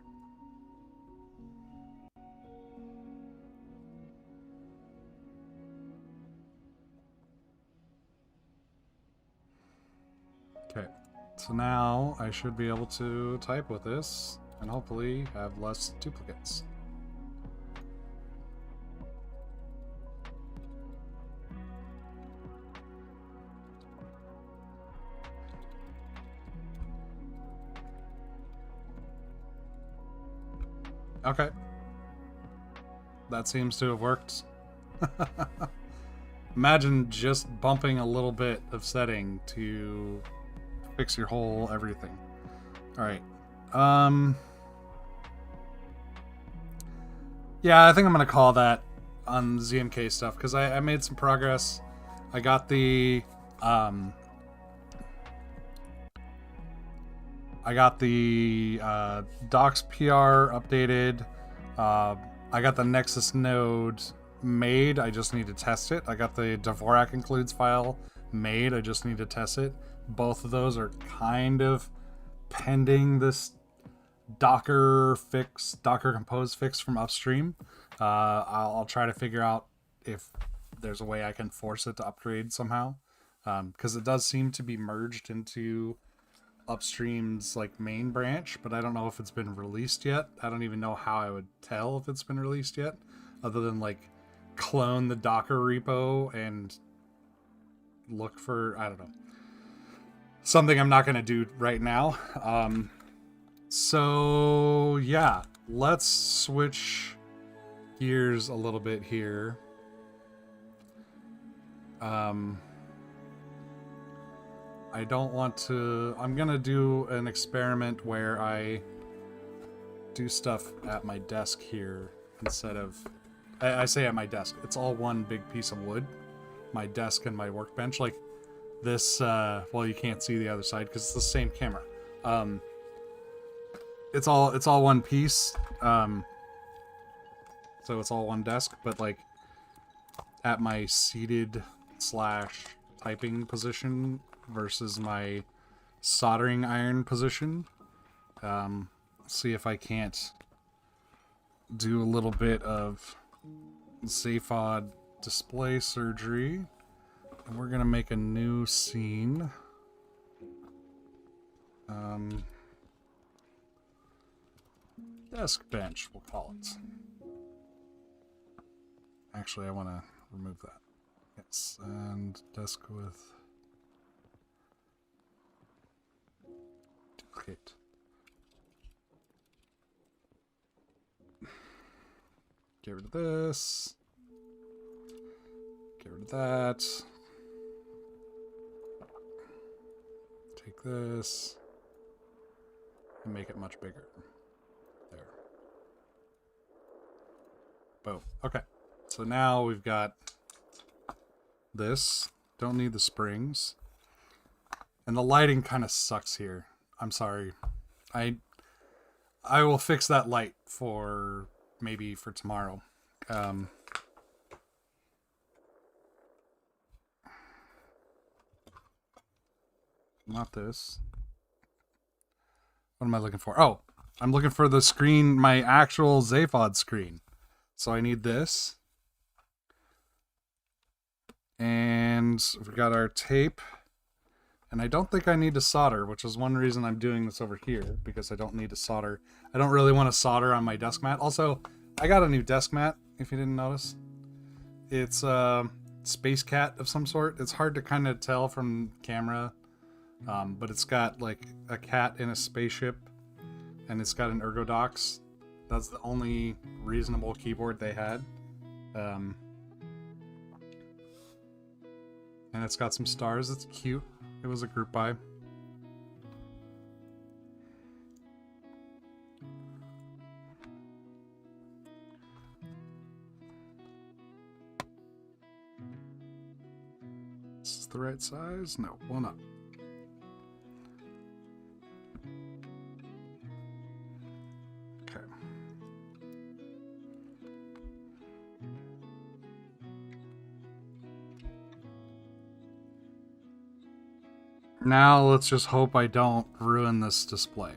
Okay, so now I should be able to type with this and hopefully have less duplicates. Okay. That seems to have worked. Imagine just bumping a little bit of setting to fix your whole everything. Alright. Yeah, I think I'm going to call that on ZMK stuff, because I made some progress. I got the I got the docs PR updated. I got the Nexus node made. I just need to test it. I got the Dvorak includes file made. I just need to test it. Both of those are kind of pending this Docker compose fix from upstream. I'll try to figure out if there's a way I can force it to upgrade somehow, because it does seem to be merged into upstream's like main branch, but I don't know if it's been released yet. I don't even know how I would tell if it's been released yet, other than like clone the Docker repo and look for, I don't know, something I'm not going to do right now. So yeah, let's switch gears a little bit here. I don't want to... I'm gonna do an experiment where I do stuff at my desk here instead of... I say at my desk. It's all one big piece of wood. My desk and my workbench. Like this... well, you can't see the other side because it's the same camera. It's all one piece. So it's all one desk, but like at my seated / typing position versus my soldering iron position. See if I can't do a little bit of zaphod display surgery. And we're gonna make a new scene. Desk bench, we'll call it. Actually, I want to remove that. Yes, and desk with duplicate. Get rid of this. Get rid of that. Take this and make it much bigger. There. Boom. Okay. So now we've got this. Don't need the springs. And the lighting kind of sucks here. I'm sorry. I will fix that light for maybe for tomorrow. Not this. What am I looking for? Oh, I'm looking for the screen, my actual zaphod screen. So I need this. And we've got our tape. And I don't think I need to solder, which is one reason I'm doing this over here, because I don't need to solder. I don't really want to solder on my desk mat. Also, I got a new desk mat, if you didn't notice. It's a space cat of some sort. It's hard to kind of tell from camera, but it's got like a cat in a spaceship, and it's got an ergodox. That's the only reasonable keyboard they had. And it's got some stars. It's cute. It was a group buy. Is this the right size? No, one up. Okay. Now let's just hope I don't ruin this display.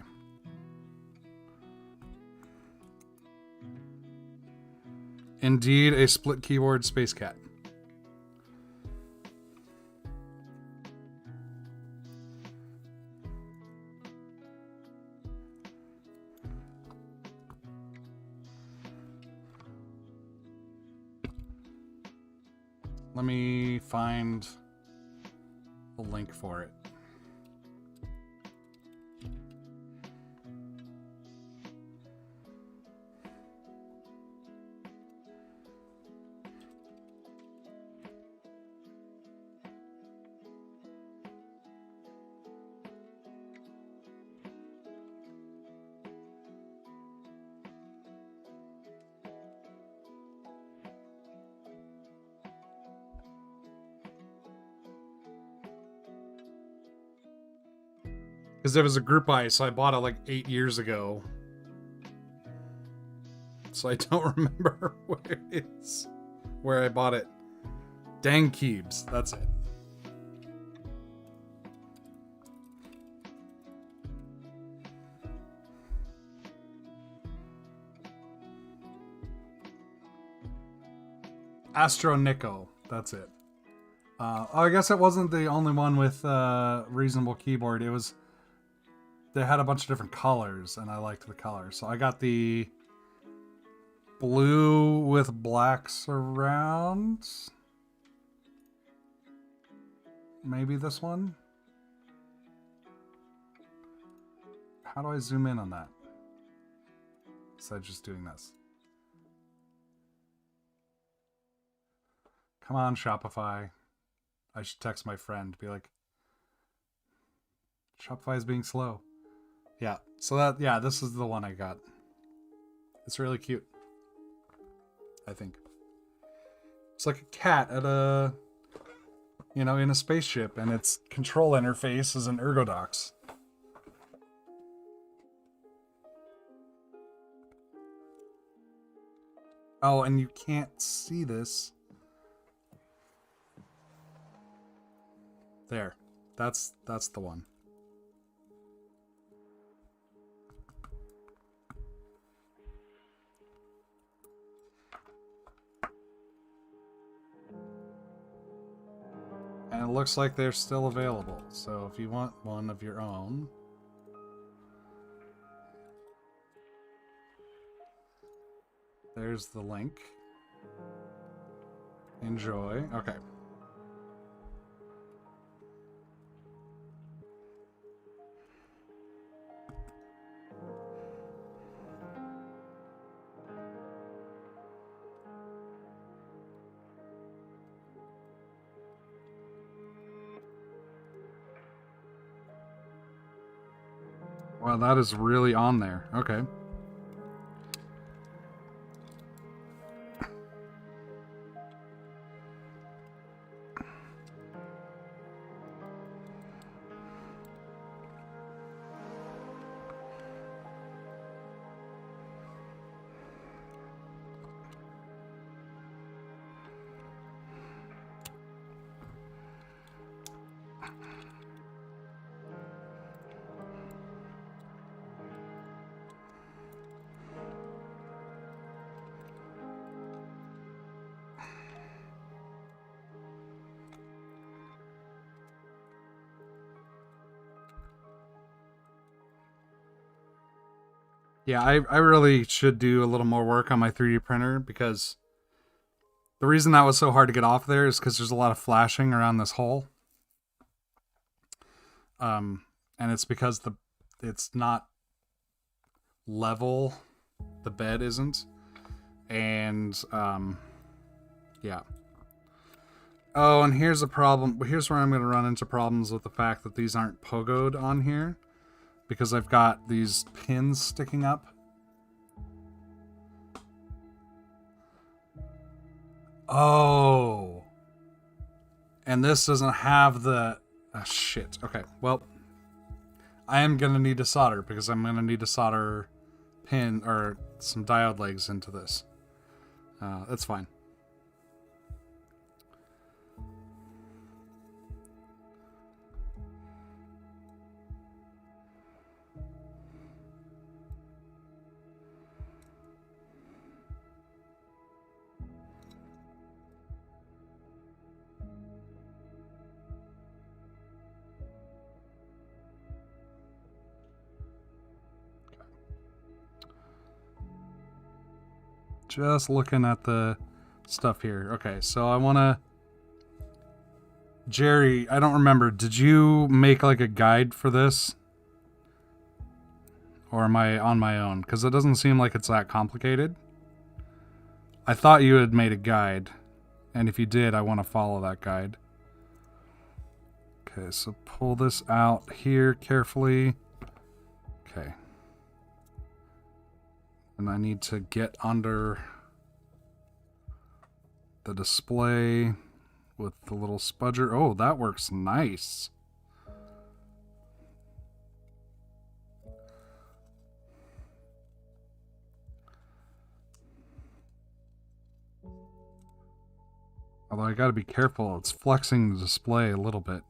Indeed, a split keyboard space cat. Let me find a link for it. Because it was a group buy, so I bought it like 8 years ago. So I don't remember where I bought it. Dang Cubes, that's it. Astro Nico, that's it. I guess it wasn't the only one with reasonable keyboard. It was, they had a bunch of different colors, and I liked the colors. So I got the blue with black surrounds. Maybe this one? How do I zoom in on that? Instead of just doing this. Come on, Shopify. I should text my friend, be like, Shopify is being slow. Yeah, so that, yeah, this is the one I got. It's really cute, I think. It's like a cat at a, you know, in a spaceship, and its control interface is an Ergodox. Oh, and you can't see this. There. That's the one. And it looks like they're still available. So if you want one of your own, there's the link. Enjoy. Okay. Wow, that is really on there. Okay. Yeah, I really should do a little more work on my 3D printer, because the reason that was so hard to get off there is because there's a lot of flashing around this hole. And it's because it's not level, the bed isn't, and yeah. Oh, and here's a problem. Here's where I'm going to run into problems with the fact that these aren't pogoed on here, because I've got these pins sticking up. Oh. And this doesn't have the... Oh, shit. Okay, well, I am going to need to solder, because I'm going to need to solder pin or some diode legs into this. That's fine. Just looking at the stuff here. Okay, so I want to... Jerry, I don't remember. Did you make like a guide for this? Or am I on my own? Because it doesn't seem like it's that complicated. I thought you had made a guide. And if you did, I want to follow that guide. Okay, so pull this out here carefully. Okay. And I need to get under the display with the little spudger. Oh, that works nice. Although I gotta be careful, it's flexing the display a little bit.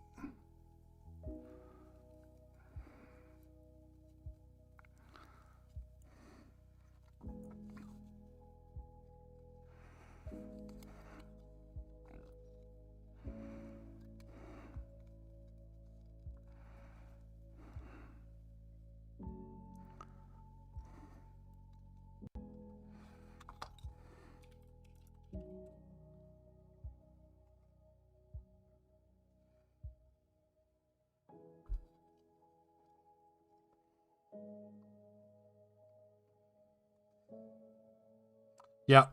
Yep.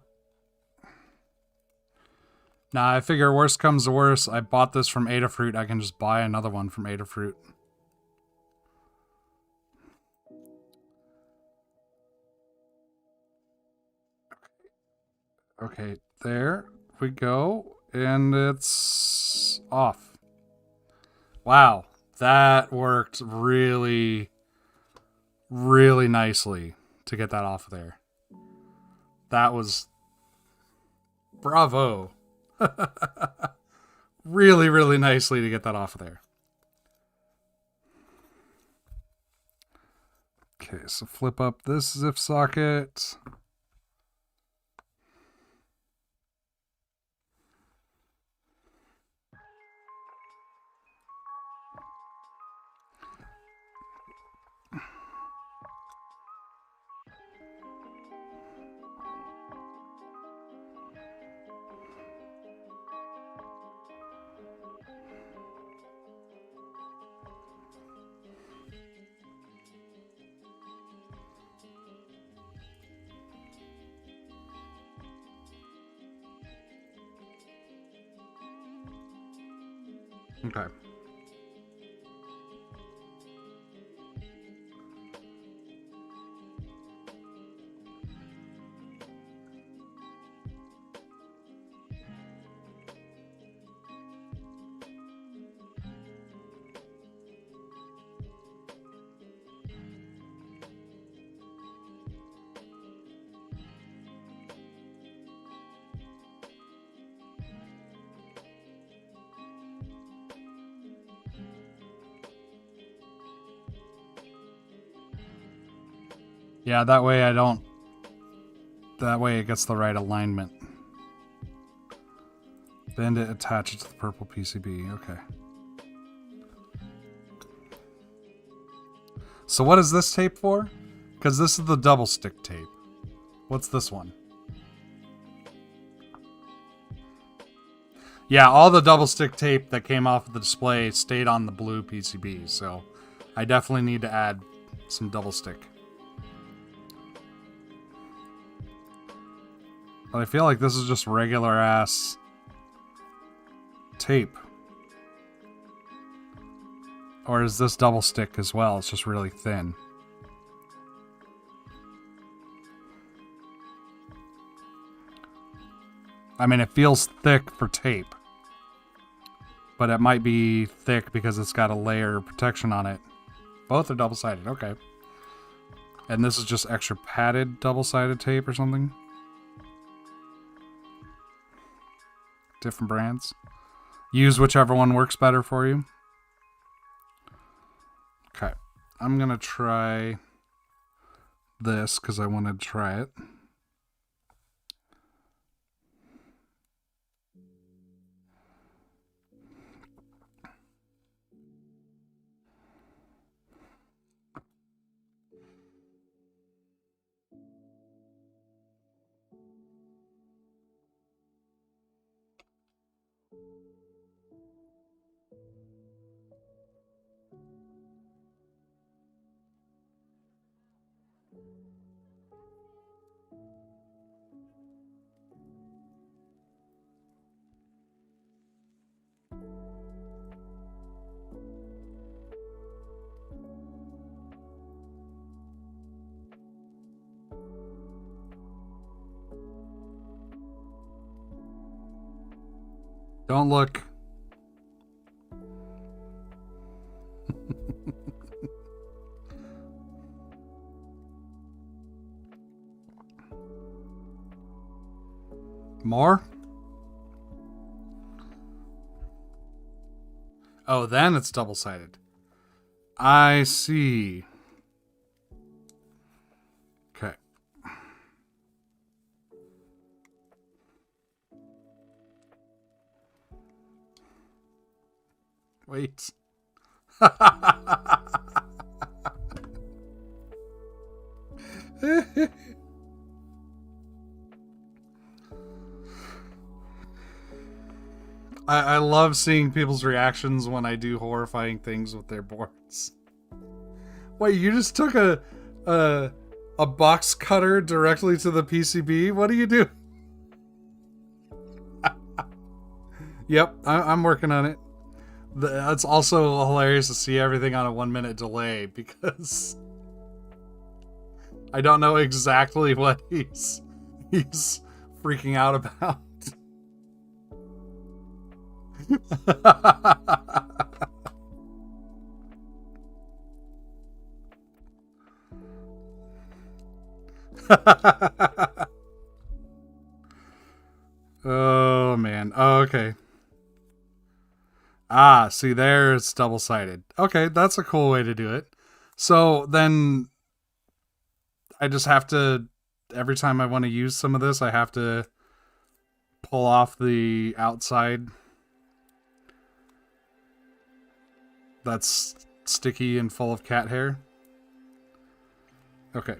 Now, I figure worst comes to worst, I bought this from Adafruit, I can just buy another one from Adafruit. Okay, there we go. And it's off. Wow, that worked really, really nicely to get that off of there. That was... bravo. Really, really nicely to get that off of there. Okay, so flip up this zip socket. Okay. Yeah, that way I don't... that way it gets the right alignment. Bend it, attach it to the purple PCB. Okay. So what is this tape for? Because this is the double stick tape. What's this one? Yeah, all the double stick tape that came off of the display stayed on the blue PCB, so I definitely need to add some double stick. But I feel like this is just regular ass tape. Or is this double stick as well? It's just really thin. I mean, it feels thick for tape. But it might be thick because it's got a layer of protection on it. Both are double-sided, okay. And this is just extra padded double-sided tape or something? Different brands. Use whichever one works better for you. Okay. I'm gonna try this because I wanted to try it. Don't look. More? Oh, then it's double-sided. I see. Okay. Wait. I love seeing people's reactions when I do horrifying things with their boards. Wait, you just took a box cutter directly to the PCB? What do you do? Yep, I'm working on it. It's also hilarious to see everything on a 1 minute delay because I don't know exactly what he's freaking out about. Oh man. Oh, okay. Ah, see there it's double-sided. Okay, that's a cool way to do it. So then I just have to, every time I want to use some of this, I have to pull off the outside that's sticky and full of cat hair. Okay.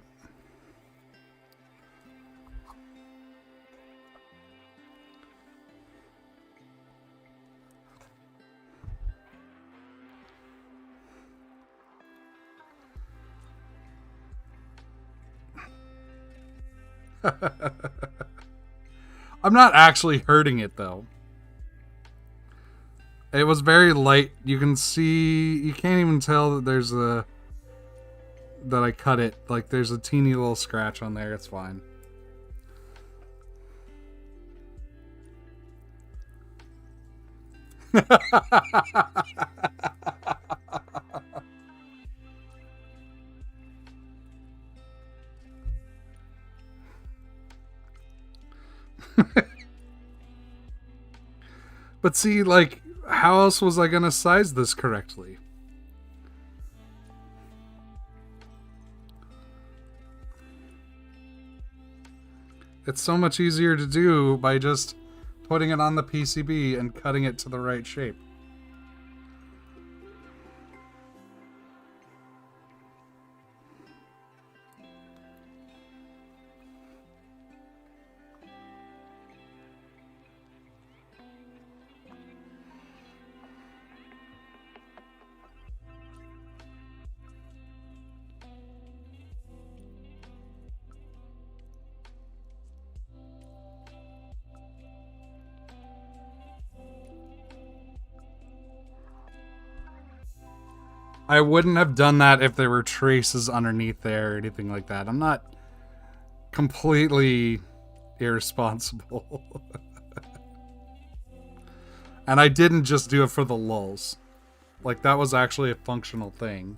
I'm not actually hurting it though. It was very light. You can see, you can't even tell that there's a, that I cut it. Like there's a teeny little scratch on there. It's fine. But see, like, how else was I gonna size this correctly? It's so much easier to do by just putting it on the PCB and cutting it to the right shape. I wouldn't have done that if there were traces underneath there or anything like that. I'm not completely irresponsible. And I didn't just do it for the lulz. Like, that was actually a functional thing.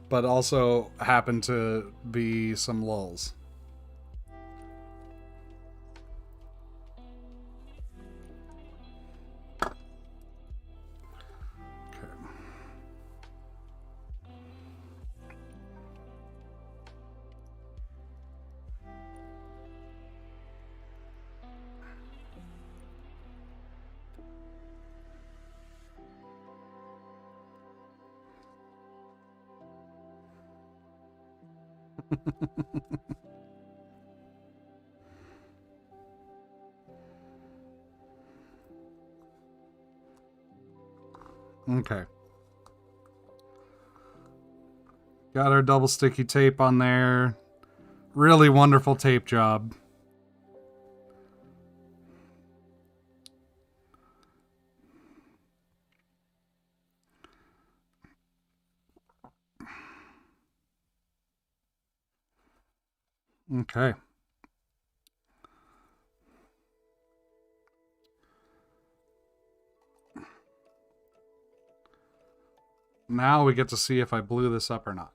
But also happened to be some lulz. Okay. Got our double sticky tape on there. Really wonderful tape job. Okay. Now we get to see if I blew this up or not.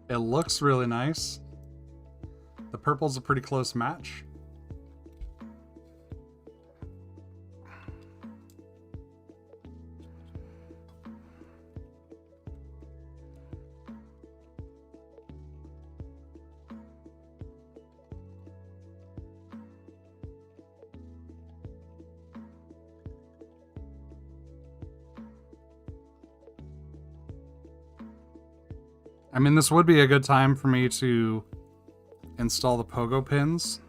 It looks really nice. The purple's a pretty close match. I mean, this would be a good time for me to install the pogo pins,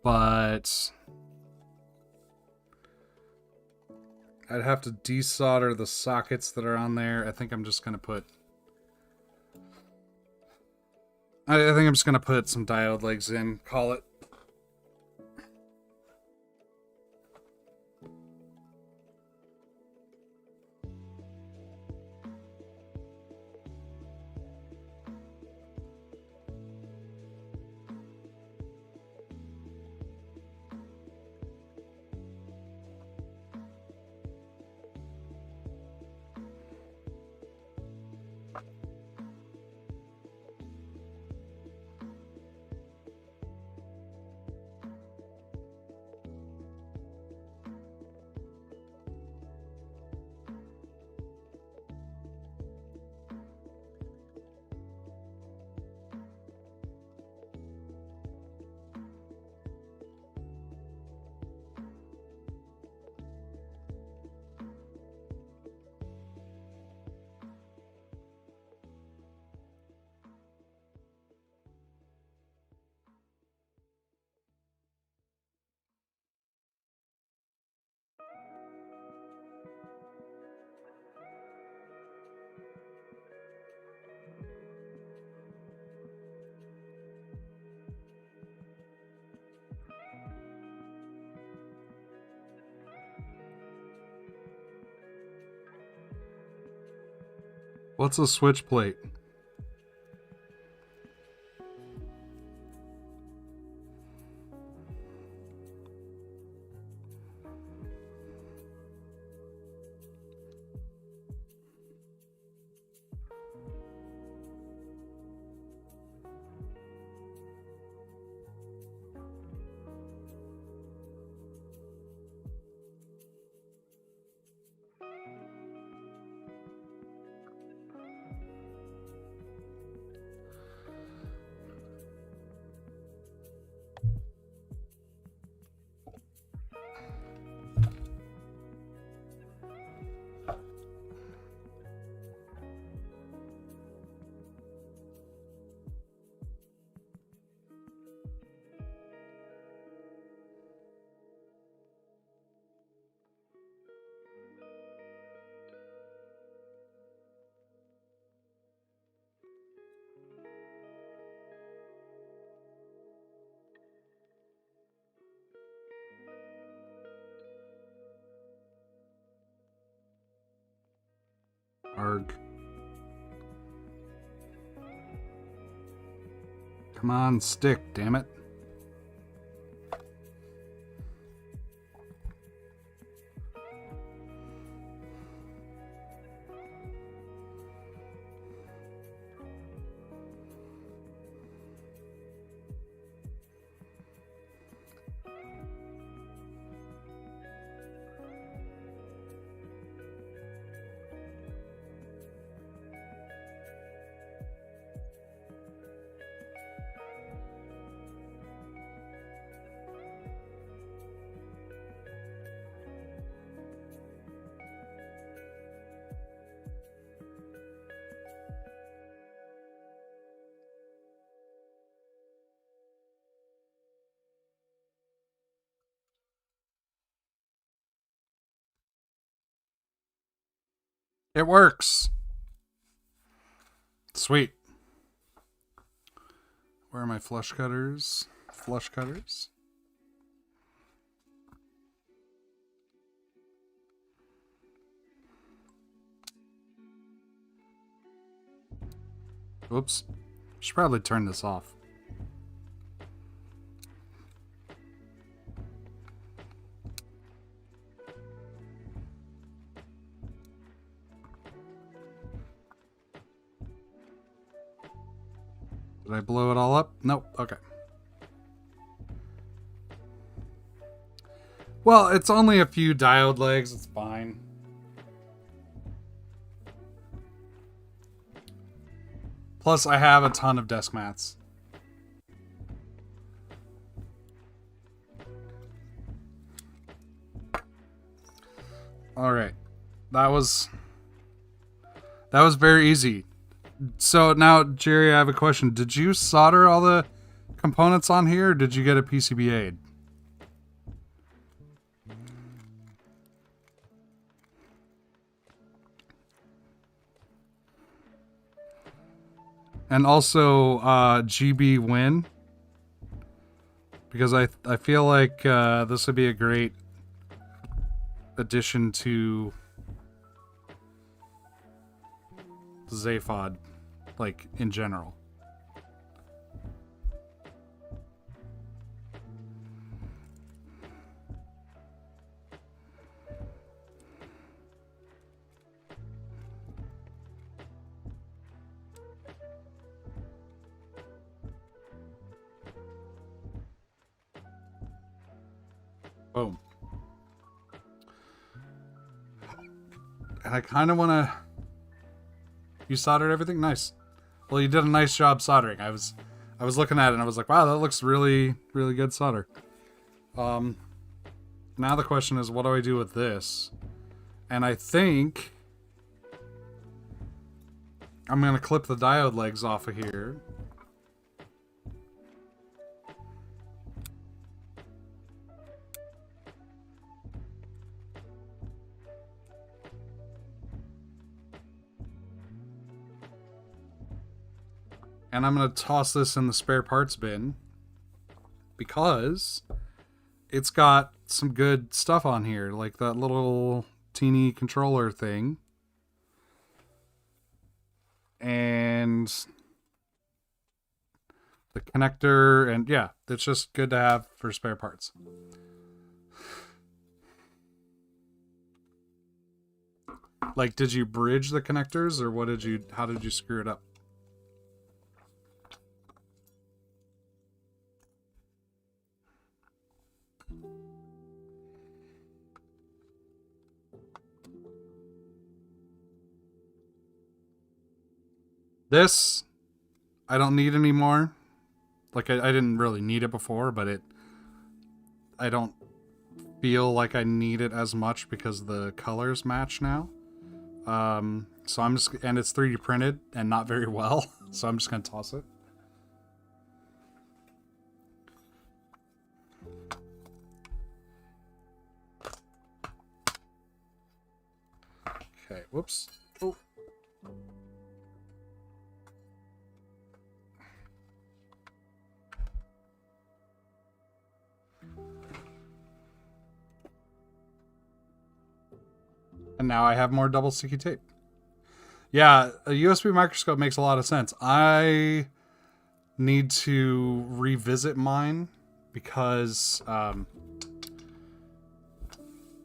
but I'd have to desolder the sockets that are on there. I think I'm just gonna put some diode legs in, call it. What's a switch plate? Arg. Come on, stick, damn it. It works. Sweet. Where are my flush cutters? Flush cutters. Oops. Should probably turn this off. Did I blow it all up? Nope. Okay. Well, it's only a few diode legs. It's fine. Plus, I have a ton of desk mats. All right. That was very easy. So now, Jerry, I have a question. Did you solder all the components on here, or did you get a PCB aid? And also GB Win, because I feel like this would be a great addition to the zaphod, like in general. Boom. And I kind of want to... You soldered everything? Nice. Well, you did a nice job soldering. I was looking at it and I was like, wow, that looks really, really good solder. Now the question is, what do I do with this? And I think I'm going to clip the diode legs off of here. And I'm going to toss this in the spare parts bin because it's got some good stuff on here, like that little teeny controller thing. And the connector, and yeah, it's just good to have for spare parts. Like, did you bridge the connectors, or how did you screw it up? This, I don't need anymore. Like, I didn't really need it before, but I don't feel like I need it as much because the colors match now. So I'm just, and it's 3D printed and not very well, so I'm just gonna toss it. Okay, whoops. Oh. And now I have more double sticky tape. Yeah, a USB microscope makes a lot of sense. I need to revisit mine because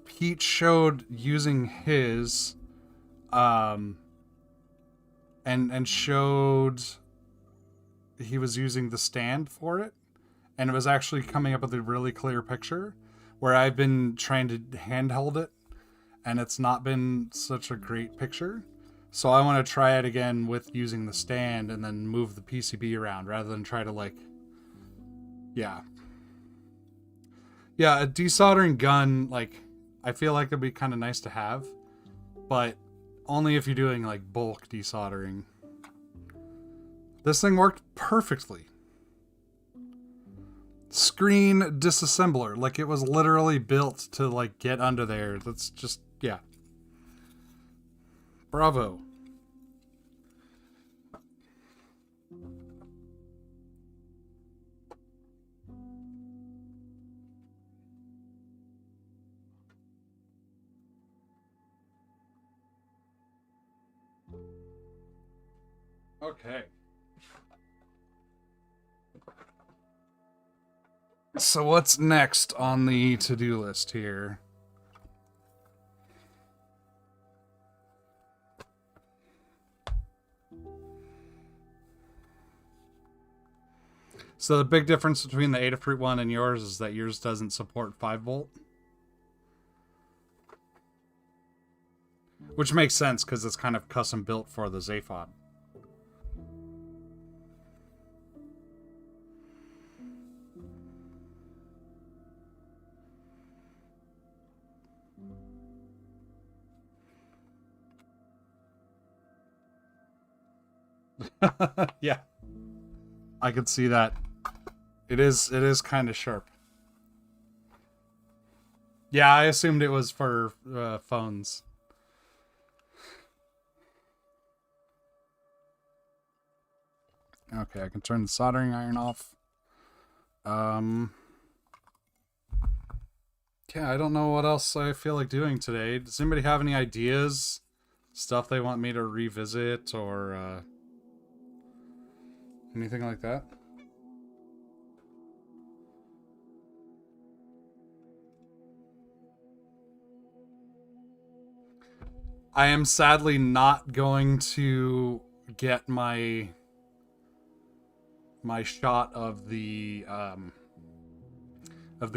Pete showed using his and showed he was using the stand for it, and it was actually coming up with a really clear picture, where I've been trying to handheld it and it's not been such a great picture. So I want to try it again with using the stand and then move the PCB around rather than try to like, yeah, a desoldering gun, like, I feel like it'd be kind of nice to have, but only if you're doing like bulk desoldering. This thing worked perfectly. Screen disassembler, like it was literally built to like get under there. That's just, yeah. Bravo. Okay. So what's next on the to-do list here? So the big difference between the Adafruit one and yours is that yours doesn't support 5-volt. Which makes sense because it's kind of custom built for the zaphod. Yeah. I could see that. It is kind of sharp. Yeah, I assumed it was for phones. Okay, I can turn the soldering iron off. Yeah, I don't know what else I feel like doing today. Does anybody have any ideas? Stuff they want me to revisit or anything like that? I am sadly not going to get my shot of the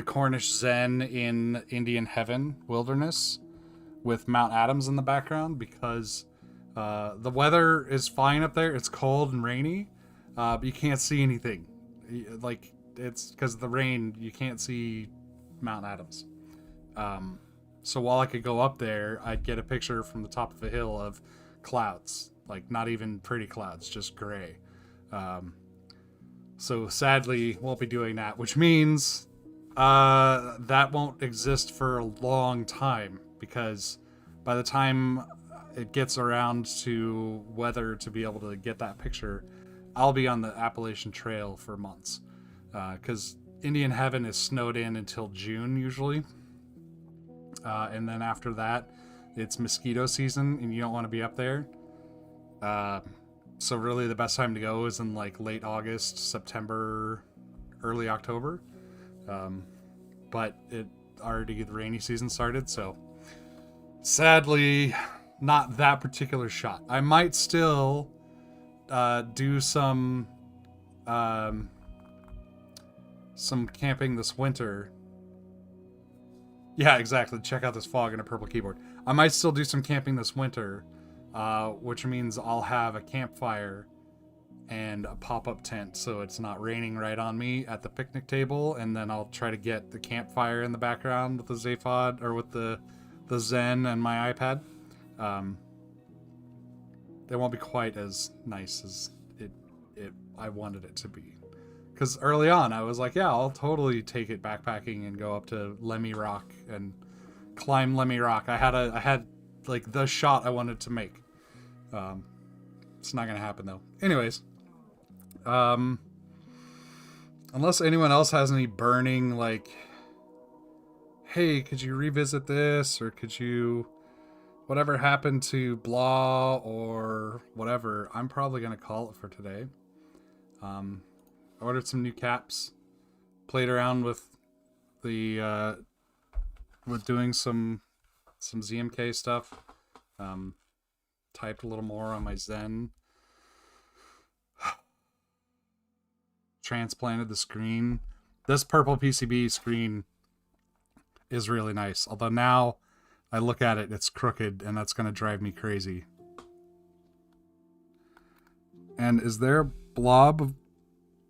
Cornish Zen in Indian Heaven Wilderness with Mount Adams in the background because the weather is fine up there. It's cold and rainy, but you can't see anything. Like, it's because of the rain, you can't see Mount Adams. So while I could go up there, I'd get a picture from the top of a hill of clouds, like not even pretty clouds, just gray. So sadly, won't be doing that, which means that won't exist for a long time because by the time it gets around to weather to be able to get that picture, I'll be on the Appalachian Trail for months because Indian Heaven is snowed in until June usually. And then after that, it's mosquito season, and you don't want to be up there. So really, the best time to go is in like late August, September, early October. But the rainy season started, so sadly, not that particular shot. I might still do some camping this winter. Yeah, exactly. Check out this fog and a purple keyboard. I might still do some camping this winter, which means I'll have a campfire and a pop-up tent so it's not raining right on me at the picnic table, and then I'll try to get the campfire in the background with the zaphod or with the Zen and my iPad. They won't be quite as nice as I wanted it to be. Because early on, I was like, yeah, I'll totally take it backpacking and go up to Lemmy Rock and climb Lemmy Rock. I had like the shot I wanted to make. It's not gonna happen though. Anyways, unless anyone else has any burning like, hey, could you revisit this, or could you, whatever happened to blah or whatever, I'm probably gonna call it for today. I ordered some new caps, played around with the with doing some ZMK stuff, typed a little more on my Zen, transplanted the screen. This purple PCB screen is really nice, although now I look at it, it's crooked, and that's going to drive me crazy. And is there a blob of...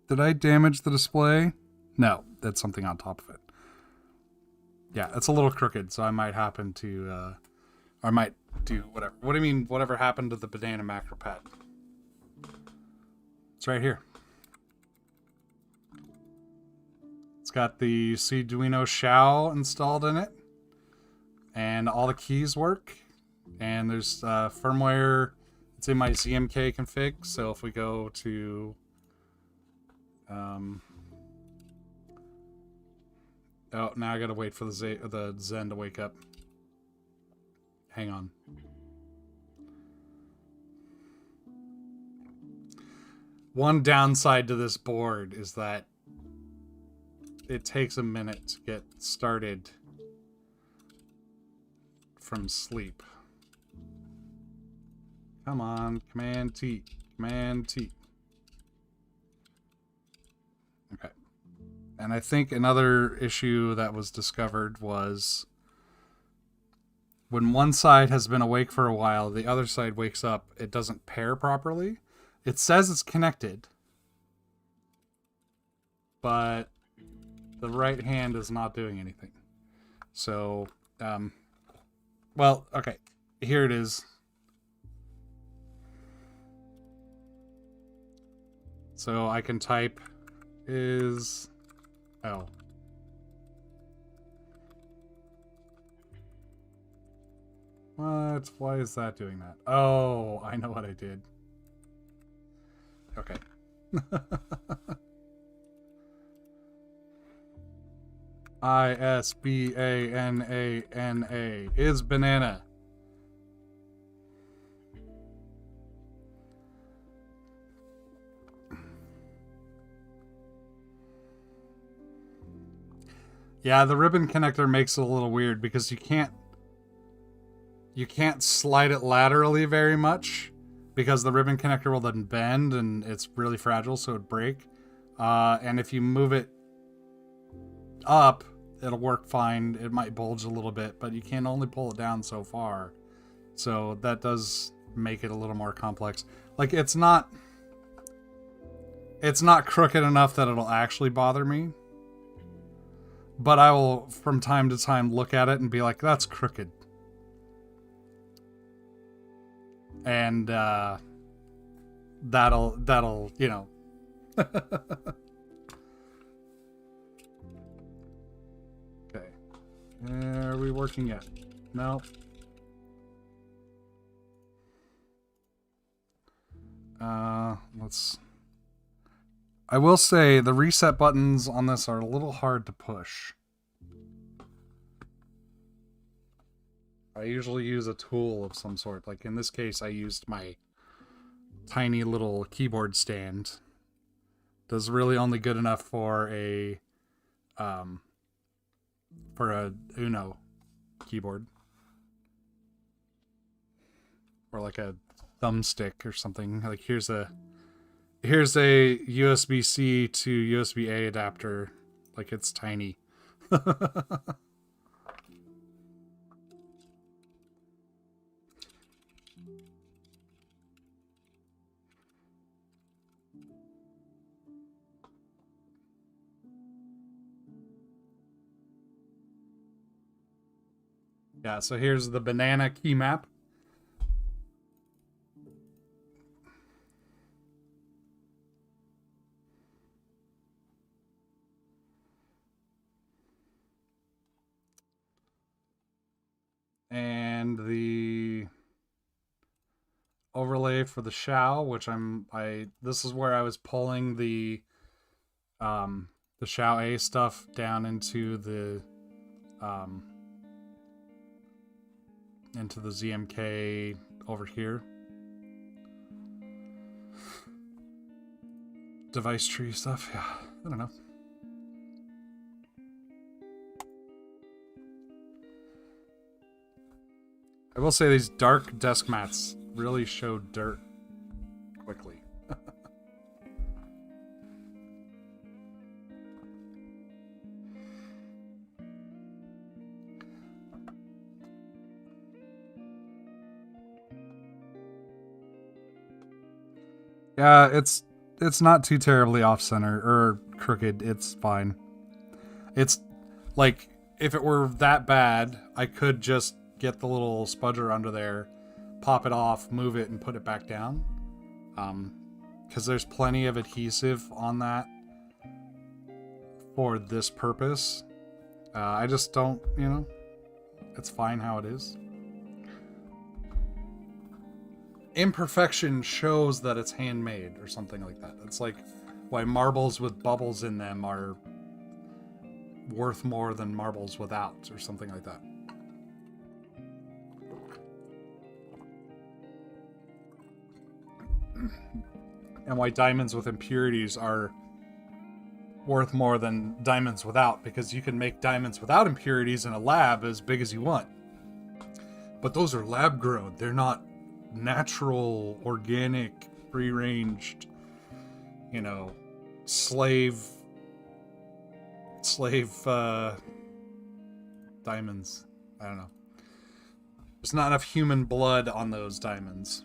Did I damage the display? No, that's something on top of it. Yeah, it's a little crooked, so I might happen to... or I might do whatever. What do you mean, whatever happened to the banana macro pad? It's right here. It's got the Arduino Shao installed in it. And all the keys work. And there's firmware. It's in my ZMK config, so if we go to... oh, now I gotta wait for the Zen to wake up. Hang on. One downside to this board is that it takes a minute to get started from sleep. Come on, Command T. Command T. And I think another issue that was discovered was when one side has been awake for a while, the other side wakes up, it doesn't pair properly. It says it's connected, but the right hand is not doing anything. So, well, okay, here it is. So I can type is, oh. What? Why is that doing that? Oh, I know what I did. Okay. ISBANANA is banana. Yeah, the ribbon connector makes it a little weird because you can't slide it laterally very much because the ribbon connector will then bend and it's really fragile, so it'd break. And if you move it up, it'll work fine. It might bulge a little bit, but you can only pull it down so far. So that does make it a little more complex. Like, it's not crooked enough that it'll actually bother me. But I will, from time to time, look at it and be like, that's crooked. And that'll, you know. Okay. Are we working yet? No. Let's... I will say the reset buttons on this are a little hard to push. I usually use a tool of some sort. Like in this case, I used my tiny little keyboard stand. That's really only good enough for a Uno keyboard. Or like a thumbstick or something. Like here's a USB-C to USB-A adapter. Like, it's tiny. Yeah, so here's the banana key map. And the overlay for the Shao, which this is where I was pulling the Shao A stuff down into the ZMK over here. Device tree stuff, yeah, I don't know. I will say these dark desk mats really show dirt quickly. Yeah, it's not too terribly off-center or crooked. It's fine. It's like, if it were that bad, I could just get the little spudger under there, pop it off, move it, and put it back down. Because there's plenty of adhesive on that for this purpose. I just don't, you know, it's fine how it is. Imperfection shows that it's handmade or something like that. It's like why marbles with bubbles in them are worth more than marbles without, or something like that. And why diamonds with impurities are worth more than diamonds without, because you can make diamonds without impurities in a lab as big as you want. But those are lab grown. They're not natural, organic, free-ranged, you know, slave slave diamonds. I don't know. There's not enough human blood on those diamonds.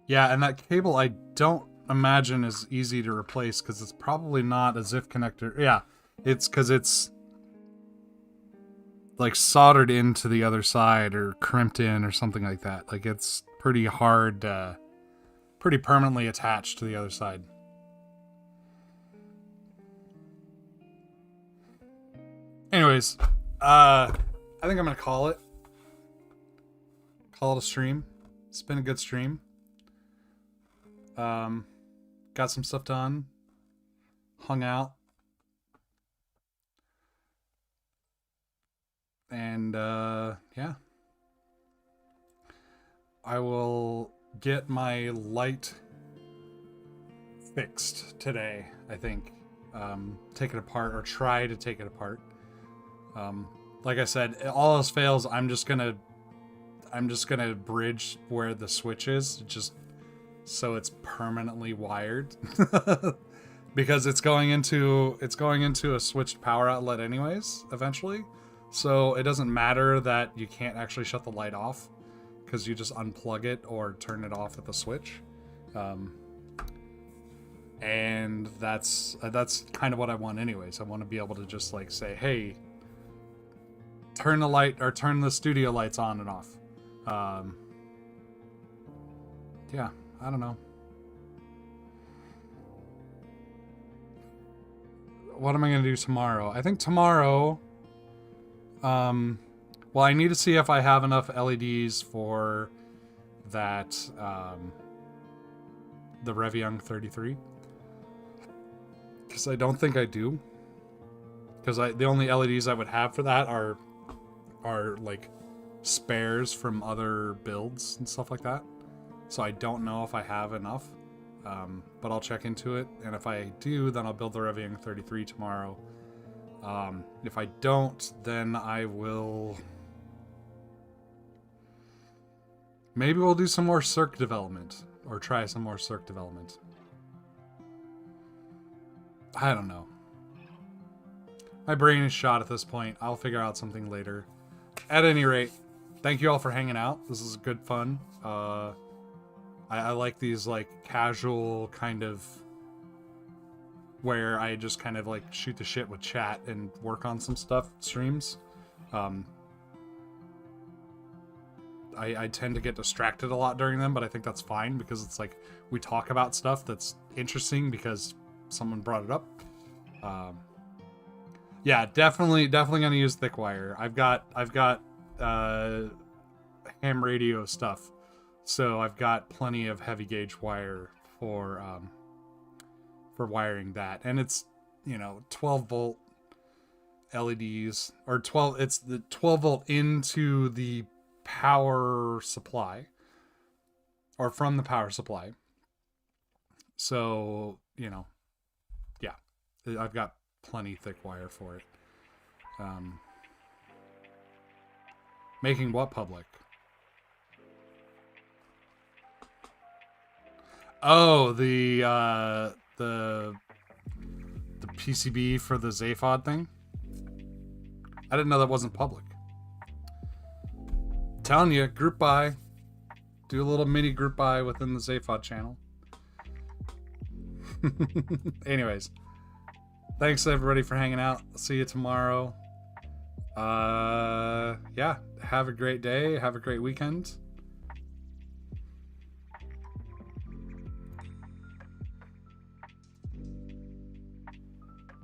Yeah, and that cable I don't imagine is easy to replace because it's probably not a ZIF connector. Yeah, it's because it's like soldered into the other side or crimped in or something like that. Like it's pretty hard, pretty permanently attached to the other side. Anyways, I think I'm gonna call it a stream. It's been a good stream. Got some stuff done, hung out, and yeah, I will get my light fixed today. I think take it apart or try to take it apart. Like I said, all else fails, I'm just gonna bridge where the switch is, just so it's permanently wired. Because it's going into a switched power outlet anyways, eventually. So it doesn't matter that you can't actually shut the light off, because you just unplug it or turn it off at the switch. And that's kind of what I want anyways. I want to be able to just like say, hey, turn the light or turn the studio lights on and off. Yeah, I don't know. What am I going to do tomorrow? I think tomorrow, well, I need to see if I have enough LEDs for that, the Reviung 33. Because I don't think I do. Because the only LEDs I would have for that are like spares from other builds and stuff like that. So I don't know if I have enough, but I'll check into it. And if I do, then I'll build the Reviung 33 tomorrow. If I don't, then I will... Maybe we'll do some more circ development, or try some more circ development. I don't know. My brain is shot at this point. I'll figure out something later. At any rate, thank you all for hanging out. This is good fun. I like these like casual kind of where I just kind of like shoot the shit with chat and work on some stuff streams. I tend to get distracted a lot during them, but I think that's fine because it's like we talk about stuff that's interesting because someone brought it up. Yeah, definitely gonna use thick wire. I've got ham radio stuff, so I've got plenty of heavy gauge wire for wiring that, and it's 12 volt LEDs or 12. It's the 12 volt into the power supply or from the power supply. So yeah, I've got plenty thick wire for it. Making what public? Oh, the PCB for the zaphod thing. I didn't know that wasn't public. Telling you, group buy. Do a little mini group buy within the zaphod channel. Anyways, thanks everybody for hanging out. I'll see you tomorrow. Yeah, have a great day. Have a great weekend.